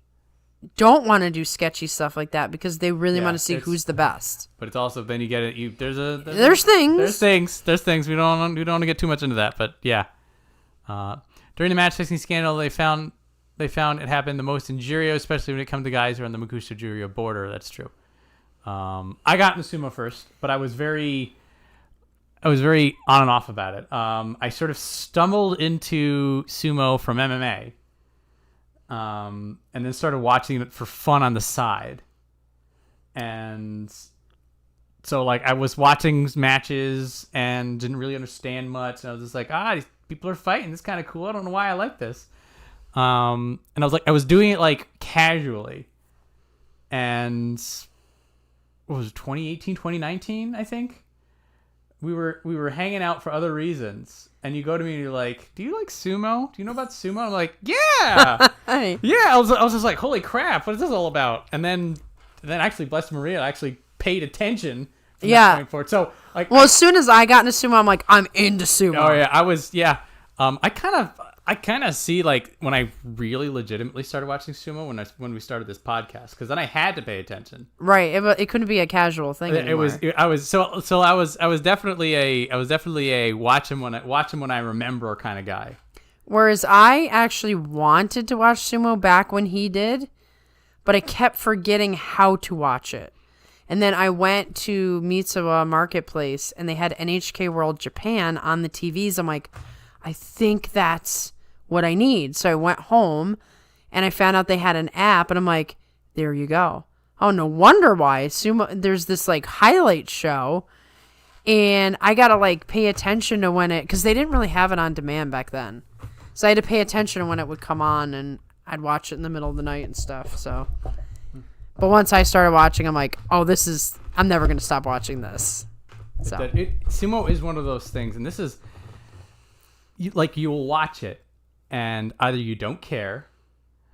don't want to do sketchy stuff like that because they really want to see who's the best. But it's also, then you get it. There's things. There's things. We don't want to get too much into that, but yeah. During the match fixing scandal, they found it happened the most in Juryo, especially when it comes to guys who are on the Makusa Juryo border. That's true. I got into sumo first, but I was very on and off about it. I sort of stumbled into sumo from MMA, and then started watching it for fun on the side. And so, I was watching matches and didn't really understand much. And I was just like, these people are fighting. This is kind of cool. I don't know why I like this. And I was doing it casually, and what was it, 2018, 2019, I think. We were hanging out for other reasons, and you go to me and you're like, "Do you like sumo? Do you know about sumo?" I'm like, "Yeah, yeah." I was just like, "Holy crap, what is this all about?" And then actually, bless Maria, I actually paid attention. From that point forward. So like, well, as soon as I got into sumo, I'm like, I'm into sumo. Oh yeah, I was I kind of see like when I really legitimately started watching sumo when we started this podcast, because then I had to pay attention. Right, it couldn't be a casual thing anymore. I was definitely a watch him when I remember kind of guy. Whereas I actually wanted to watch sumo back when he did, but I kept forgetting how to watch it. And then I went to Mitsuwa Marketplace, and they had NHK World Japan on the TVs. I'm like, I think that's what I need. So I went home, and I found out they had an app, and I'm like, there you go. Oh, no wonder why. Sumo, there's this, like, highlight show, and I got to, like, pay attention to when because they didn't really have it on demand back then. So I had to pay attention to when it would come on, and I'd watch it in the middle of the night and stuff, so... But once I started watching, I'm like, oh, I'm never going to stop watching this. So sumo is one of those things, and this is, you'll watch it, and either you don't care,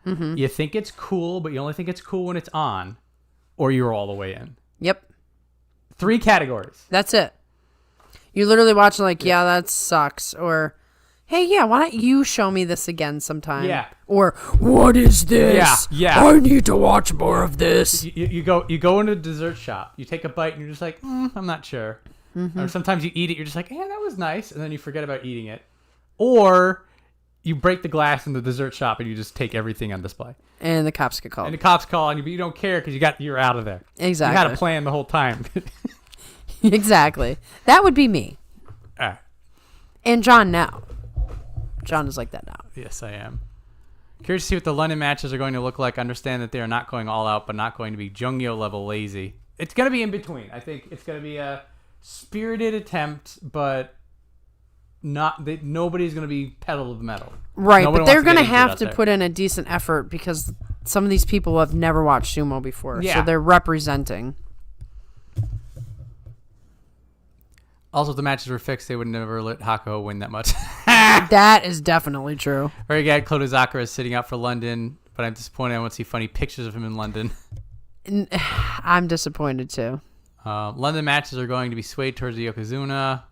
you think it's cool, but you only think it's cool when it's on, or you're all the way in. Yep. 3 categories. That's it. You literally watch like, yeah, that sucks, or... Hey, yeah, why don't you show me this again sometime? Yeah. Or, what is this? Yeah. I need to watch more of this. You go into a dessert shop. You take a bite and you're just like, I'm not sure. Or sometimes you eat it, you're just like, that was nice. And then you forget about eating it. Or you break the glass in the dessert shop and you just take everything on display. And the cops get called. And the cops call on you, but you don't care because you're out of there. Exactly. You had a plan the whole time. Exactly. That would be me. And John now. John is like that now. Yes, I am. Curious to see what the London matches are going to look like. Understand that they are not going all out, but not going to be Jungyo level lazy. It's going to be in between. I think it's going to be a spirited attempt, but nobody's going to be pedal to the metal. Right, but they're going to have to put in a decent effort because some of these people have never watched sumo before. Yeah. So they're representing. Also, if the matches were fixed, they would never let Hakuho win that much. That is definitely true. Very glad Kodazakura is sitting out for London, but I'm disappointed I won't see funny pictures of him in London. I'm disappointed too. London matches are going to be swayed towards the Yokozuna.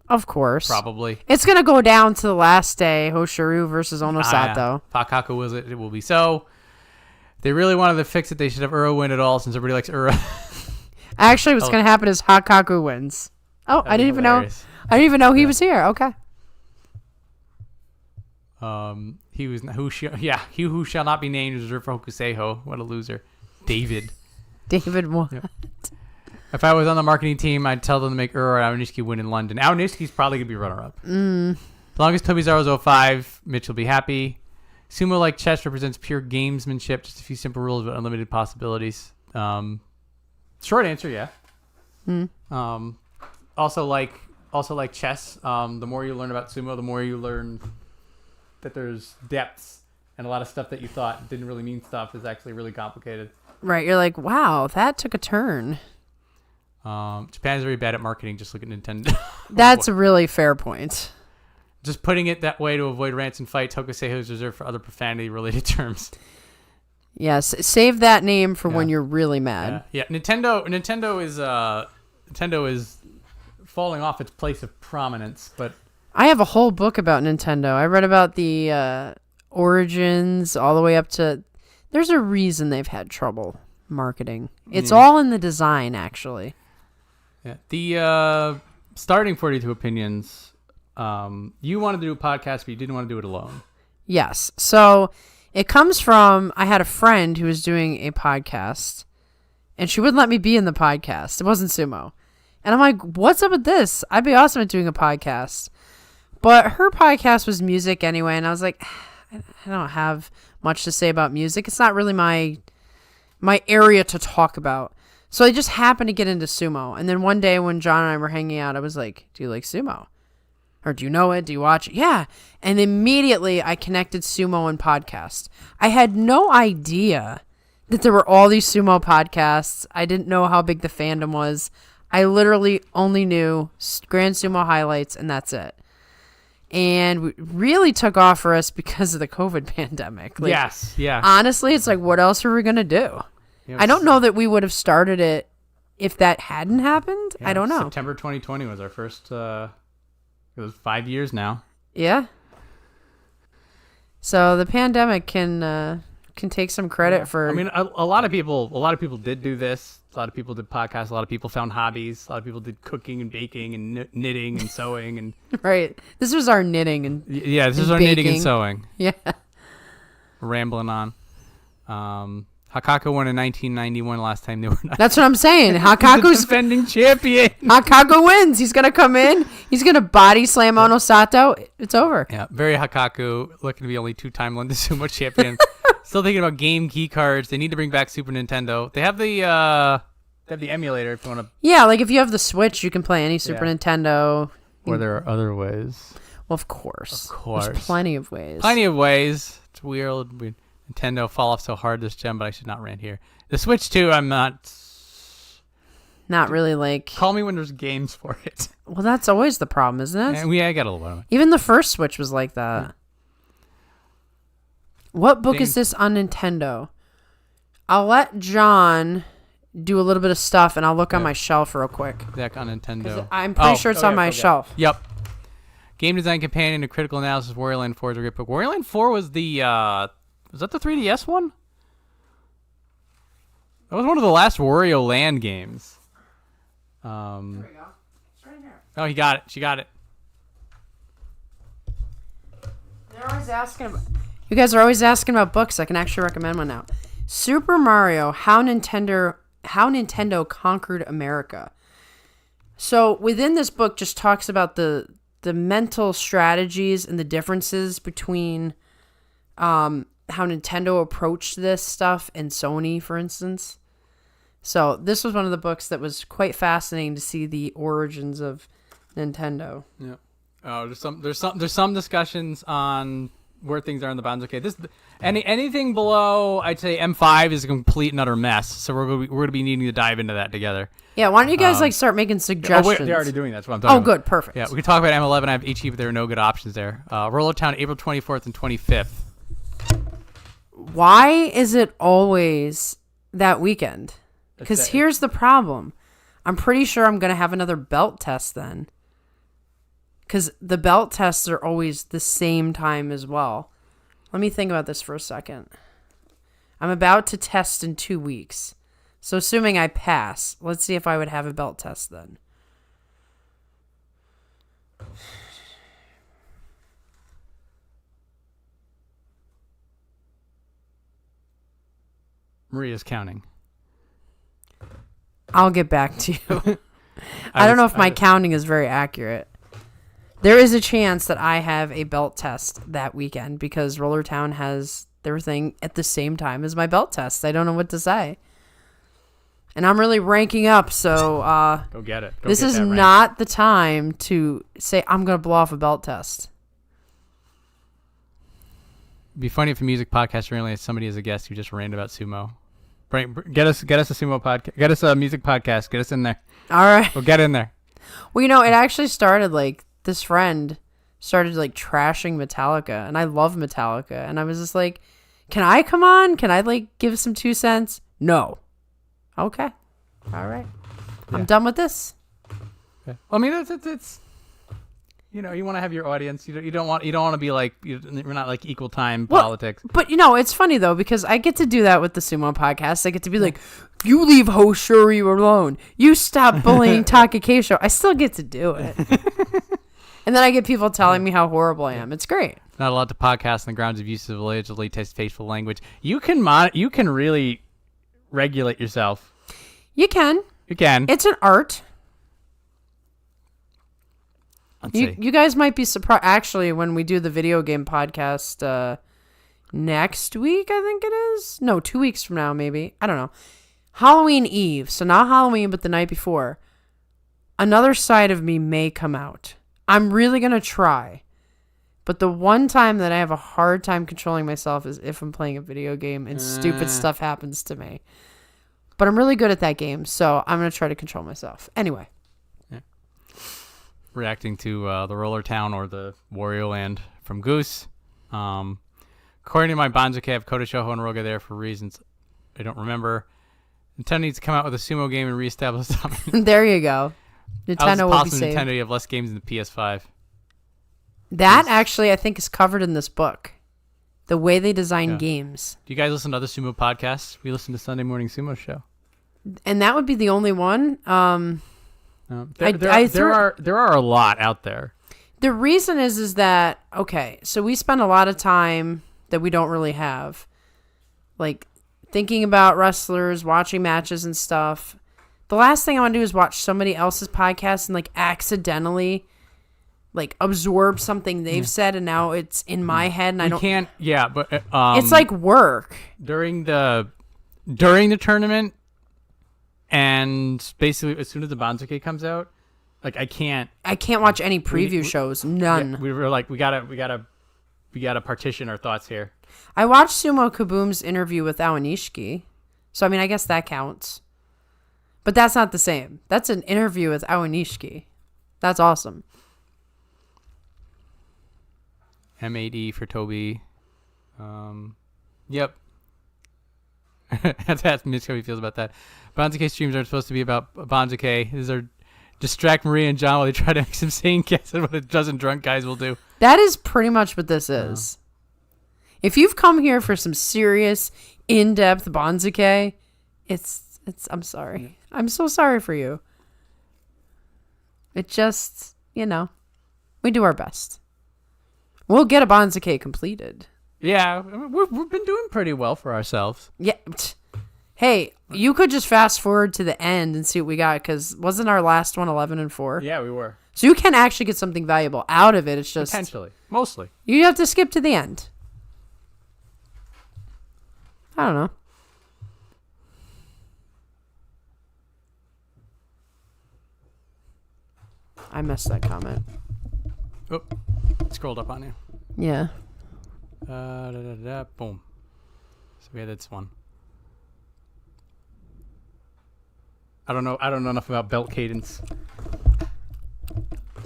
Of course. Probably. It's going to go down to the last day, Hoshiryu versus Onosato. Pakaku wills it. It will be so. If they really wanted to fix it, they should have Ura win it all since everybody likes Ura. Actually, what's going to happen is Hakaku wins. Oh, I didn't even know he was here. Okay. He who shall not be named is reserved for Hokuseiho. What a loser. David what? Yep. If I was on the marketing team, I'd tell them to make Ura and Aonishiki win in London. Aonishiki's probably going to be runner-up. As long as Tobizaru's 05, Mitch will be happy. Sumo, like chess, represents pure gamesmanship. Just a few simple rules but unlimited possibilities. Short answer, yeah. Also like chess, the more you learn about sumo, the more you learn that there's depths and a lot of stuff that you thought didn't really mean stuff is actually really complicated. Right, you're like, wow, that took a turn. Japan is very bad at marketing. Just look at Nintendo. That's a really fair point. Just putting it that way to avoid rants and fights. Hokuseiho is reserved for other profanity-related terms. Yes, save that name for when you're really mad. Yeah. Nintendo is falling off its place of prominence, but I have a whole book about Nintendo. I read about the origins all the way up to... There's a reason they've had trouble marketing. It's all in the design, actually. Yeah. The starting 42 Opinions, you wanted to do a podcast, but you didn't want to do it alone. Yes. So it comes from... I had a friend who was doing a podcast, and she wouldn't let me be in the podcast. It wasn't Sumo. And I'm like, what's up with this? I'd be awesome at doing a podcast. But her podcast was music anyway, and I was like, I don't have much to say about music. It's not really my area to talk about. So I just happened to get into sumo. And then one day when John and I were hanging out, I was like, do you like sumo? Or do you know it? Do you watch it? Yeah. And immediately I connected sumo and podcast. I had no idea that there were all these sumo podcasts. I didn't know how big the fandom was. I literally only knew Grand Sumo highlights, and that's it. And it really took off for us because of the COVID pandemic. Like, yes, yeah. Honestly, it's like, what else are we going to do? I don't know that we would have started it if that hadn't happened. I don't know. September 2020 was our first, it was 5 years now. Yeah. So the pandemic can take some credit for. I mean, a lot of people did do this. A lot of people did podcasts. A lot of people found hobbies. A lot of people did cooking and baking and knitting and sewing and. Right. This was our knitting and. Yeah, this is our knitting and sewing. Yeah. Rambling on. Hakako won in 1991. Last time they were. That's what I'm saying. Hakaku's defending champion. Hakaku wins. He's gonna come in. He's gonna body slam Onosato. It's over. Yeah, very Hakaku. Looking to be only 2-time London Sumo champion. Still thinking about game key cards. They need to bring back Super Nintendo. They have the emulator if you want to. Yeah, like if you have the Switch, you can play any Super Nintendo. Or there are other ways. Well, of course. Of course. There's plenty of ways. Plenty of ways. It's weird. Nintendo fall off so hard this gen, but I should not rant here. The Switch 2, I'm not. Not really like. Call me when there's games for it. Well, that's always the problem, isn't it? And I got a little bit of it. Even the first Switch was like that. Yeah. What book is this on Nintendo? I'll let John do a little bit of stuff, and I'll look on my shelf real quick. Deck on Nintendo. I'm pretty sure it's on my shelf. Yep. Game Design Companion to Critical Analysis. Warrior Land 4 is a great book. Warrior Land 4 was the was that the 3DS one? That was one of the last Wario Land games. There we go. It's right here. Oh, he got it. She got it. They're always asking about. You guys are always asking about books. I can actually recommend one now. Super Mario: How Nintendo Conquered America. So within this book, just talks about the mental strategies and the differences between how Nintendo approached this stuff and Sony, for instance. So this was one of the books that was quite fascinating to see the origins of Nintendo. Yeah. Oh, there's some discussions on where things are in the Banzuke. Anything below, I'd say M5 is a complete and utter mess. So we're gonna be needing to dive into that together. Yeah, why don't you guys start making suggestions? They're already doing that. That's what I'm talking about. Oh, good, perfect. Yeah, we can talk about M11. I have HE, but there are no good options there. Roller Town, April 24th and 25th. Why is it always that weekend? Because here's the problem. I'm pretty sure I'm gonna have another belt test then. Because the belt tests are always the same time as well. Let me think about this for a second. I'm about to test in 2 weeks. So assuming I pass, let's see if I would have a belt test then. Maria's counting. I'll get back to you. I don't know if my counting is very accurate. There is a chance that I have a belt test that weekend because Roller Town has their thing at the same time as my belt test. I don't know what to say. And I'm really ranking up, so go get it. This is not the time to say I'm going to blow off a belt test. It'd be funny if a music podcast really had somebody as a guest who just ranted about sumo. Get us a sumo podcast. Get us a music podcast. Get us in there. All right. We'll get in there. Well, you know, it actually started like this friend started like trashing Metallica, and I love Metallica, and I was just like, can I come on? Can I like give some 2 cents? No. Okay. All right. I'm done with this. Okay. Well, I mean, it's you know, you want to have your audience. You don't want to be like we're not like equal time politics. But you know, it's funny though because I get to do that with the Sumo podcast. I get to be like, you leave Hoshuri alone. You stop bullying Takakeisho. I still get to do it. And then I get people telling me how horrible I am. It's great. Not allowed to podcast on the grounds of use of allegedly tasteful language. You can really regulate yourself. You can. You can. It's an art. Let's see. You guys might be surprised. Actually, when we do the video game podcast next week, I think it is. No, 2 weeks from now, maybe. I don't know. Halloween Eve. So not Halloween, but the night before. Another side of me may come out. I'm really going to try. But the one time that I have a hard time controlling myself is if I'm playing a video game and stupid stuff happens to me. But I'm really good at that game, so I'm going to try to control myself. Anyway. Yeah. Reacting to the Roller Town or the Wario Land from Goose. According to my Banzuke, I have Kota Shoho and Roga there for reasons I don't remember. Nintendo needs to come out with a sumo game and reestablish something. There you go. Nintendo will be saved. Nintendo, you have less games than the PS5. That actually, I think, is covered in this book. The way they design games. Do you guys listen to other sumo podcasts? We listen to Sunday Morning Sumo Show. And that would be the only one. There are a lot out there. The reason is that, okay, so we spend a lot of time that we don't really have. Like, thinking about wrestlers, watching matches and stuff. The last thing I want to do is watch somebody else's podcast and, like, accidentally, like, absorb something they've said, and now it's in my head, and I don't... can't, but... it's like work. During the tournament, and basically as soon as the Banzuke comes out, like, I can't watch any preview shows. None. Yeah, we were like, we gotta partition our thoughts here. I watched Sumo Kaboom's interview with Awanishiki, so I mean, I guess that counts. But that's not the same. That's an interview with Awanishiki. That's awesome. M8E for Toby. Yep. That's Mitch how he feels about that. Banzuke streams aren't supposed to be about Banzuke. These are distract Maria and John while they try to make some sane guesses what a dozen drunk guys will do. That is pretty much what this is. If you've come here for some serious, in-depth Banzuke, it's I'm sorry. I'm so sorry for you. It just, we do our best. We'll get a Banzuke completed. Yeah, we've been doing pretty well for ourselves. Yeah. Hey, you could just fast forward to the end and see what we got, because wasn't our last one 11-4? Yeah, we were. So you can actually get something valuable out of it. It's just... Potentially. Mostly. You have to skip to the end. I don't know. I missed that comment. Oh, scrolled up on you. Yeah. Boom. So we had this one. I don't know enough about belt cadence.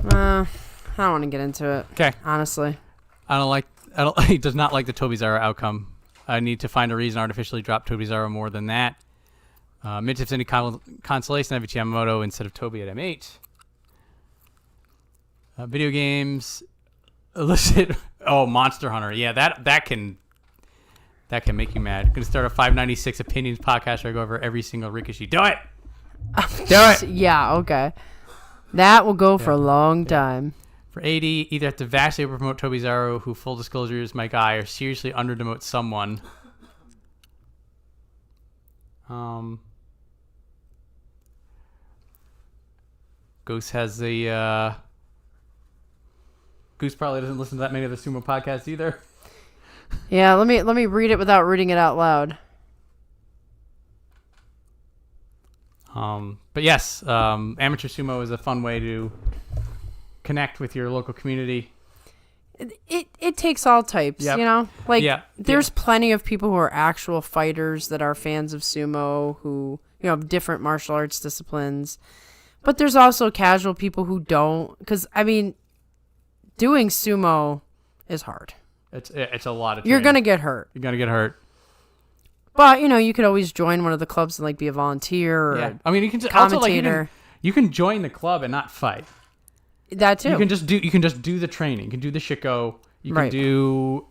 I don't want to get into it. Okay. Honestly. He does not like the Tobizaro outcome. I need to find a reason to artificially drop Tobizaro more than that. Mitch, if any consolation, I have Yamamoto instead of Toby at M8. Video games. Illicit. Oh, Monster Hunter. Yeah, that can make you mad. Gonna start a 596 opinions podcast where I go over every single Rikishi. Do it. Do it. Yeah. Okay. That will go for a long time. For 80, either have to vastly promote Tobizaro, who, full disclosure, is my guy, or seriously under-demote someone. Goose has the... Goose probably doesn't listen to that many of the sumo podcasts either. Yeah, let me read it without reading it out loud. But yes, amateur sumo is a fun way to connect with your local community. It takes all types, Yep. There's plenty of people who are actual fighters that are fans of sumo who, have different martial arts disciplines. But there's also casual people who don't, because, I mean, doing sumo is hard. It's a lot of training. You're going to get hurt. You're going to get hurt. But, you could always join one of the clubs and, be a volunteer or I mean, you can commentator. Also, you can join the club and not fight. That too. You can just do the training. You can do the shiko. You can do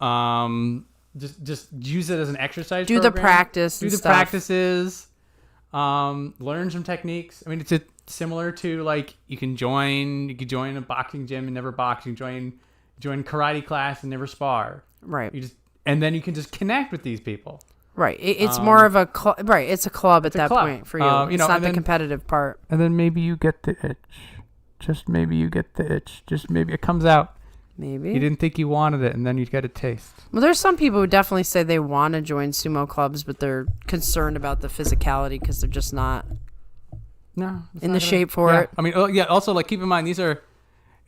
just use it as an exercise. Do program. The practice. Do the stuff. Practices. Learn some techniques. I mean, it's similar to you can join a boxing gym and never box. You can join karate class and never spar. Right. And then you can just connect with these people. Right. It's more of a club. Right. It's a club at that point for you. It's not the competitive part. And then maybe you get the itch. Just maybe you get the itch. Just maybe it comes out. Maybe. You didn't think you wanted it, and then you get a taste. Well, there's some people who definitely say they want to join sumo clubs, but they're concerned about the physicality because they're just not in the shape for it. I mean, also keep in mind these are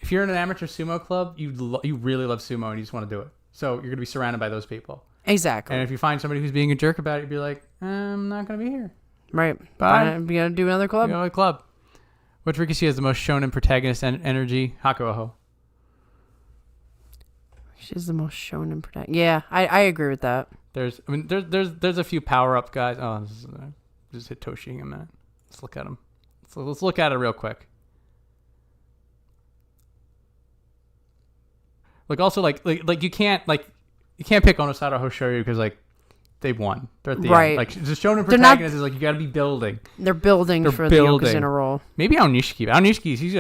if you're in an amateur sumo club, you really love sumo and you just want to do it. So you're gonna be surrounded by those people. Exactly. And if you find somebody who's being a jerk about it, you'd be like, I'm not gonna be here. Right. Bye. I'm gonna do another club. Another club. Which Rikishi has the most shonen protagonist energy? Hakuoho. She's the most shonen protagonist. Yeah, I agree with that. There's a few power up guys. Oh, just hit Toshi in a minute. Let's look at him. Let's look at it real quick. Like also like you can't pick Onosato Hoshoryu because like they've won. They're at the end. Like the shonen protagonist is like you got to be building. They're building for the Yokozuna role. Maybe Aonishiki. Aonishiki, he's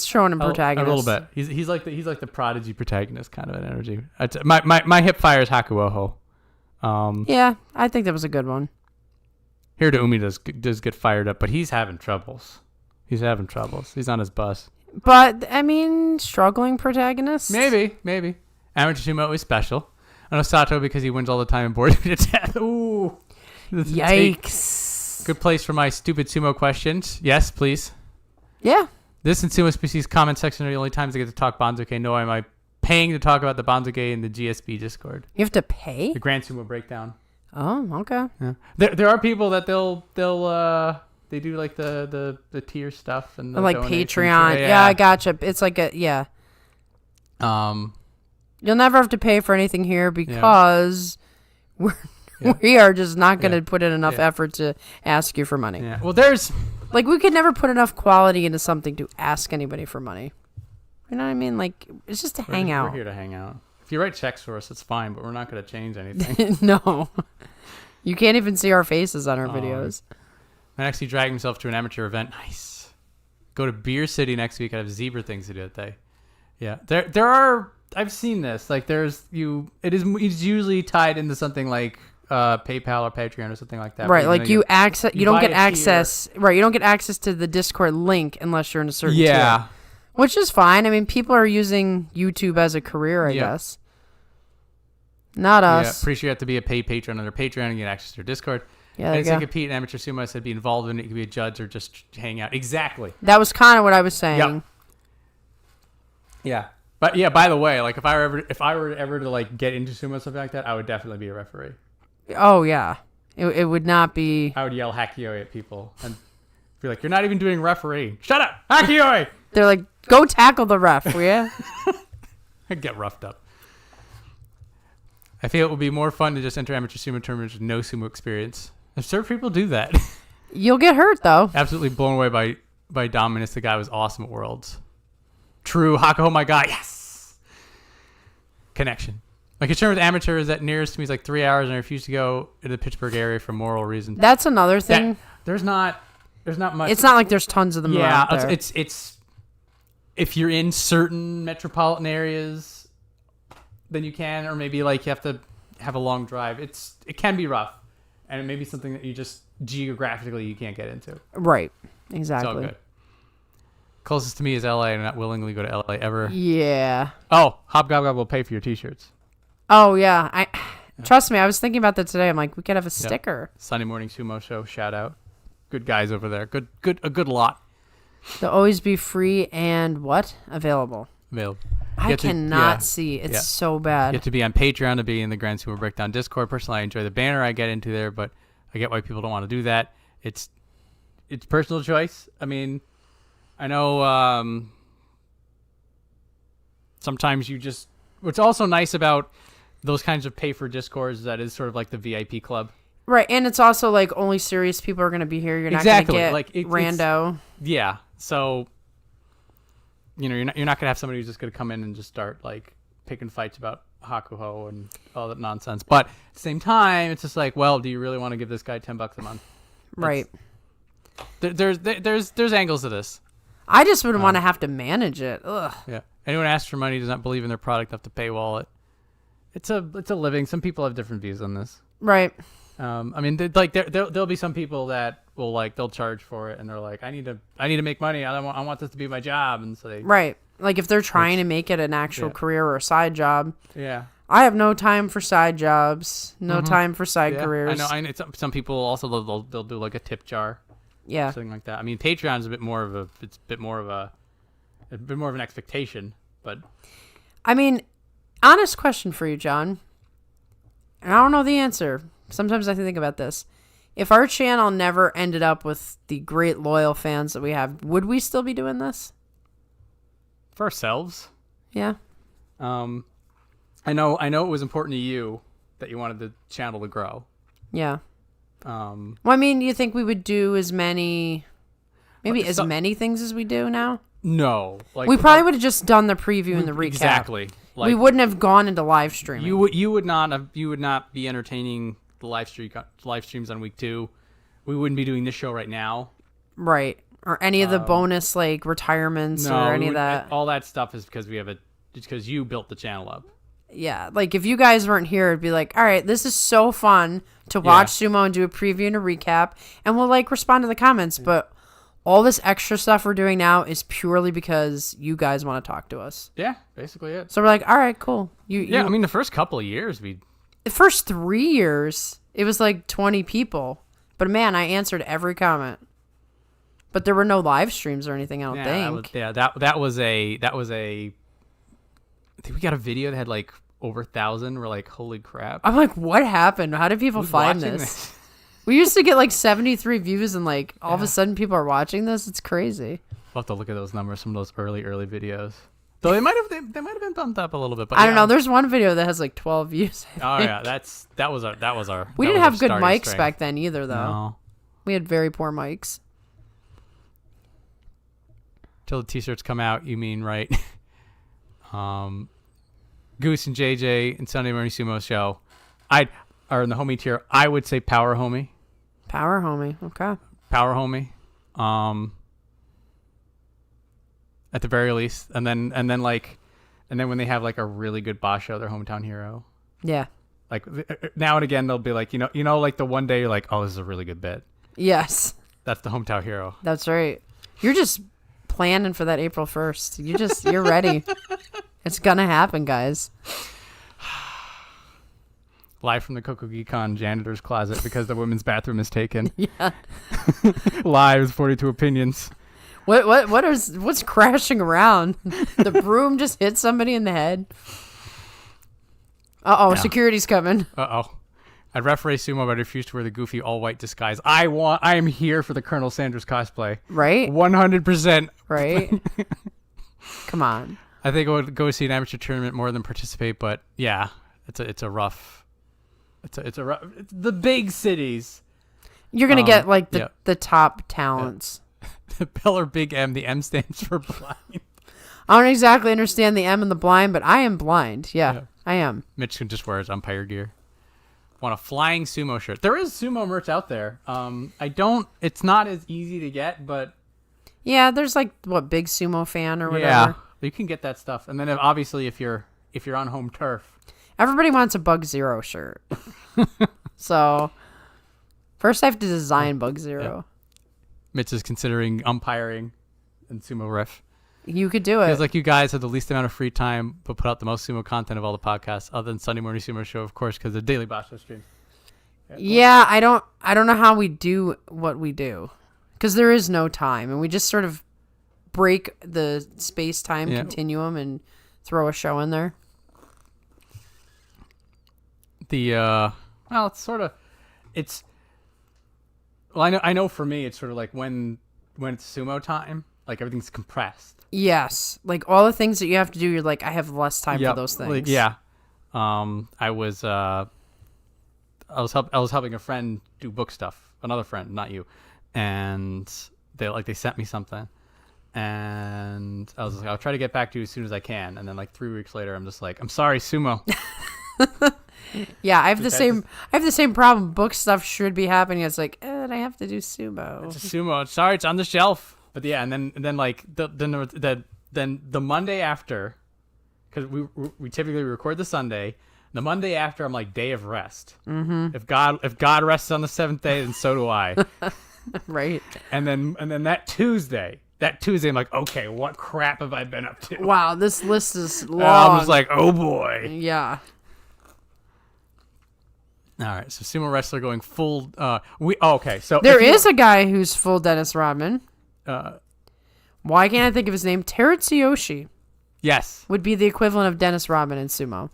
shonen protagonist a little bit. He's like the prodigy protagonist kind of an energy. My hip fire is Hakuoho. Yeah, I think that was a good one. Umi does get fired up, but he's having troubles. He's on his bus. But I mean, struggling protagonist. Maybe. Amateur Sumo is special. Onosato because he wins all the time and bores me to death. Ooh. Yikes. Good place for my stupid sumo questions. Yes, please. Yeah. This and Sumo Species comment section are the only times I get to talk Banzuke. No, am I paying to talk about the Banzuke in the GSB Discord? You have to pay? The Grand Sumo Breakdown. Oh, okay. Yeah. There are people that they do like the tier stuff and the like Patreon. Yeah, I gotcha. It's like yeah. You'll never have to pay for anything here because we are just not going to put in enough effort to ask you for money. Yeah. Well, there's like we could never put enough quality into something to ask anybody for money. You know what I mean? Like it's just to hang out. We're here to hang out. If you write checks for us, it's fine, but we're not going to change anything. No. You can't even see our faces on our videos. I actually dragged myself to an amateur event. Nice. Go to Beer City next week. I have zebra things to do that day. Yeah. There are I've seen this. Like it's usually tied into something like PayPal or Patreon or something like that. Right, like you don't get access. Right, you don't get access to the Discord link unless you're in a certain tier. Which is fine. I mean, people are using YouTube as a career, I guess. Not us. Yeah, pretty sure you have to be a paid patron under Patreon and get access to their Discord. Yeah, and it's like compete in amateur sumo. I said be involved in it. You can be a judge or just hang out. Exactly. That was kind of what I was saying. Yep. Yeah. But yeah, by the way, like if I were ever to like get into sumo or something like that, I would definitely be a referee. Oh yeah. It would not be. I would yell Hakioi at people and be like, "You're not even doing referee. Shut up, Hakioi!" They're like, "Go tackle the ref, will ya?" I'd get roughed up. I feel it would be more fun to just enter amateur sumo tournaments with no sumo experience. I'm sure people do that. You'll get hurt though. Absolutely blown away by Dominus. The guy was awesome at Worlds. True, Hakuho, my guy. Yes. Connection. My concern with amateur is that nearest to me is like 3 hours, and I refuse to go to the Pittsburgh area for moral reasons. That's another thing. There's not much. It's not like there's tons of them around there. It's if you're in certain metropolitan areas, then you can, or maybe like you have to have a long drive. It can be rough, and it may be something that you just geographically you can't get into. Right. Exactly. It's all good. Closest to me is LA, and I not willingly go to LA ever. Yeah. Oh, Hobgoblin will pay for your t-shirts. Oh yeah, trust me. I was thinking about that today. I'm like, we could have a sticker. Yep. Sunday Morning Sumo Show. Shout out. Good guys over there. A good lot. They'll always be free and what? Available. I cannot see. It's so bad. You have to be on Patreon to be in the Grand Sumo Breakdown Discord. Personally, I enjoy the banner I get into there, but I get why people don't want to do that. It's personal choice. I mean, I know sometimes you just... What's also nice about those kinds of pay for Discords is that is sort of like the VIP club. Right, and it's also like only serious people are going to be here. You're not going to get like rando. Yeah, so you're not going to have somebody who's just going to come in and just start like picking fights about Hakuho and all that nonsense. But at the same time, it's just like, well, do you really want to give this guy $10 a month? Right. There's angles to this. I just wouldn't want to have to manage it. Ugh. Yeah. Anyone asks for money does not believe in their product enough to paywall it. It's a living. Some people have different views on this. Right. I mean, there'll be some people that will like they'll charge for it, and they're like, I need to make money. I want this to be my job, and so they right. Like if they're trying to make it an actual career or a side job. Yeah. I have no time for side jobs. No time for side careers. I know. Some people also they'll do like a tip jar. Yeah. Something like that. I mean, Patreon is a bit more of a a bit more of an expectation, but I mean, honest question for you, John. And I don't know the answer. Sometimes I think about this. If our channel never ended up with the great loyal fans that we have, would we still be doing this? for ourselves, Yeah. I know it was important to you that you wanted the channel to grow. Yeah. Um, Well, I mean, you think we would do as many, maybe But as so- many things as we do now? no, like We probably would have just done the preview and the recap. exactly. Like We wouldn't have gone into live streaming. you would not be entertaining the live streams on week 2. We wouldn't be doing this show right now. Right. Or any of the bonus, like, retirements or any of that. All that stuff is because because you built the channel up. Yeah. Like, if you guys weren't here, it'd be like, all right, this is so fun to watch Sumo and do a preview and a recap. And we'll, like, respond to the comments. But all this extra stuff we're doing now is purely because you guys want to talk to us. Yeah, basically it. So we're like, all right, cool. I mean, the first couple of years, the first 3 years, it was like 20 people. But man, I answered every comment. But there were no live streams or anything, I don't think. That was a. I think we got a video that had like over 1,000. We're like, holy crap! I'm like, what happened? How did people Who's find watching this? We used to get like 73 views, and like all of a sudden people are watching this. It's crazy. We'll have to look at those numbers from those early videos. Though they might have been bumped up a little bit. But I don't know. There's one video that has like 12 views. Oh yeah, that was our. We didn't have good mics back then either, though. No. We had very poor mics. Till the t-shirts come out, you mean, right? Goose and JJ and Sunday Morning Sumo show. Are in the homie tier. I would say Power Homie. Power homie. Okay. Power Homie. At the very least, and then when they have like a really good boss show, their hometown hero. Yeah. Like now and again, they'll be like, like the one day you're like, oh, this is a really good bit. Yes. That's the hometown hero. That's right. You're just planning for that April 1st. You're ready. It's gonna happen, guys. Live from the Kokogikon janitor's closet because the women's bathroom is taken. Yeah. Live 42 opinions. What's crashing around? The broom just hit somebody in the head. Yeah. Security's coming. I'd referee Sumo, but I refuse to wear the goofy all-white disguise. I am here for the Colonel Sanders cosplay. Right? 100%. Right? Come on. I think I would go see an amateur tournament more than participate, but yeah, it's a rough. It's the big cities. You're gonna get like the top talents. The Bell or Big M. The M stands for blind. I don't exactly understand the M and the blind, but I am blind. Yeah. I am. Mitch can just wear his umpire gear. Want a flying sumo shirt? There is sumo merch out there. It's not as easy to get, but yeah, there's like Big Sumo Fan or whatever. Yeah, you can get that stuff. And then obviously if you're on home turf, everybody wants a Bug Zero shirt. So first I have to design Bug Zero. Yeah. Mitch is considering umpiring and sumo ref. You could do it. Feels like you guys have the least amount of free time, but put out the most sumo content of all the podcasts, other than Sunday Morning Sumo Show, of course, because the daily Basho stream. Yeah, I don't know how we do what we do, because there is no time, and we just sort of break the space-time continuum and throw a show in there. I know for me, it's sort of like when it's sumo time, like everything's compressed. Yes, like all the things that you have to do, you're like, I have less time for those things. Like, yeah. I was helping a friend do book stuff, another friend, not you, and they sent me something, and I was like, I'll try to get back to you as soon as I can, and then like 3 weeks later, I'm just like, I'm sorry, sumo. Yeah, I have the same problem. Book stuff should be happening. It's like, I have to do sumo. It's a sumo. Sorry, it's on the shelf. But yeah, and then like the Monday after, because we typically record the Sunday. The Monday after, I'm like, day of rest. Mm-hmm. If God rests on the 7th day, then so do I. Right. And then that Tuesday, I'm like, okay, what crap have I been up to? Wow, this list is long. I'm just like, oh boy. Yeah. All right, so sumo wrestler going full. Okay, so there is a guy who's full Dennis Rodman. Why can't I think of his name? Terutsuyoshi Yes. would be the equivalent of Dennis Rodman in sumo.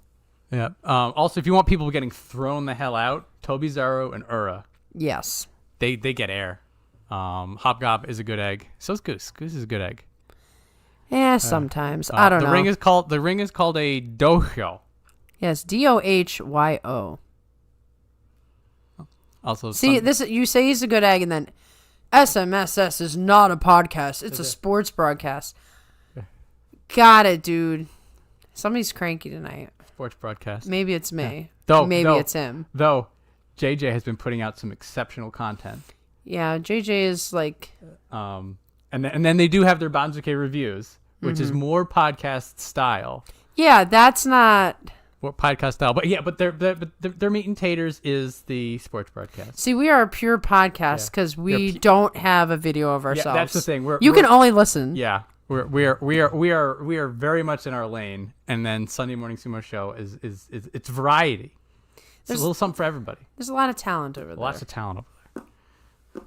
Yeah. Also, if you want people getting thrown the hell out, Tobizaru and Ura, Yes. they get air. Hobgob is a good egg. So is Goose. Goose is a good egg. Yeah, sometimes. I don't know. The ring is called a dohyo. Yes, DOHYO. Also, See, you say he's a good egg, and then SMSS is not a podcast. It's a sports broadcast. Got it, dude. Somebody's cranky tonight. Sports broadcast. Maybe it's me. Yeah. Maybe it's him. Though, JJ has been putting out some exceptional content. Yeah, JJ is like... And then they do have their Banzuke reviews, which is more podcast style. Yeah, that's not... What podcast style? But yeah, but their meat and taters is the sports broadcast. See, we are a pure podcast because we don't have a video of ourselves. Yeah, that's the thing. You can only listen. Yeah, we are very much in our lane. And then Sunday Morning Sumo Show is it's variety. It's a little something for everybody. There's a lot of talent over there. Lots of talent over there.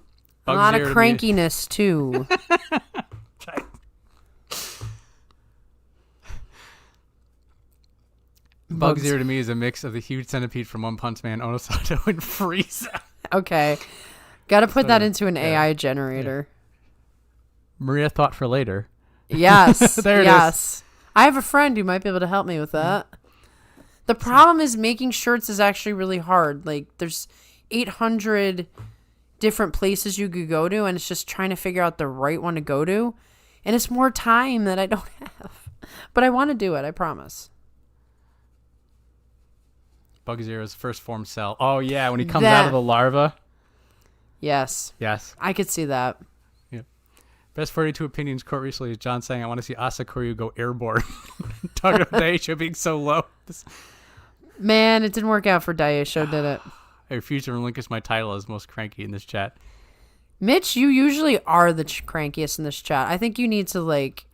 A lot of crankiness too. Bug Zero to me is a mix of the huge centipede from One Punch Man, Onosato, and Frieza. Okay. Got to put that into an AI generator. Yeah. Maria thought for later. Yes. There it is. I have a friend who might be able to help me with that. The problem is making shirts is actually really hard. Like, there's 800 different places you could go to, and it's just trying to figure out the right one to go to. And it's more time that I don't have. But I want to do it, I promise. Bug Zero's first form cell. Oh, yeah, when he comes out of the larva. Yes. Yes. I could see that. Yeah. Best 42 opinions quote recently is John saying, I want to see Asakuryu go airborne. Talking about Daisho being so low. Man, it didn't work out for Daisho, did it? I refuse to relinquish my title as most cranky in this chat. Mitch, you usually are the crankiest in this chat. I think you need to, like,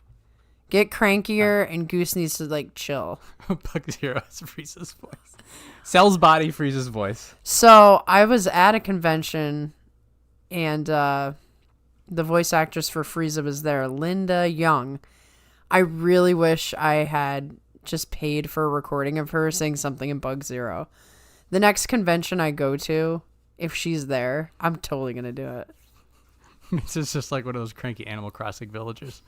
get crankier, and Goose needs to, like, chill. Bug Zero has Frieza's voice. Cell's body, Frieza's voice. So, I was at a convention, and the voice actress for Frieza was there, Linda Young. I really wish I had just paid for a recording of her saying something in Bug Zero. The next convention I go to, if she's there, I'm totally going to do it. This is just like one of those cranky Animal Crossing villagers.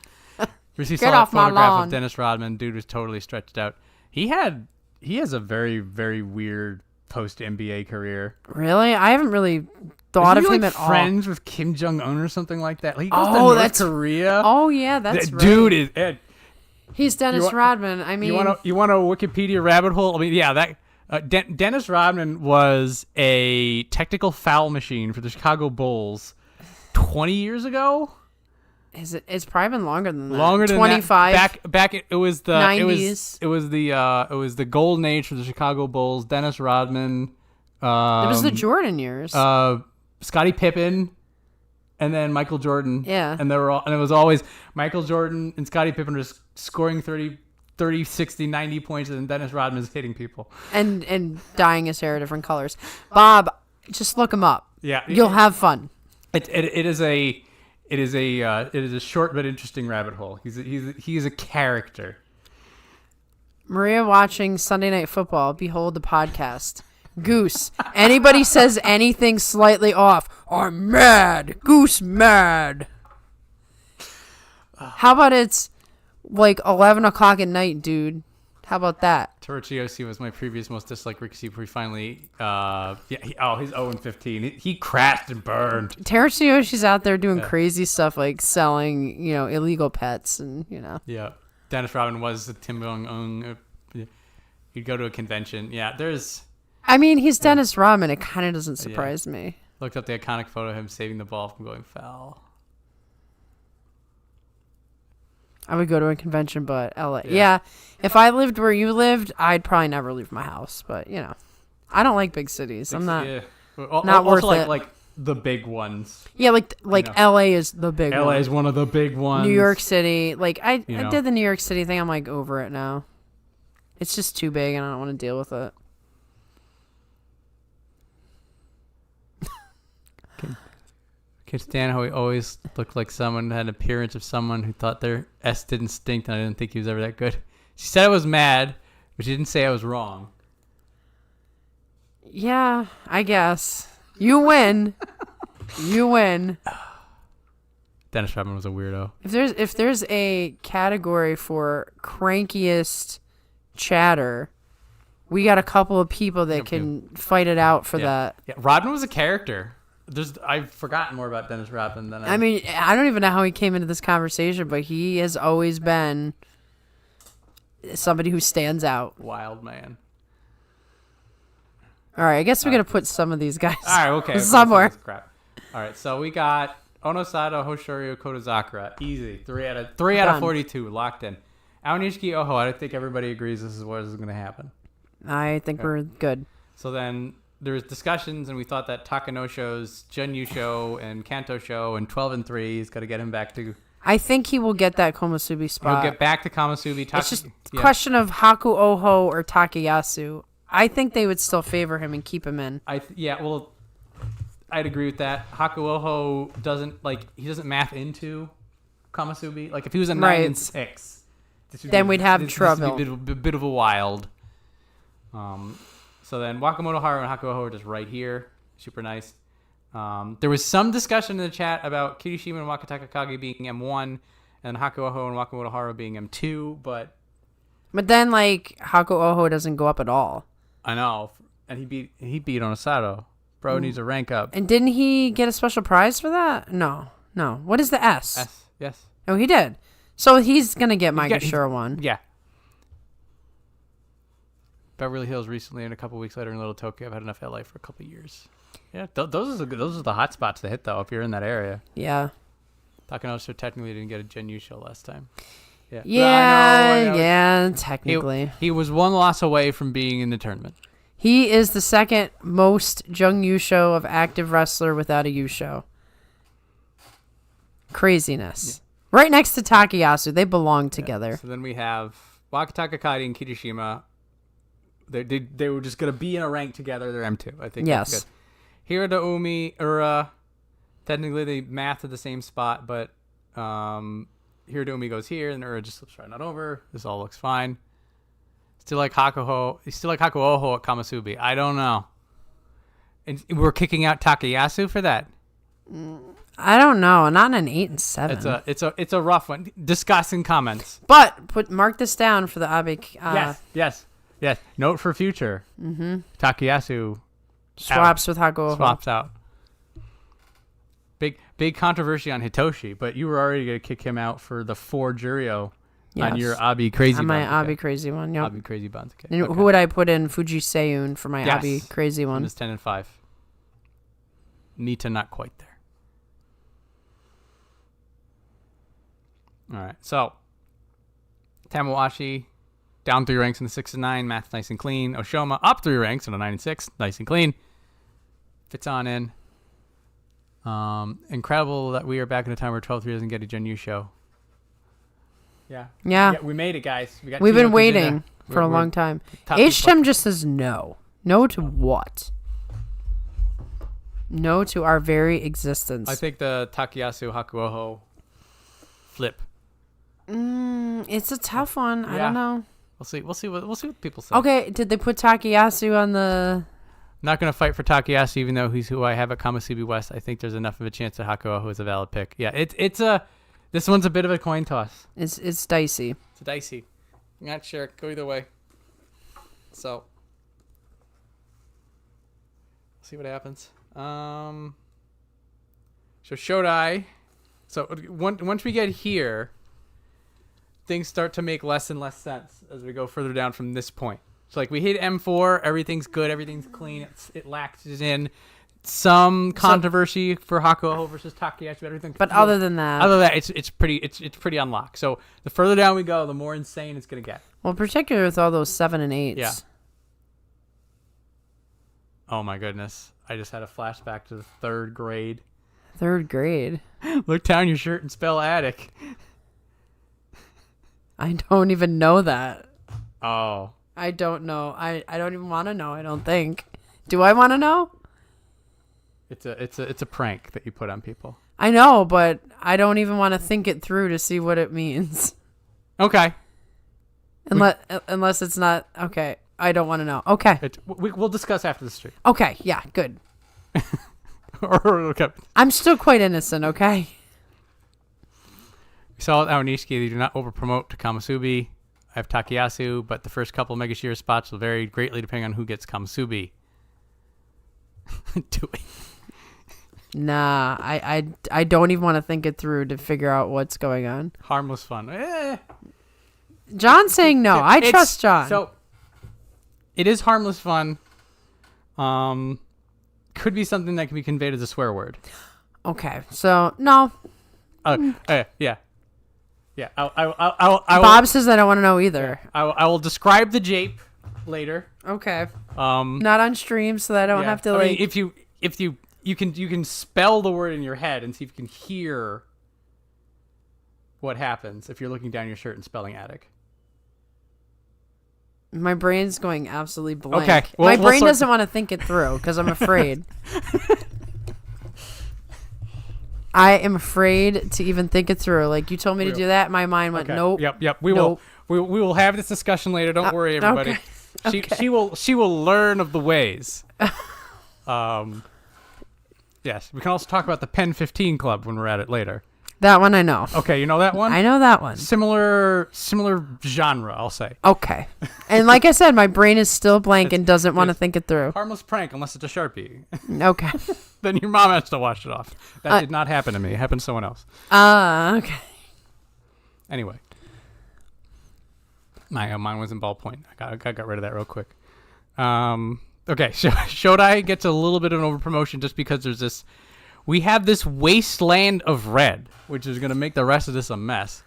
Get off my lawn. Of Dennis Rodman. Dude was totally stretched out. He has a very, very weird post-NBA career. Really? I haven't really thought of him at all. Friends with Kim Jong-un or something like that. Like, he goes to North Korea. Oh, yeah, that's right. Dude is... He's Dennis Rodman. I mean... You want a Wikipedia rabbit hole? I mean, yeah, that... Dennis Rodman was a technical foul machine for the Chicago Bulls 20 years ago. It's probably been longer than that. Longer than 25. That. Back it was the 90s. It was the golden age for the Chicago Bulls. Dennis Rodman. It was the Jordan years. Scottie Pippen, and then Michael Jordan. Yeah. And it was always Michael Jordan and Scottie Pippen just scoring 30, 60, 90 points, and Dennis Rodman's hitting people. And dyeing his hair different colors. Bob, just look him up. Yeah. You'll have fun. It is a short but interesting rabbit hole. He's a character. Maria watching Sunday Night Football. Behold the podcast. Goose. Anybody says anything slightly off, I'm mad. Goose mad. How about it's like 11 o'clock at night, dude? How about that? Torchiosi was my previous most disliked Ricochet before he finally, he's 0-15. He crashed and burned. Terutsuyoshi out there doing crazy stuff like selling, illegal pets and, Yeah. Dennis Rodman was the Tim Jong-un. He'd go to a convention. Yeah, he's Dennis Rodman. It kind of doesn't surprise me. Looked up the iconic photo of him saving the ball from going foul. I would go to a convention, but LA. Yeah. If I lived where you lived, I'd probably never leave my house. But, I don't like big cities. I'm not not worth also it. Like the big ones. Yeah, like LA is the big one. LA is one of the big ones. New York City. Like, I did the New York City thing. I'm, like, over it now. It's just too big, and I don't want to deal with it. Can't stand how he always looked like someone had an appearance of someone who thought their S didn't stink, and I didn't think he was ever that good. She said I was mad, but she didn't say I was wrong. Yeah, I guess. You win. You win. Dennis Rodman was a weirdo. If there's a category for crankiest chatter, we got a couple of people that can fight it out for that. Yeah, Rodman was a character. I've forgotten more about Dennis Rodman than I mean, I don't even know how he came into this conversation, but he has always been somebody who stands out. Wild man. All right, I guess we're gonna put some of these guys. All right, okay. Somewhere. Crap. All right, so we got Onosada, Hoshori, Kodazakura. Easy. 3 out of 42 locked in. Aonishiki Oho. I think everybody agrees this is what is going to happen. I think we're good. So then there was discussions, and we thought that Takanosho's Junyu show and Kanto show and 12 and 3 is got to get him back to. I think he will get that Komusubi spot. He'll get back to Komusubi. It's just a question of Haku Oho or Takayasu. I think they would still favor him and keep him in. Well, I'd agree with that. Haku Oho doesn't math into Komusubi. Like if he was a 9 and 6, then we'd have trouble. This would be a bit of a wild. So then Wakamoto Haru and Haku Oho are just right here. Super nice. There was some discussion in the chat about Kirishima and Wakataka Kage being M1 and Haku Oho and Wakamoto Haru being M2, but then like Haku Oho doesn't go up at all. I know. And he beat Onosato. Bro needs a rank up. And didn't he get a special prize for that? No. What is the S? S, yes. Oh, he did. So he's going to get Maegashira one. Yeah. Beverly Hills recently, and a couple weeks later in Little Tokyo. I've had enough LA for a couple of years. Yeah, those are the hot spots to hit, though, if you're in that area. Yeah. Takanoshi technically didn't get a Gen show last time. Yeah. Yeah, technically. He was one loss away from being in the tournament. He is the second most Jung Yusho of active wrestler without a Yusho. Craziness. Yeah. Right next to Takayasu. They belong together. So then we have Wakataka Kage and Kirishima. They were just going to be in a rank together. They're M2. I think yes. That's good. Hirada, Umi, Ura. Technically, they math at the same spot, but Hirada Umi goes here, and Ura just slips right on over. This all looks fine. Still like Haku Oho at Komusubi. I don't know. And we're kicking out Takayasu for that. I don't know. Not an 8 and 7. It's a rough one. Discuss in comments. But mark this down for the Abe. Yes. Note for future. Mm-hmm. Takayasu swaps with Haku Oho. Swaps out. Big controversy on Hitoshi, but you were already going to kick him out for the 4 Jurio. Yes. On your Abi Crazy on my Banzuke. Abi Crazy one, yep. Abi Crazy Banzuke. And who would I put in? Fuji Seiyun for my Abi Crazy one. It's 10 and 5. Nita not quite there. All right, so Tamawashi down 3 ranks in the 6 and 9. Math nice and clean. Oshoma up 3 ranks in the 9 and 6. Nice and clean. Fits on in. Incredible that we are back in a time where 12-3 doesn't get a Gen U show. Yeah, we made it, guys. We've been waiting for a long time. H-Tem just says no. No to what? No to our very existence. I think the Takayasu Haku Oho flip. It's a tough one. I don't know. We'll see what people say. Okay, did they put Takayasu on the? Not going to fight for Takayasu, even though he's who I have at Komusubi West. I think there's enough of a chance that Haku Oho is a valid pick. Yeah, this one's a bit of a coin toss. It's dicey. It's dicey. Not sure. Go either way. So, see what happens. So Shodai. So once we get here, things start to make less and less sense as we go further down from this point. So like we hit M4, everything's good, everything's clean. It laxes in. Some controversy for Haku Oho versus Takayasu, everything. But other than that, it's pretty unlocked. So the further down we go, the more insane it's gonna get. Well, particularly with all those 7 and 8s. Yeah. Oh my goodness! I just had a flashback to the 3rd grade. 3rd grade. Look down your shirt and spell attic. I don't even know that. Oh. I don't know. I don't even want to know. I don't think. Do I want to know? It's a prank that you put on people. I know, but I don't even want to think it through to see what it means. Okay. Unless it's not okay. I don't want to know. Okay. We'll discuss after the stream. Okay. Yeah. Good. Okay. I'm still quite innocent. Okay. We saw at Aonishiki they do not over-promote to Kamasubi. I have Takayasu, but the first couple Megashira spots will vary greatly depending on who gets Kamasubi. Do it. Nah, I don't even want to think it through to figure out what's going on. Harmless fun. John's saying no. I trust John. So, it is harmless fun. Could be something that can be conveyed as a swear word. Okay, so no. Yeah. I Bob says I don't want to know either. I will describe the jape later. Okay. Not on stream, so that I don't have to like. I mean, if you can spell the word in your head and see if you can hear what happens if you're looking down your shirt and spelling attic. My brain's going absolutely blank. Okay. My brain doesn't want to think it through because I'm afraid. I am afraid to even think it through. Like you told me to do that, my mind went nope. Yep. We will have this discussion later. Don't worry, everybody. Okay. She will learn of the ways. Yes, we can also talk about the Pen 15 Club when we're at it later. That one I know. Okay, you know that one? I know that one. Similar genre, I'll say. Okay. And like I said, my brain is still blank and doesn't want to think it through. Harmless prank unless it's a Sharpie. Okay. Then your mom has to wash it off. That did not happen to me. It happened to someone else. Okay. Anyway. Mine was in ballpoint. I got rid of that real quick. Okay, so Shodai gets a little bit of an overpromotion just because there's this... We have this wasteland of red, which is going to make the rest of this a mess.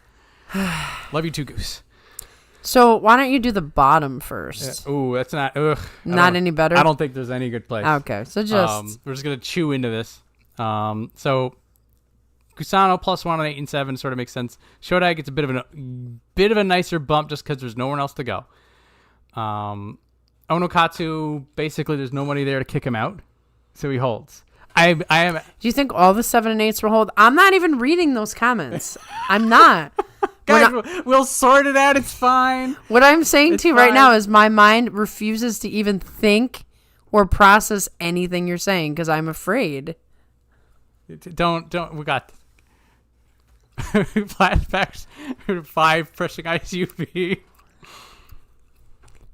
Love you too, Goose. So why don't you do the bottom first? Ooh, that's not... Not any better? I don't think there's any good place. Okay, so just... we're just going to chew into this. So Kusano +1 on 8 and 7 sort of makes sense. Shodai gets a bit of a nicer bump just because there's no one else to go. Onokatsu, basically there's nobody there to kick him out, so he holds. I am. Do you think all the 7 and 8s will hold? I'm not even reading those comments. I'm not. Guys, we'll sort it out. It's fine. What I'm saying to you right now is my mind refuses to even think or process anything you're saying because I'm afraid. Don't. We got flashbacks. 5 pressing ICUV.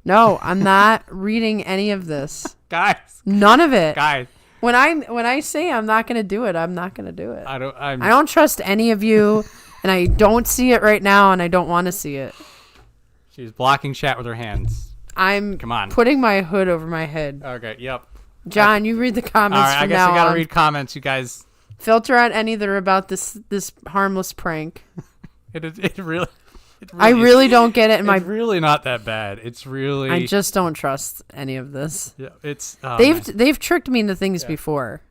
No, I'm not reading any of this. Guys. None of it. Guys. When I say I'm not gonna do it, I'm not gonna do it. I don't trust any of you, and I don't see it right now, and I don't want to see it. She's blocking chat with her hands. Come on. Putting my hood over my head. Okay. Yep. John, you read the comments. All right. I guess I gotta read comments, you guys. Filter out any that are about this harmless prank. It really. I really don't get it. It's really not that bad. It's really. I just don't trust any of this. Yeah, it's. They've tricked me into things before.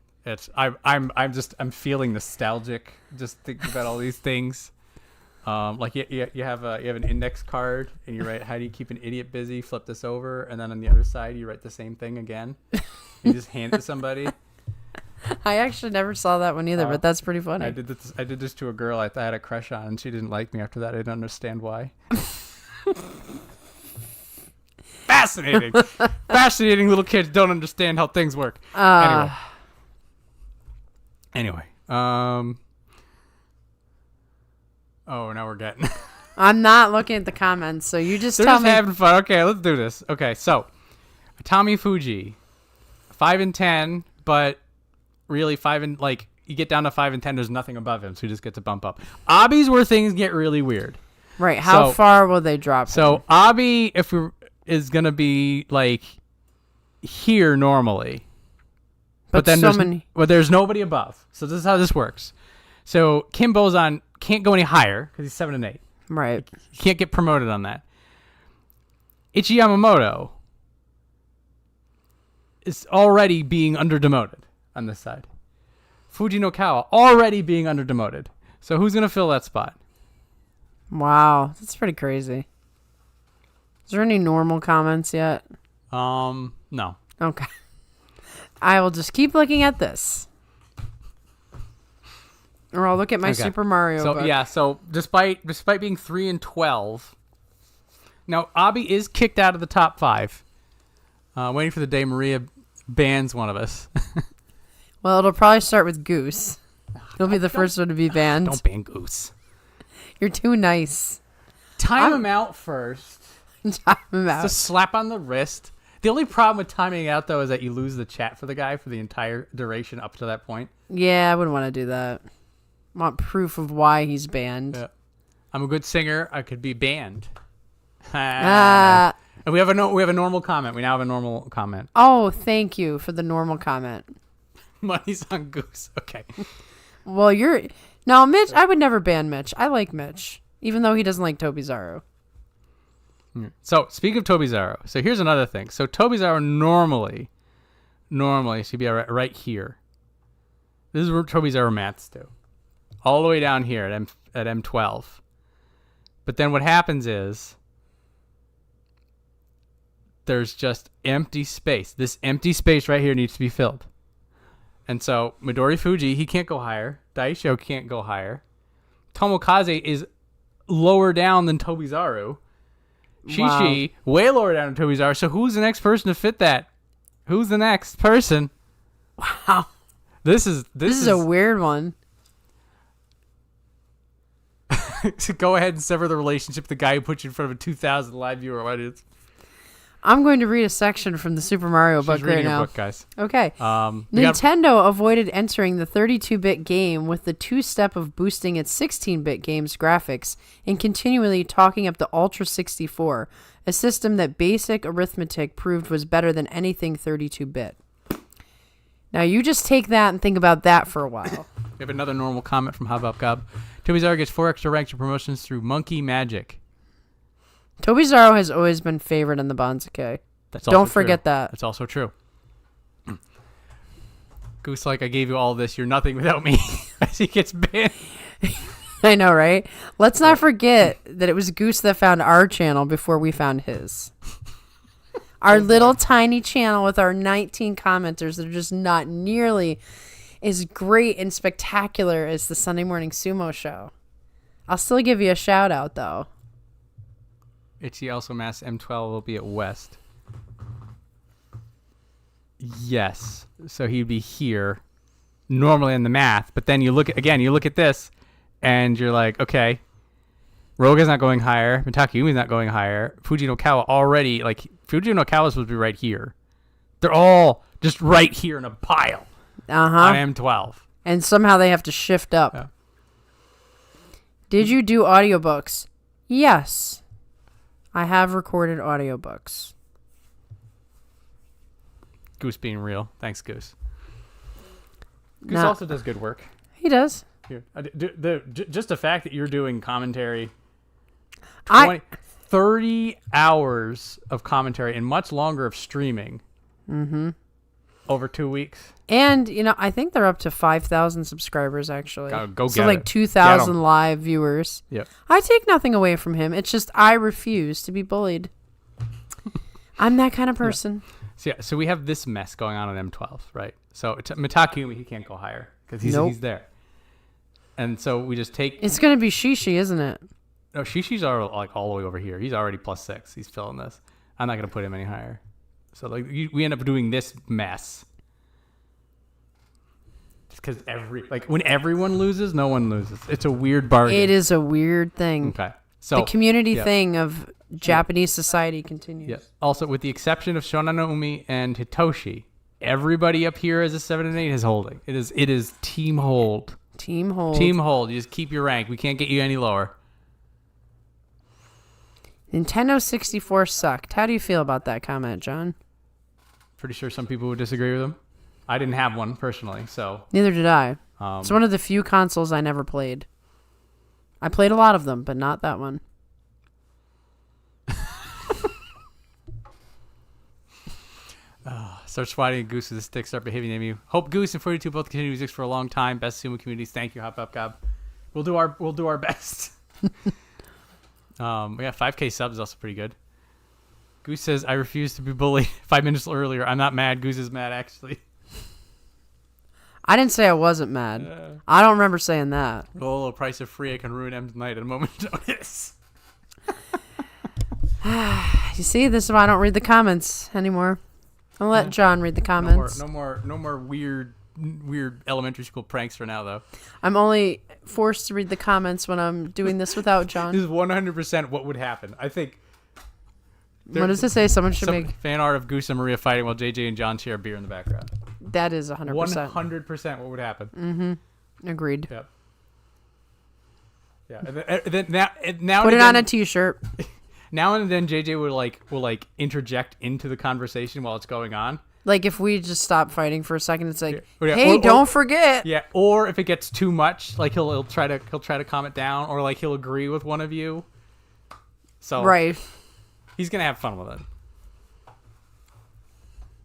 I'm feeling nostalgic just thinking about all these things. Like you have an index card and you write, how do you keep an idiot busy? Flip this over, and then on the other side you write the same thing again. You just hand it to somebody. I actually never saw that one either, but that's pretty funny. I did this to a girl I had a crush on, and she didn't like me after that. I didn't understand why. Fascinating. Fascinating. Little kids don't understand how things work. Anyway. Oh, now we're getting... I'm not looking at the comments, so you just tell me. They're just having fun. Okay, let's do this. Okay, so Tommy Fuji, 5 and 10, but really 5 and you get down to 5 and 10, there's nothing above him, so he just gets a bump up. Abi's where things get really weird. Right. How far will they drop him? So Abi, is gonna be here normally, but then there's nobody above. So this is how this works. So Kim Bozan can't go any higher because he's 7 and 8. Right. He can't get promoted on that. Ichi Yamamoto is already being under-demoted on this side. Fuji no Kawa already being under-demoted. So who's going to fill that spot? Wow. That's pretty crazy. Is there any normal comments yet? No. Okay. I will just keep looking at this. Or I'll look at my Super Mario book. So despite being 3-12, now Abby is kicked out of the top 5. Waiting for the day Maria bans one of us. Well, it'll probably start with Goose. He'll be the first one to be banned. Don't ban Goose. You're too nice. Time him out first. Time him out. It's a slap on the wrist. The only problem with timing out, though, is that you lose the chat for the guy for the entire duration up to that point. Yeah, I wouldn't want to do that. I want proof of why he's banned. Yeah. I'm a good singer. I could be banned. Ah. And we have a normal comment. We now have a normal comment. Oh, thank you for the normal comment. Money's on Goose. Okay. Well, no, Mitch. I would never ban Mitch. I like Mitch, even though he doesn't like Tobizaru. So speaking of Tobizaru, so here's another thing. So Tobizaru normally should be right here. This is where Tobizaru maths do, all the way down here at M12. But then what happens is there's just empty space. This empty space right here needs to be filled. And so Midori Fuji, he can't go higher. Daisho can't go higher. Tomokaze is lower down than Tobizaru. Shishi, way lower down than Tobizaru. So who's the next person to fit that? Who's the next person? Wow. This is a weird one. So go ahead and sever the relationship with the guy who put you in front of a 2,000 live viewer audience. I'm going to read a section from the Super Mario book right now. Your book, guys. Okay. Nintendo avoided entering the 32-bit game with the two-step of boosting its 16-bit game's graphics and continually talking up the Ultra 64, a system that basic arithmetic proved was better than anything 32-bit. Now you just take that and think about that for a while. We have another normal comment from Hababgab. Tobizaru gets 4 extra ranks and promotions through Monkey Magic. Tobizaru has always been favored in the Banzuke. Don't forget that. That's also true. Goose, like, I gave you all this. You're nothing without me. As he gets banned. I know, right? Let's not forget that it was Goose that found our channel before we found his. Our little tiny channel with our 19 commenters that are just not nearly as great and spectacular as the Sunday Morning Sumo show. I'll still give you a shout out, though. Itchy also mass M12 will be at West. Yes. So he'd be here normally in the math, but then you look at this and you're like, okay, Roga's not going higher, Mitakumi's not going higher, Fuji no Kawa already, like, Fuji no Kawa is supposed to be right here. They're all just right here in a pile on M12. And somehow they have to shift up. Yeah. Did you do audiobooks? Yes. I have recorded audiobooks. Goose being real. Thanks, Goose. Goose also does good work. He does. Here, just the fact that you're doing commentary, 30 hours of commentary and much longer of streaming over 2 weeks. And, I think they're up to 5,000 subscribers, actually. Go so, get like, it. 2,000 live viewers. Yep. I take nothing away from him. It's just I refuse to be bullied. I'm that kind of person. So we have this mess going on M12, right? So Mitakumi, he can't go higher because he's there. And so we just take... It's going to be Shishi, isn't it? No, Shishi's are like all the way over here. He's already +6. He's filling this. I'm not going to put him any higher. So like we end up doing this mess. Because when everyone loses, no one loses. It's a weird bargain. It is a weird thing. Okay. So the community thing of Japanese society continues. Yes. Also, with the exception of Shonanoumi and Hitoshi, everybody up here as a 7 and 8 is holding. It is team hold. Team hold. Team hold. You just keep your rank. We can't get you any lower. Nintendo 64 sucked. How do you feel about that comment, John? Pretty sure some people would disagree with him. I didn't have one personally, so... Neither did I. It's one of the few consoles I never played. I played a lot of them, but not that one. Start swatting at Goose with a stick, start behaving near you. Hope Goose and 42 both continue to exist for a long time. Best Sumo communities. Thank you, Hop Up Gob. We'll do our best. We got 5K subs is also pretty good. Goose says, I refuse to be bullied 5 minutes earlier. I'm not mad. Goose is mad, actually. I didn't say I wasn't mad. I don't remember saying that. Roll the price of free. I can ruin M's night at a moment's notice. You see, this is why I don't read the comments anymore. I'll let John read the comments. No more weird elementary school pranks for now, though. I'm only forced to read the comments when I'm doing this without John. This is 100% what would happen. I think. What does it say? Someone should make fan art of Goose and Maria fighting while JJ and John share beer in the background. That is 100%. 100% what would happen. Mm-hmm. Agreed. Yep. Yeah. And then now put it on a T-shirt. Now and then JJ will interject into the conversation while it's going on. Like if we just stop fighting for a second, it's like, yeah. Hey, don't forget. Yeah. Or if it gets too much, like he'll try to calm it down, or like he'll agree with one of you. So right. He's gonna have fun with it.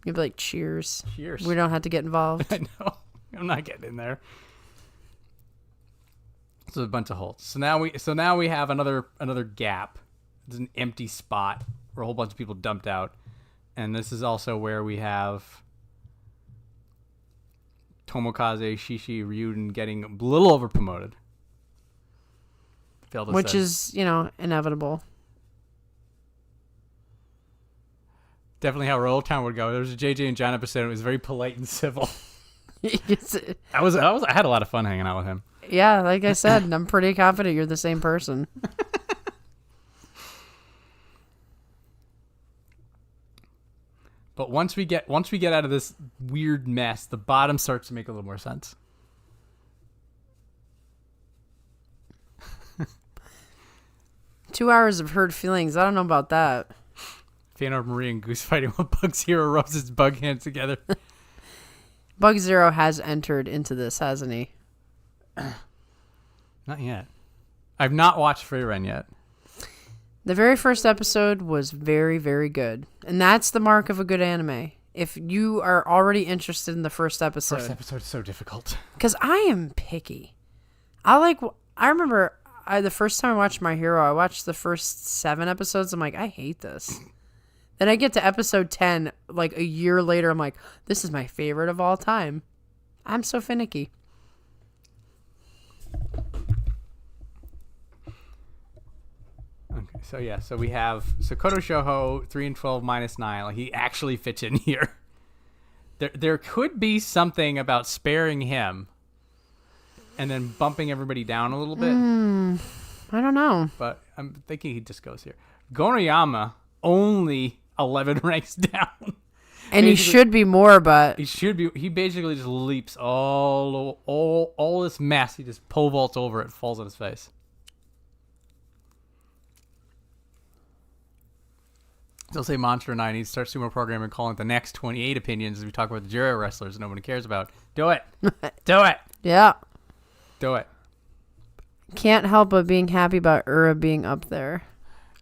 You'd be like, cheers. Cheers. We don't have to get involved. I know. I'm not getting in there. So a bunch of holes. So now we have another gap. It's an empty spot where a whole bunch of people dumped out. And this is also where we have Tomokaze, Shishi, Ryuden getting a little over promoted. Which is, inevitable. Definitely how Royal Town would go. There was a JJ and John episode. And it was very polite and civil. I had a lot of fun hanging out with him. Yeah, like I said, I'm pretty confident you're the same person. But once we get out of this weird mess, the bottom starts to make a little more sense. 2 hours of hurt feelings. I don't know about that. Fan of Marie and Goose fighting while Bug Zero rubs his bug hands together. Bug Zero has entered into this, hasn't he? Not yet. I've not watched Free Run yet. The very first episode was very, very good. And that's the mark of a good anime. If you are already interested in the first episode. First episode is so difficult. Because I am picky. I remember the first time I watched My Hero, I watched the first 7 episodes. I'm like, I hate this. Then I get to episode 10, like a year later, I'm like, this is my favorite of all time. I'm so finicky. Okay, so we have Koto Shoujo 3 and 12 minus 9. Like he actually fits in here. There could be something about sparing him and then bumping everybody down a little bit. I don't know. But I'm thinking he just goes here. Gonoyama only 11 ranks down. And he should be more, but he basically just leaps all this mess. He just pole vaults over it, falls on his face. They'll say Monster 9 needs to start Sumo programming, calling it the next 28 opinions as we talk about the Jiro wrestlers that nobody cares about. Do it. Do it. Yeah. Do it. Can't help but being happy about Ura being up there.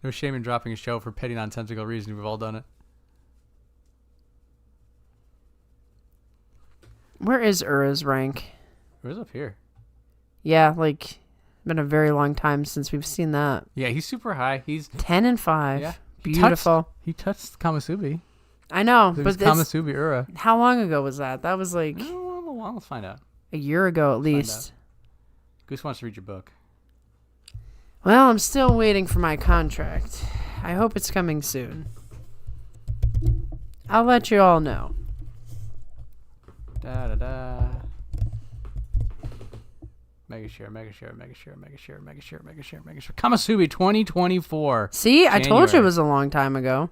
No shame in dropping a show for petty nonsensical reasons. We've all done it. Where is Ura's rank? Ura's up here. Yeah, it's been a very long time since we've seen that. Yeah, he's super high. He's 10 and 5. Yeah. Beautiful. He touched Kamasubi. I know, So but Kamasubi Ura. How long ago was that? That was like Let's find out. a year ago at least. Goose wants to read your book. Well, I'm still waiting for my contract. I hope it's coming soon. I'll let you all know. Da da da. Mega share. Kamasubi 2024. See, I told you it January. was a long time ago.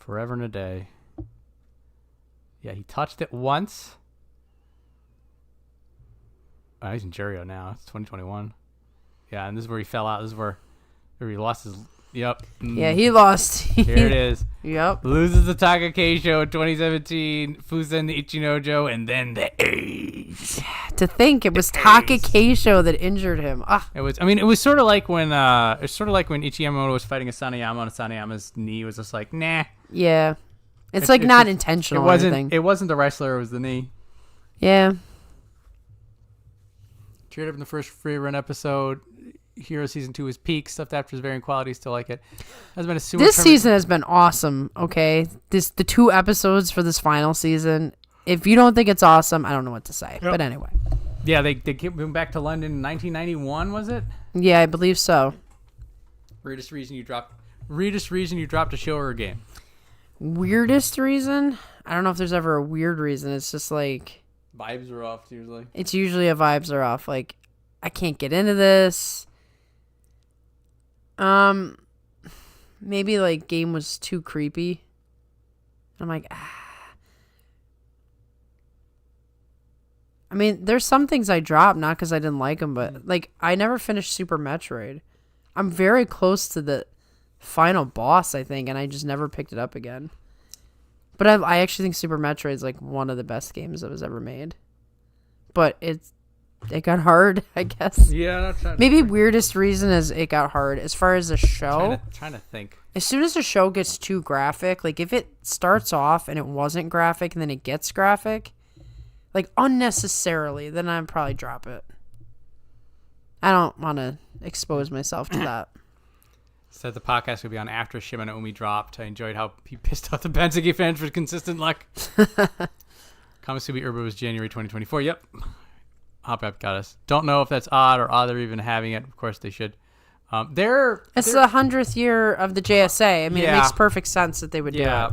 Forever and a day. Yeah, he touched it once. Oh, he's in Jirio now. It's 2021. Yeah, and this is where he fell out. This is where he lost his... Yep. Yeah, he lost. Here it is. Yep. Loses the Takakei show in 2017. Fusen the Ichinojo, and then the AIDS. To think it was Takakei show that injured him. Ah. It was. I mean, it was sort of like when Ichiyamamoto was fighting Asanayama, and Asanayama's knee was just like, nah. Yeah. It's not intentional. It wasn't. Or anything. It wasn't the wrestler. It was the knee. Yeah. Cheered up in the first free run episode. Hero season 2 is peak. Stuff after his varying quality. Still like it. Has been a this season has been awesome. Okay, the 2 episodes for this final season if you don't think it's awesome, I don't know what to say. Yep. But anyway. Yeah, they came back to London in 1991, was it? Yeah, I believe so. Weirdest reason you dropped a show or a game? Weirdest reason? I don't know if there's ever a weird reason. It's just like... Vibes are off, usually. It's usually a vibes are off. Like, I can't get into this. Maybe, like, game was too creepy. I'm like, I mean, there's some things I dropped, not because I didn't like them, but, like, I never finished Super Metroid. I'm very close to the final boss, I think, and I just never picked it up again. But I actually think Super Metroid is, like, one of the best games that was ever made. But it got hard, I guess. Yeah. Maybe weirdest reason is it got hard. As far as the show... Trying to think. As soon as the show gets too graphic, like, if it starts off and it wasn't graphic and then it gets graphic... Like, unnecessarily, then I'd probably drop it. I don't want to expose myself to that. Said the podcast would be on after Shima no Umi dropped. I enjoyed how he pissed off the Banzuke fans for consistent luck. Kamasubi Urba was January 2024. Yep. Hop up got us. Don't know if that's odd or odd they're even having it. Of course they should. It's the 100th year of the JSA. I mean, yeah. It makes perfect sense that they would do it.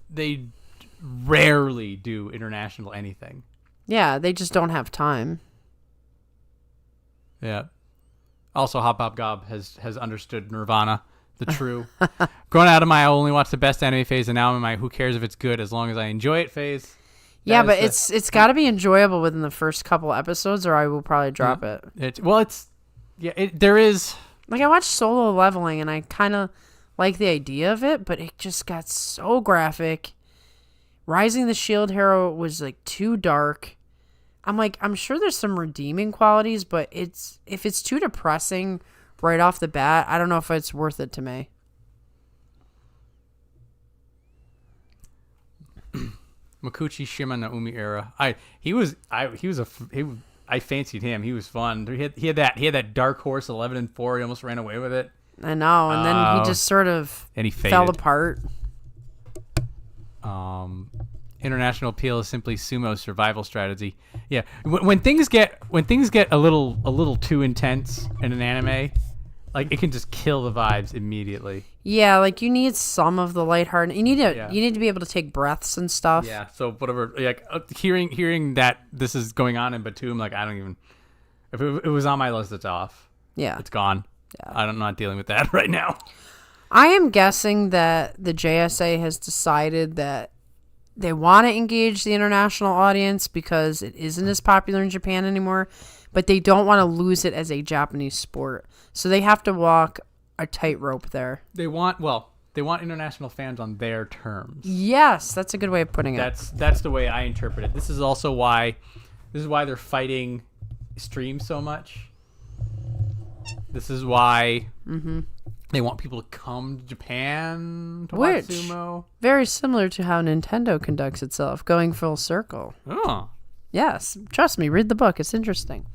They rarely do international anything. Yeah, they just don't have time. Yeah. Also, Hop Hop Gob has understood Nirvana, the true. Growing out of my I only watch the best anime phase, and now I'm in my who cares if it's good as long as I enjoy it phase. Yeah, but it's got to be enjoyable within the first couple episodes, or I will probably drop it. There is. Like, I watched Solo Leveling, and I kind of like the idea of it, but it just got so graphic. Rising the Shield Hero was, like, too dark. I'm like, I'm sure there's some redeeming qualities, but if it's too depressing right off the bat, I don't know if it's worth it to me. Makuchi Shima no Umi era. I fancied him. He was fun. He had that dark horse 11-4. He almost ran away with it. I know, and then he just sort of fell apart. International appeal is simply sumo survival strategy. Yeah, when things get a little too intense in an anime, like, it can just kill the vibes immediately. Yeah, like, you need some of the lighthearted. You need to be able to take breaths and stuff. Yeah. So whatever. Like, hearing that this is going on in Batum, like, I don't even. If it was on my list, it's off. Yeah. It's gone. Yeah. I'm not dealing with that right now. I am guessing that the JSA has decided that they want to engage the international audience because it isn't as popular in Japan anymore, but they don't want to lose it as a Japanese sport. So they have to walk a tightrope there. They want international fans on their terms. Yes, that's a good way of putting it. That's the way I interpret it. This is why they're fighting stream so much. This is why they want people to come to Japan to watch sumo. Very similar to how Nintendo conducts itself, going full circle. Oh. Yes. Trust me, read the book. It's interesting.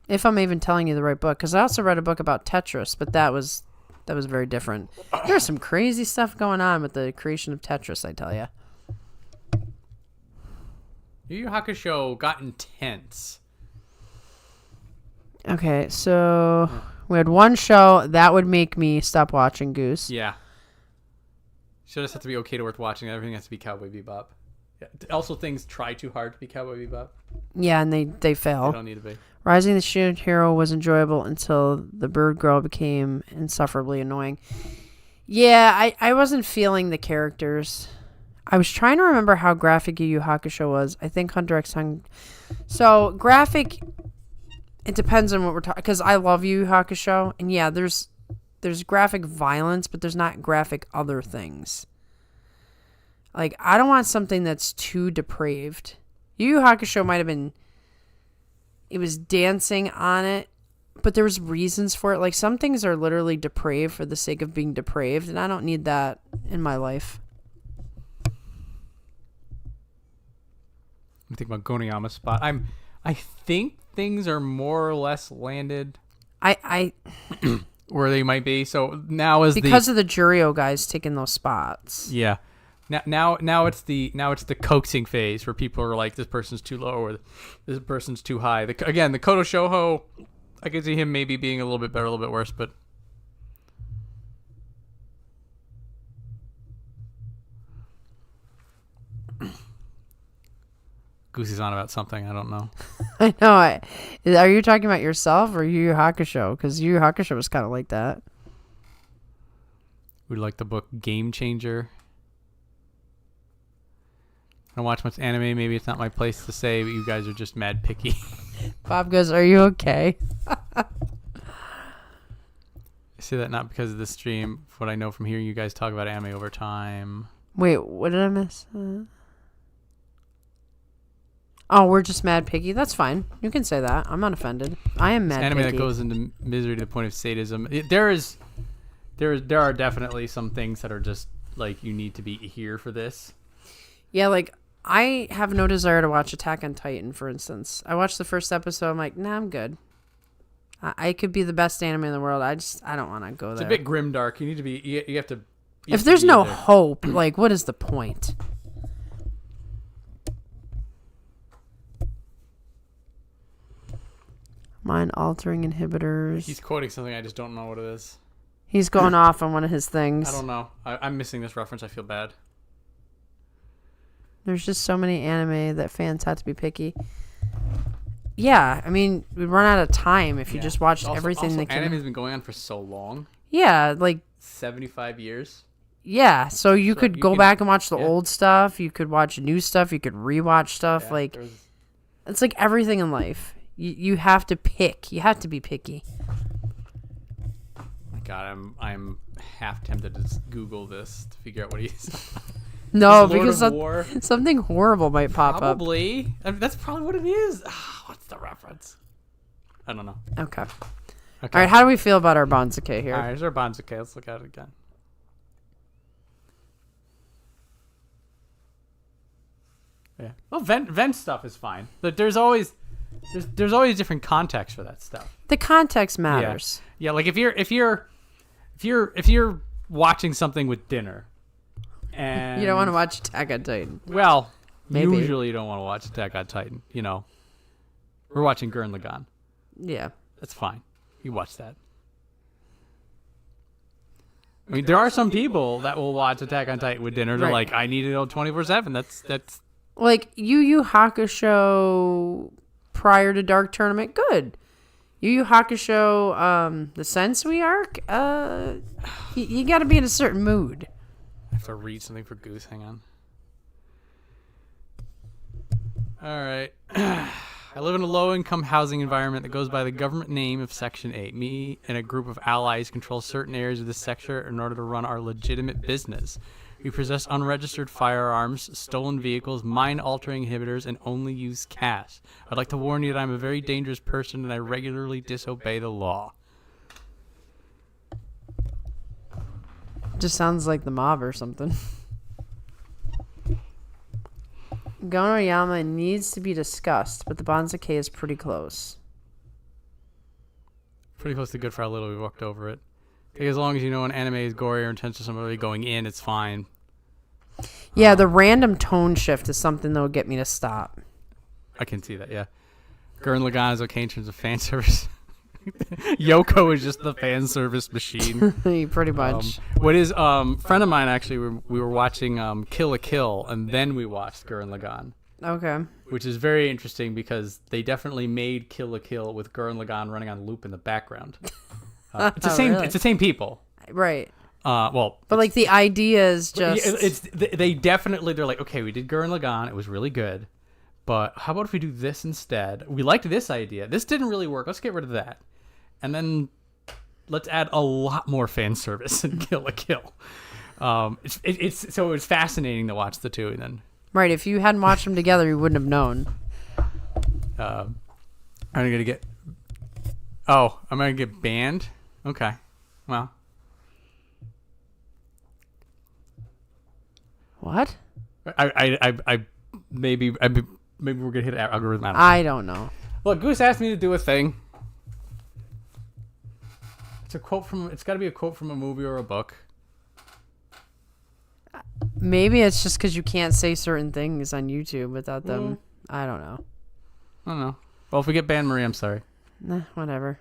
If I'm even telling you the right book. Because I also read a book about Tetris, but that was very different. There's some crazy stuff going on with the creation of Tetris, I tell you. Yu Yu Hakusho got intense. Okay, so we had one show that would make me stop watching Goose. Yeah. Should just have to be okay to worth watching. Everything has to be Cowboy Bebop. Yeah. Also, things try too hard to be Cowboy Bebop. Yeah, and they fail. They don't need to be. Rising the Shield Hero was enjoyable until the bird girl became insufferably annoying. Yeah, I wasn't feeling the characters. I was trying to remember how graphic Yu Yu Hakusho was. I think Hunter x Hunter. So, graphic... It depends on what we're talking, because I love Yu Yu Hakusho, and yeah, there's graphic violence, but there's not graphic other things. Like, I don't want something that's too depraved. Yu Yu Hakusho might have been, it was dancing on it, but there was reasons for it. Like, some things are literally depraved for the sake of being depraved, and I don't need that in my life. I'm thinking about Goniyama's spot. I think things are more or less landed I where they might be. So now is because of the Jurio guys taking those spots. Yeah. Now it's the coaxing phase where people are like, this person's too low or this person's too high. Again, the Koto Shoujo, I could see him maybe being a little bit better, a little bit worse, but Goosey's on about something. I don't know. I know. Are you talking about yourself or Yu Yu Hakusho? Because Yu Yu Hakusho was kind of like that. We like the book Game Changer. I don't watch much anime. Maybe it's not my place to say, but you guys are just mad picky. Bob goes, "Are you okay?" I say that not because of the stream. What I know from hearing you guys talk about anime over time. Wait, what did I miss? Oh, we're just mad picky. That's fine. You can say that. I'm not offended. I am mad anime picky. that goes into misery to the point of sadism. There are definitely some things that are just like, you need to be here for this. Yeah, like I have no desire to watch Attack on Titan, for instance. I watched the first episode. I'm like, nah, I'm good. I could be the best anime in the world. I don't want to go there. It's a bit grimdark. You need to be. You have to. If there's no hope, like, what is the point? Mind-altering inhibitors. He's quoting something. I just don't know what it is. He's going off on one of his things. I don't know. I'm missing this reference. I feel bad. There's just so many anime that fans have to be picky. Yeah, I mean, we run out of time if you just watched everything that can. Anime's been going on for so long. Yeah, like 75 years. Yeah, so you could go back and watch the old stuff. You could watch new stuff. You could rewatch stuff. Like, it's like everything in life. You have to pick. You have to be picky. My God, I'm half tempted to just Google this to figure out what he's. No, because something horrible might pop up. Probably. I mean, that's probably what it is. What's the reference? I don't know. Okay. All right, how do we feel about our Banzuke here? All right, here's our Banzuke. Let's look at it again. Yeah. Well, vent stuff is fine, but there's always different context for that stuff. The context matters. Yeah, like if you're watching something with dinner. And you don't want to watch Attack on Titan. Well, maybe. Usually you don't want to watch Attack on Titan. You know, we're watching Gurren Lagann. Yeah. That's fine. You watch that. I mean, there are some people that will watch Attack on Titan with dinner. They're like, I need it on 24/7. That's like Yu Yu Hakusho prior to Dark Tournament. Good. Yu Yu Hakusho, the Sensui arc. You got to be in a certain mood. I have to read something for Goose. Hang on. All right. I live in a low-income housing environment that goes by the government name of Section 8. Me and a group of allies control certain areas of this sector in order to run our legitimate business. We possess unregistered firearms, stolen vehicles, mind-altering inhibitors, and only use cash. I'd like to warn you that I'm a very dangerous person and I regularly disobey the law. Just sounds like the mob or something. Gonoyama needs to be discussed, but the Banzuke is pretty close. Pretty close to good for how little we walked over it. I think as long as you know an anime is gory or intense to somebody going in, it's fine. Yeah, the random tone shift is something that will get me to stop. I can see that, yeah. Gurren Lagann is okay in terms of fan service. Yoko is just the fan service machine. Pretty much. What is friend of mine actually? We were watching Kill la Kill, and then we watched Gurren Lagann. Okay. Which is very interesting because they definitely made Kill la Kill with Gurren Lagann running on loop in the background. It's the same. Really? It's the same people. Right. Well, but like the idea is just. They're like, okay, we did Gurren Lagann. It was really good. But how about if we do this instead? We liked this idea. This didn't really work. Let's get rid of that. And then let's add a lot more fan service in Kill la Kill. It's fascinating to watch the two. And then right, if you hadn't watched them together, you wouldn't have known. I'm gonna get. Oh, I'm gonna get banned. Okay, well. What? I maybe we're gonna hit an algorithm. I don't know. Look, Goose asked me to do a thing. It's a quote from. It's got to be a quote from a movie or a book. Maybe it's just because you can't say certain things on YouTube without them. I don't know. I don't know. Well, if we get banned, Marie, I'm sorry. Nah, whatever.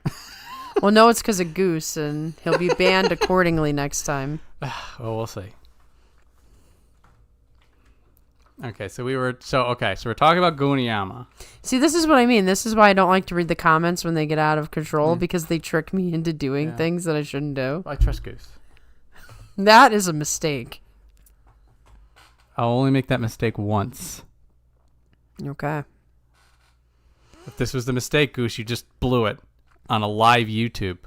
Well, no, it's because of Goose, and he'll be banned accordingly next time. Well, we'll see. Okay, so we're talking about Goniyama. See, this is what I mean. This is why I don't like to read the comments when they get out of control, because they trick me into doing things that I shouldn't do. I trust Goose. That is a mistake. I'll only make that mistake once. Okay. If this was the mistake, Goose, you just blew it on a live YouTube.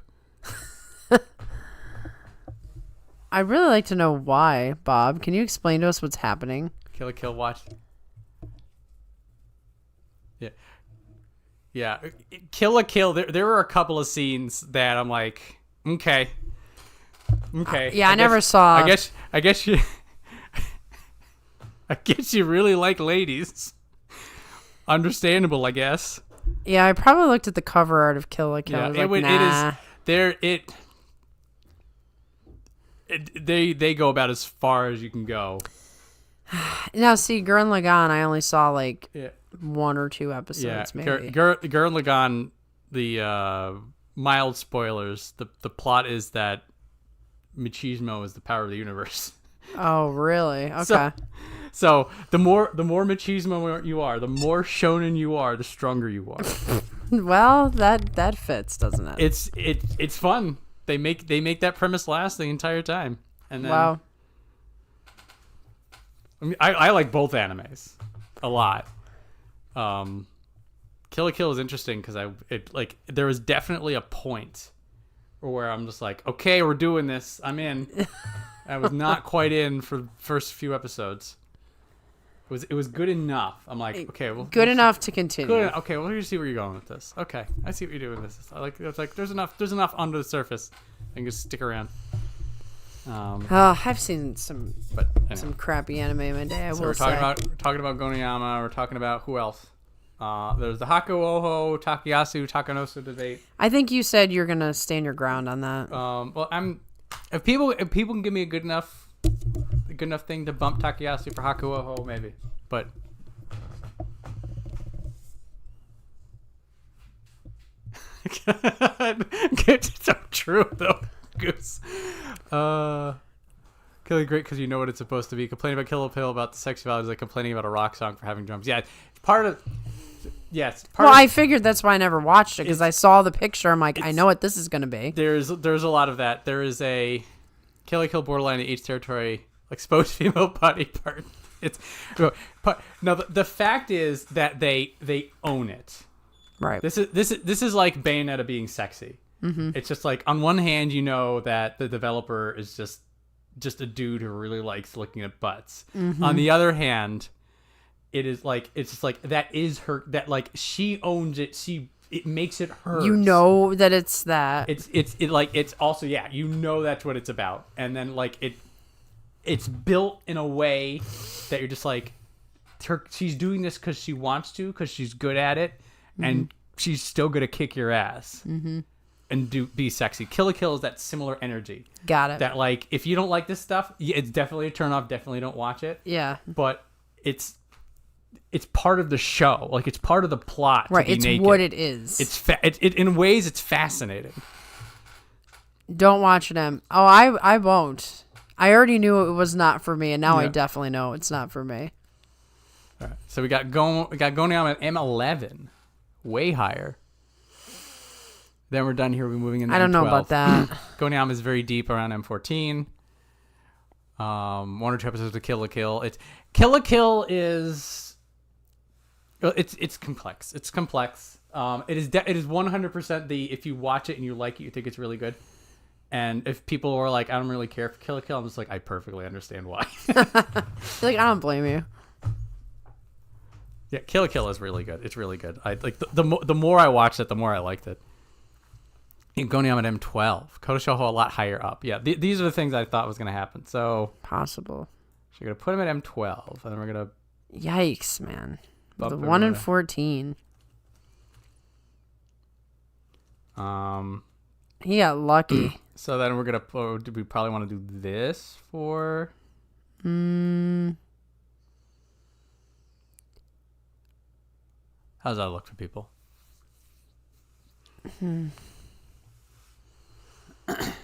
I'd really like to know why, Bob. Can you explain to us what's happening? Kill a Kill watch. Yeah. Kill a Kill. There were a couple of scenes that I'm like, okay. I never saw. I guess you. I guess you really like ladies. Understandable, I guess. Yeah, I probably looked at the cover art of Kill la Kill. Yeah, I was like, nah. They go about as far as you can go. Now, see, Gurren Lagann, I only saw like 1 or 2 episodes, maybe. Gurren Lagann, the mild spoilers. The plot is that machismo is the power of the universe. Oh, really? Okay. So the more machismo you are, the more shonen you are, the stronger you are. Well, that fits, doesn't it? It's fun. They make that premise last the entire time. And then, wow. I mean, I like both animes a lot. Kill la Kill is interesting because there was definitely a point where I'm just like, okay, we're doing this. I'm in. I was not quite in for the first few episodes. It was good enough. I'm like, okay, well, good enough to continue. Okay, well, let's see where you're going with this. Okay, I see what you're doing with this. It's like there's enough under the surface, and just stick around. I've seen some crappy anime in my day. We're talking about Goniyama. We're talking about who else? There's the Haku Oho Takayasu Takanosu debate. I think you said you're gonna stand your ground on that. Well, if people can give me a good enough thing to bump Takayasu for Haku Oho, maybe. But it's so true though, Goose. Killing great because you know what it's supposed to be. Complaining about Kill la Kill about the sexy values, like complaining about a rock song for having drums. Yeah, it's part of. Yes. I figured that's why I never watched it because I saw the picture. I'm like, I know what this is gonna be. There's a lot of that. There is a Kill la Kill borderline in each territory exposed female body part. No, the fact is that they own it. Right. This is like Bayonetta being sexy. Mm-hmm. It's just like on one hand, you know that the developer is just a dude who really likes looking at butts. Mm-hmm. On the other hand, it's just like that is her, that like she owns it. It makes it hers. You know that it's that. It's also, yeah, you know that's what it's about. And then like it's built in a way that you're just like, she's doing this because she wants to, because she's good at it, mm-hmm. and she's still gonna kick your ass. Mm-hmm. And be sexy. Kill la Kill is that similar energy. Got it. That like, if you don't like this stuff, it's definitely a turn off. Definitely don't watch it. Yeah. But it's part of the show. Like, it's part of the plot. Right. To be it's naked. what it is. In ways, it's fascinating. Don't watch them. Oh, I won't. I already knew it was not for me, and now I definitely know it's not for me. All right. So we got Goniyama at M11, way higher. Then we're done here. We're moving into M12. I don't know about that. Goniyama is very deep around M14. 1 or 2 episodes of Kill la Kill. Kill la Kill is it's complex. It's complex. It is 100% the, if you watch it and you like it, you think it's really good. And if people are like, I don't really care for Kill la Kill, I'm just like, I perfectly understand why. Like, I don't blame you. Yeah, Kill la Kill is really good. It's really good. I like the more I watched it, the more I liked it. Goniyama at M12. Kodoshoho a lot higher up. Yeah, these are the things I thought was going to happen. So possible. So we're going to put him at M12, and then we're going to... Yikes, man. The 1 in 14. He got lucky. So then we're going to... Do we probably want to do this for... How's that look for people?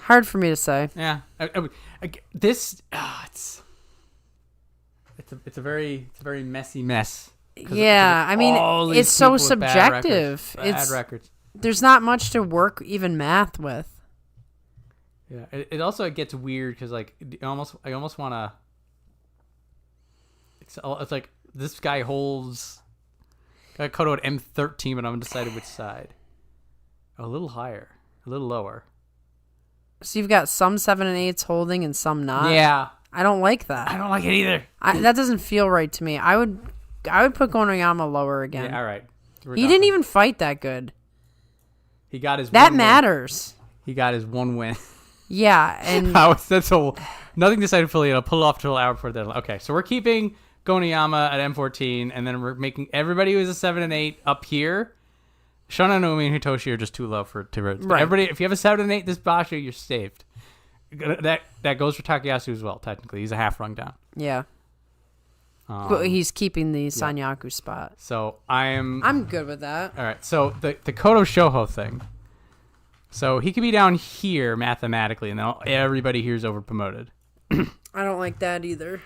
Hard for me to say. Yeah, this it's a very messy mess. Yeah, I mean, it's so subjective. Bad records. There's not much to work even math with. Yeah, it also gets weird because like I almost want to. It's like this guy holds. Got Kodo at M13, but I'm undecided which side. A little higher, a little lower. So you've got some 7 and 8s holding and some not. Yeah, I don't like that. I don't like it either. That doesn't feel right to me. I would put Gonoyama lower again. Yeah, all right. He didn't even fight that good. He got his. That matters. He got his one win. Yeah, and that's nothing decided fully. I'll pull it off till an hour before that. Okay, so we're keeping Gonoyama at M14, and then we're making everybody who's a 7 and 8 up here. Shona Naomi and Hitoshi are just too low for right. Everybody, if you have a 7 and 8 this Basha, you're saved. That goes for Takayasu as well. Technically, he's a half rung down. Yeah. But he's keeping the Sanyaku spot. So I'm good with that. All right. So the Kodo Shoho thing. So he could be down here mathematically, and then everybody here is over promoted. I don't like that either.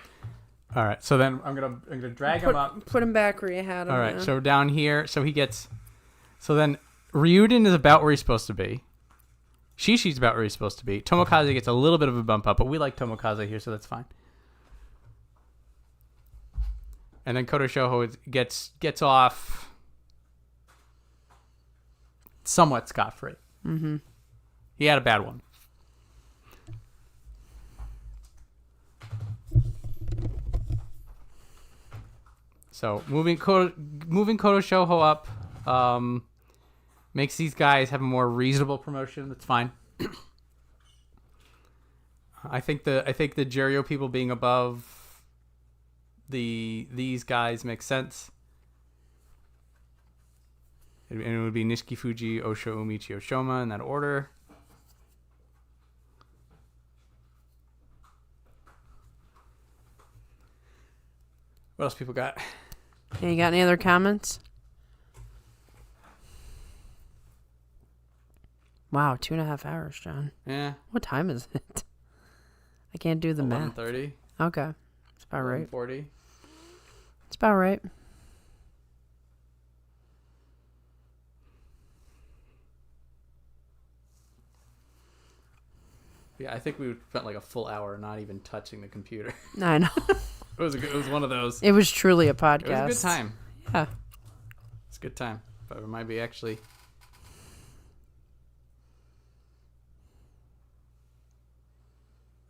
All right. So then I'm gonna drag him up. Put him back where you had him. All right. So down here, so he gets. So then Ryuden is about where he's supposed to be. Shishi's about where he's supposed to be. Tomokaze gets a little bit of a bump up, but we like Tomokaze here, so that's fine. And then Kodo Shoho gets off somewhat scot-free. Mm-hmm. He had a bad one. So moving Kodo Shoho up makes these guys have a more reasonable promotion. That's fine. I think the Jeryo people being above these guys makes sense. And it would be Nishiki Fuji, Osho, Umichi, Oshoma in that order. What else people got? Hey, you got any other comments? Wow, 2.5 hours, John. Yeah. What time is it? I can't do the math. 11:30. Okay. It's about right. 40. It's about right. Yeah, I think we spent like a full hour not even touching the computer. I know. It was one of those. It was truly a podcast. It was a good time. Yeah. It's a good time. But it might be actually.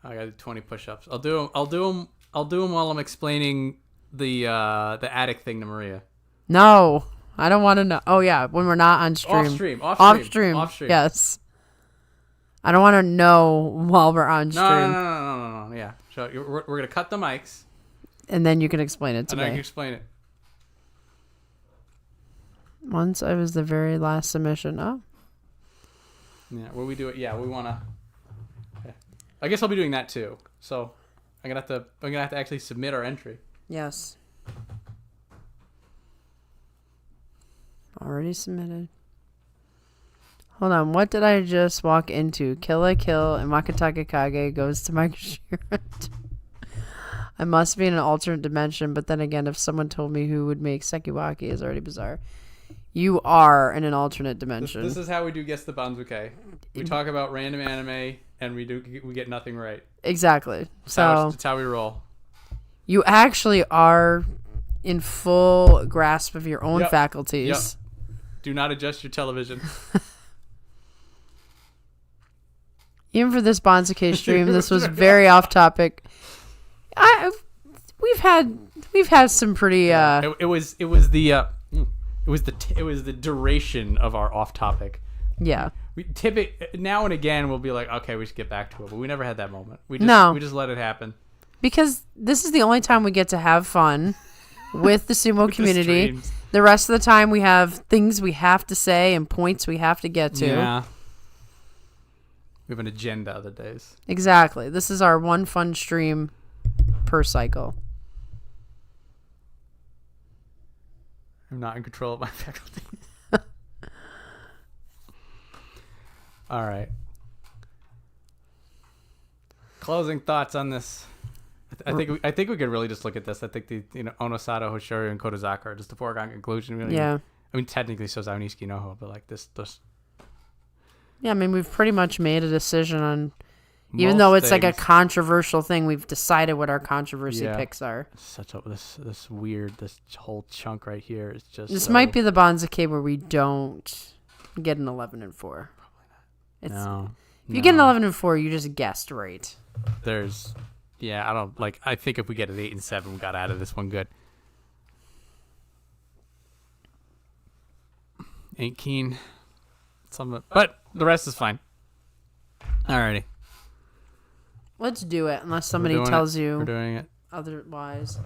I got to do 20 push-ups. I'll do them while I'm explaining the attic thing to Maria. No, I don't want to know. Oh yeah, when we're not on stream. Off stream. Yes. I don't want to know while we're on stream. No. Yeah. So we're gonna cut the mics. And then you can explain it to me. And I can explain it. Once I was the very last submission. Oh. Yeah. Will we do it? Yeah. We wanna. Okay. I guess I'll be doing that too. So I'm gonna have to actually submit our entry. Yes. Already submitted. Hold on, what did I just walk into? Kill a Kill and Wakatake Kage goes to Mike Sheeran. I must be in an alternate dimension, but then again, if someone told me who would make Sekiwaki is already bizarre. You are in an alternate dimension. This is how we do Guess the Banzuke. We talk about random anime and we get nothing right. Exactly. That's how we roll. You actually are in full grasp of your own faculties. Yep. Do not adjust your television. Even for this Banzuke stream, this was very off topic. We've had some pretty. It was the duration of our off topic. Yeah. We now and again we'll be like, okay, we should get back to it, but we never had that moment. We just let it happen. Because this is the only time we get to have fun with the sumo community. The rest of the time we have things we have to say and points we have to get to. Yeah. We have an agenda other days. Exactly. This is our one fun stream per cycle. I'm not in control of my faculty. All right. Closing thoughts on this. I think we could really just look at this. I think the Onosada, Hoshoryu, and Kodozaka are just a foregone conclusion. I mean, technically, so Zauniski Noho, but like this. Yeah, I mean, we've pretty much made a decision on. Even though it's like a controversial thing, we've decided what our controversy picks are. Such a this whole chunk right here is just. This might be the Banzuke where we don't get an 11 and 4. Probably not. If you get an 11 and 4, you just guessed right. I don't like. I think if we get an 8 and 7, we got out of this one good. Ain't keen. But the rest is fine. Alrighty. Let's do it, unless somebody tells you we're doing it otherwise.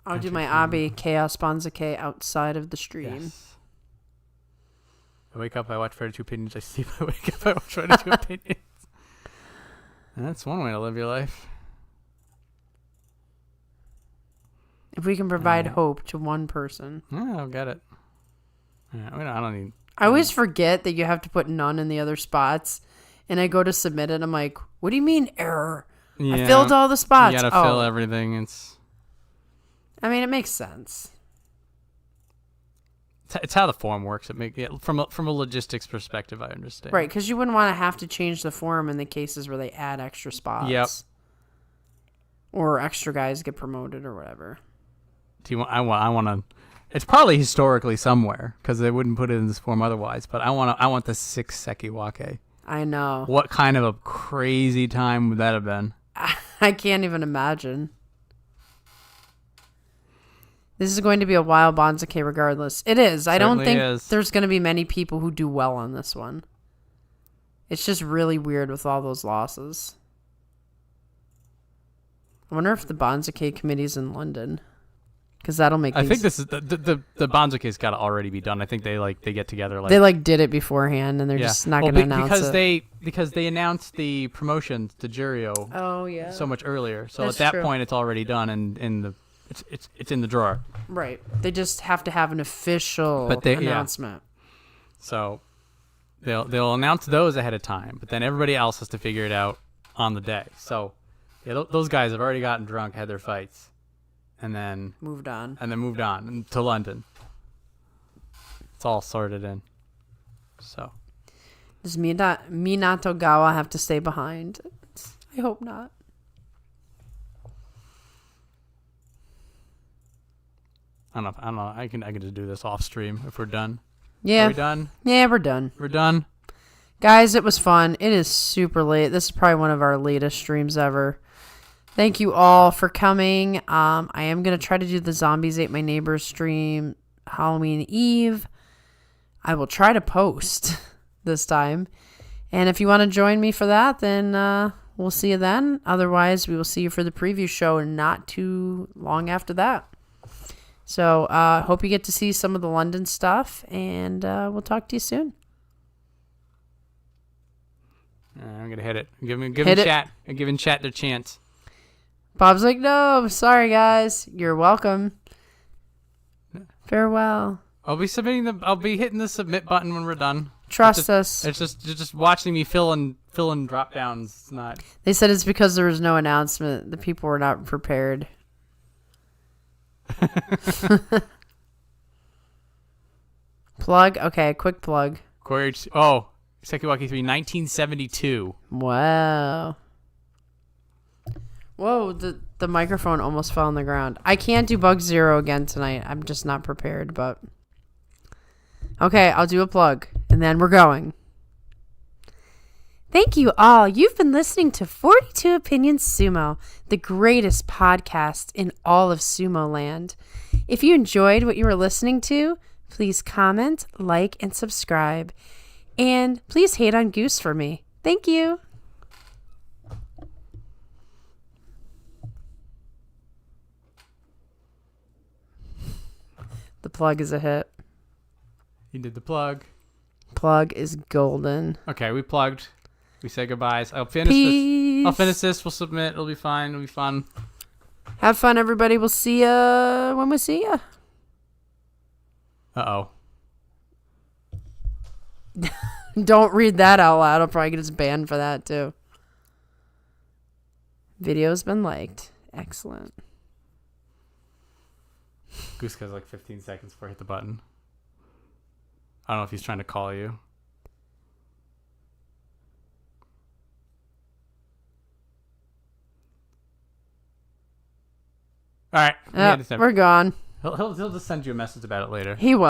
I'll do my Abe Chaos Banzuke outside of the stream. Yes. I wake up, I watch 32 Opinions. I sleep, I wake up, I watch 32 Opinions. And that's one way to live your life. If we can provide hope to one person. Yeah, I'll get it. Yeah, I don't need... I always forget that you have to put none in the other spots. And I go to submit it. I'm like, what do you mean error? Yeah, I filled all the spots. You gotta fill everything. I mean, it makes sense. It's how the form works. From a logistics perspective, I understand. Right, because you wouldn't want to have to change the form in the cases where they add extra spots. Yep. Or extra guys get promoted or whatever. I want to. It's probably historically somewhere because they wouldn't put it in this form otherwise. But I want the 6 Sekiwake. I know. What kind of a crazy time would that have been? I can't even imagine. This is going to be a wild Banzuke regardless. It is. I don't think there's going to be many people who do well on this one. It's just really weird with all those losses. I wonder if the Banzuke committee's in London. Because that'll make I think this is the Banzuke's got to already be done. I think they get together they did it beforehand and they're just not going to announce it. Because they announced the promotions to Juryo so much earlier. So That's at that true. point it's already done and it's in the drawer. Right. They just have to have an official announcement. So they'll announce those ahead of time, but then everybody else has to figure it out on the day. So those guys have already gotten drunk, had their fights. And then moved on to London. It's all sorted in. So does Minato Gawa have to stay behind? I hope not. I don't know. I can just do this off stream if we're done. Yeah. Are we done? Yeah, we're done. We're done. Guys, it was fun. It is super late. This is probably one of our latest streams ever. Thank you all for coming. I am going to try to do the Zombies Ate My Neighbors stream Halloween Eve. I will try to post this time. And if you want to join me for that, then we'll see you then. Otherwise, we will see you for the preview show not too long after that. So hope you get to see some of the London stuff, and we'll talk to you soon. I'm going to hit it. I'm giving chat their chance. Bob's like, no, sorry, guys. You're welcome. Farewell. I'll be hitting the submit button when we're done. Trust us. It's just watching me fill in drop downs. It's not. They said it's because there was no announcement. The people were not prepared. Plug? Okay, quick plug. Sekiwake 3, 1972. Wow. Whoa, the microphone almost fell on the ground. I can't do Bug Zero again tonight. I'm just not prepared, but... Okay, I'll do a plug, and then we're going. Thank you all. You've been listening to 42 Opinions Sumo, the greatest podcast in all of Sumo land. If you enjoyed what you were listening to, please comment, like, and subscribe. And please hate on Goose for me. Thank you. The plug is a hit. You did the plug. Plug is golden. Okay, we plugged. We said goodbyes. I'll finish this. Peace. I'll finish this. We'll submit. It'll be fine. It'll be fun. Have fun, everybody. We'll see ya when we see ya. Uh-oh. Don't read that out loud. I'll probably get us banned for that, too. Video's been liked. Excellent. Goose has like 15 seconds before I hit the button. I don't know if he's trying to call you. All right. We're gone. He'll just send you a message about it later. He will.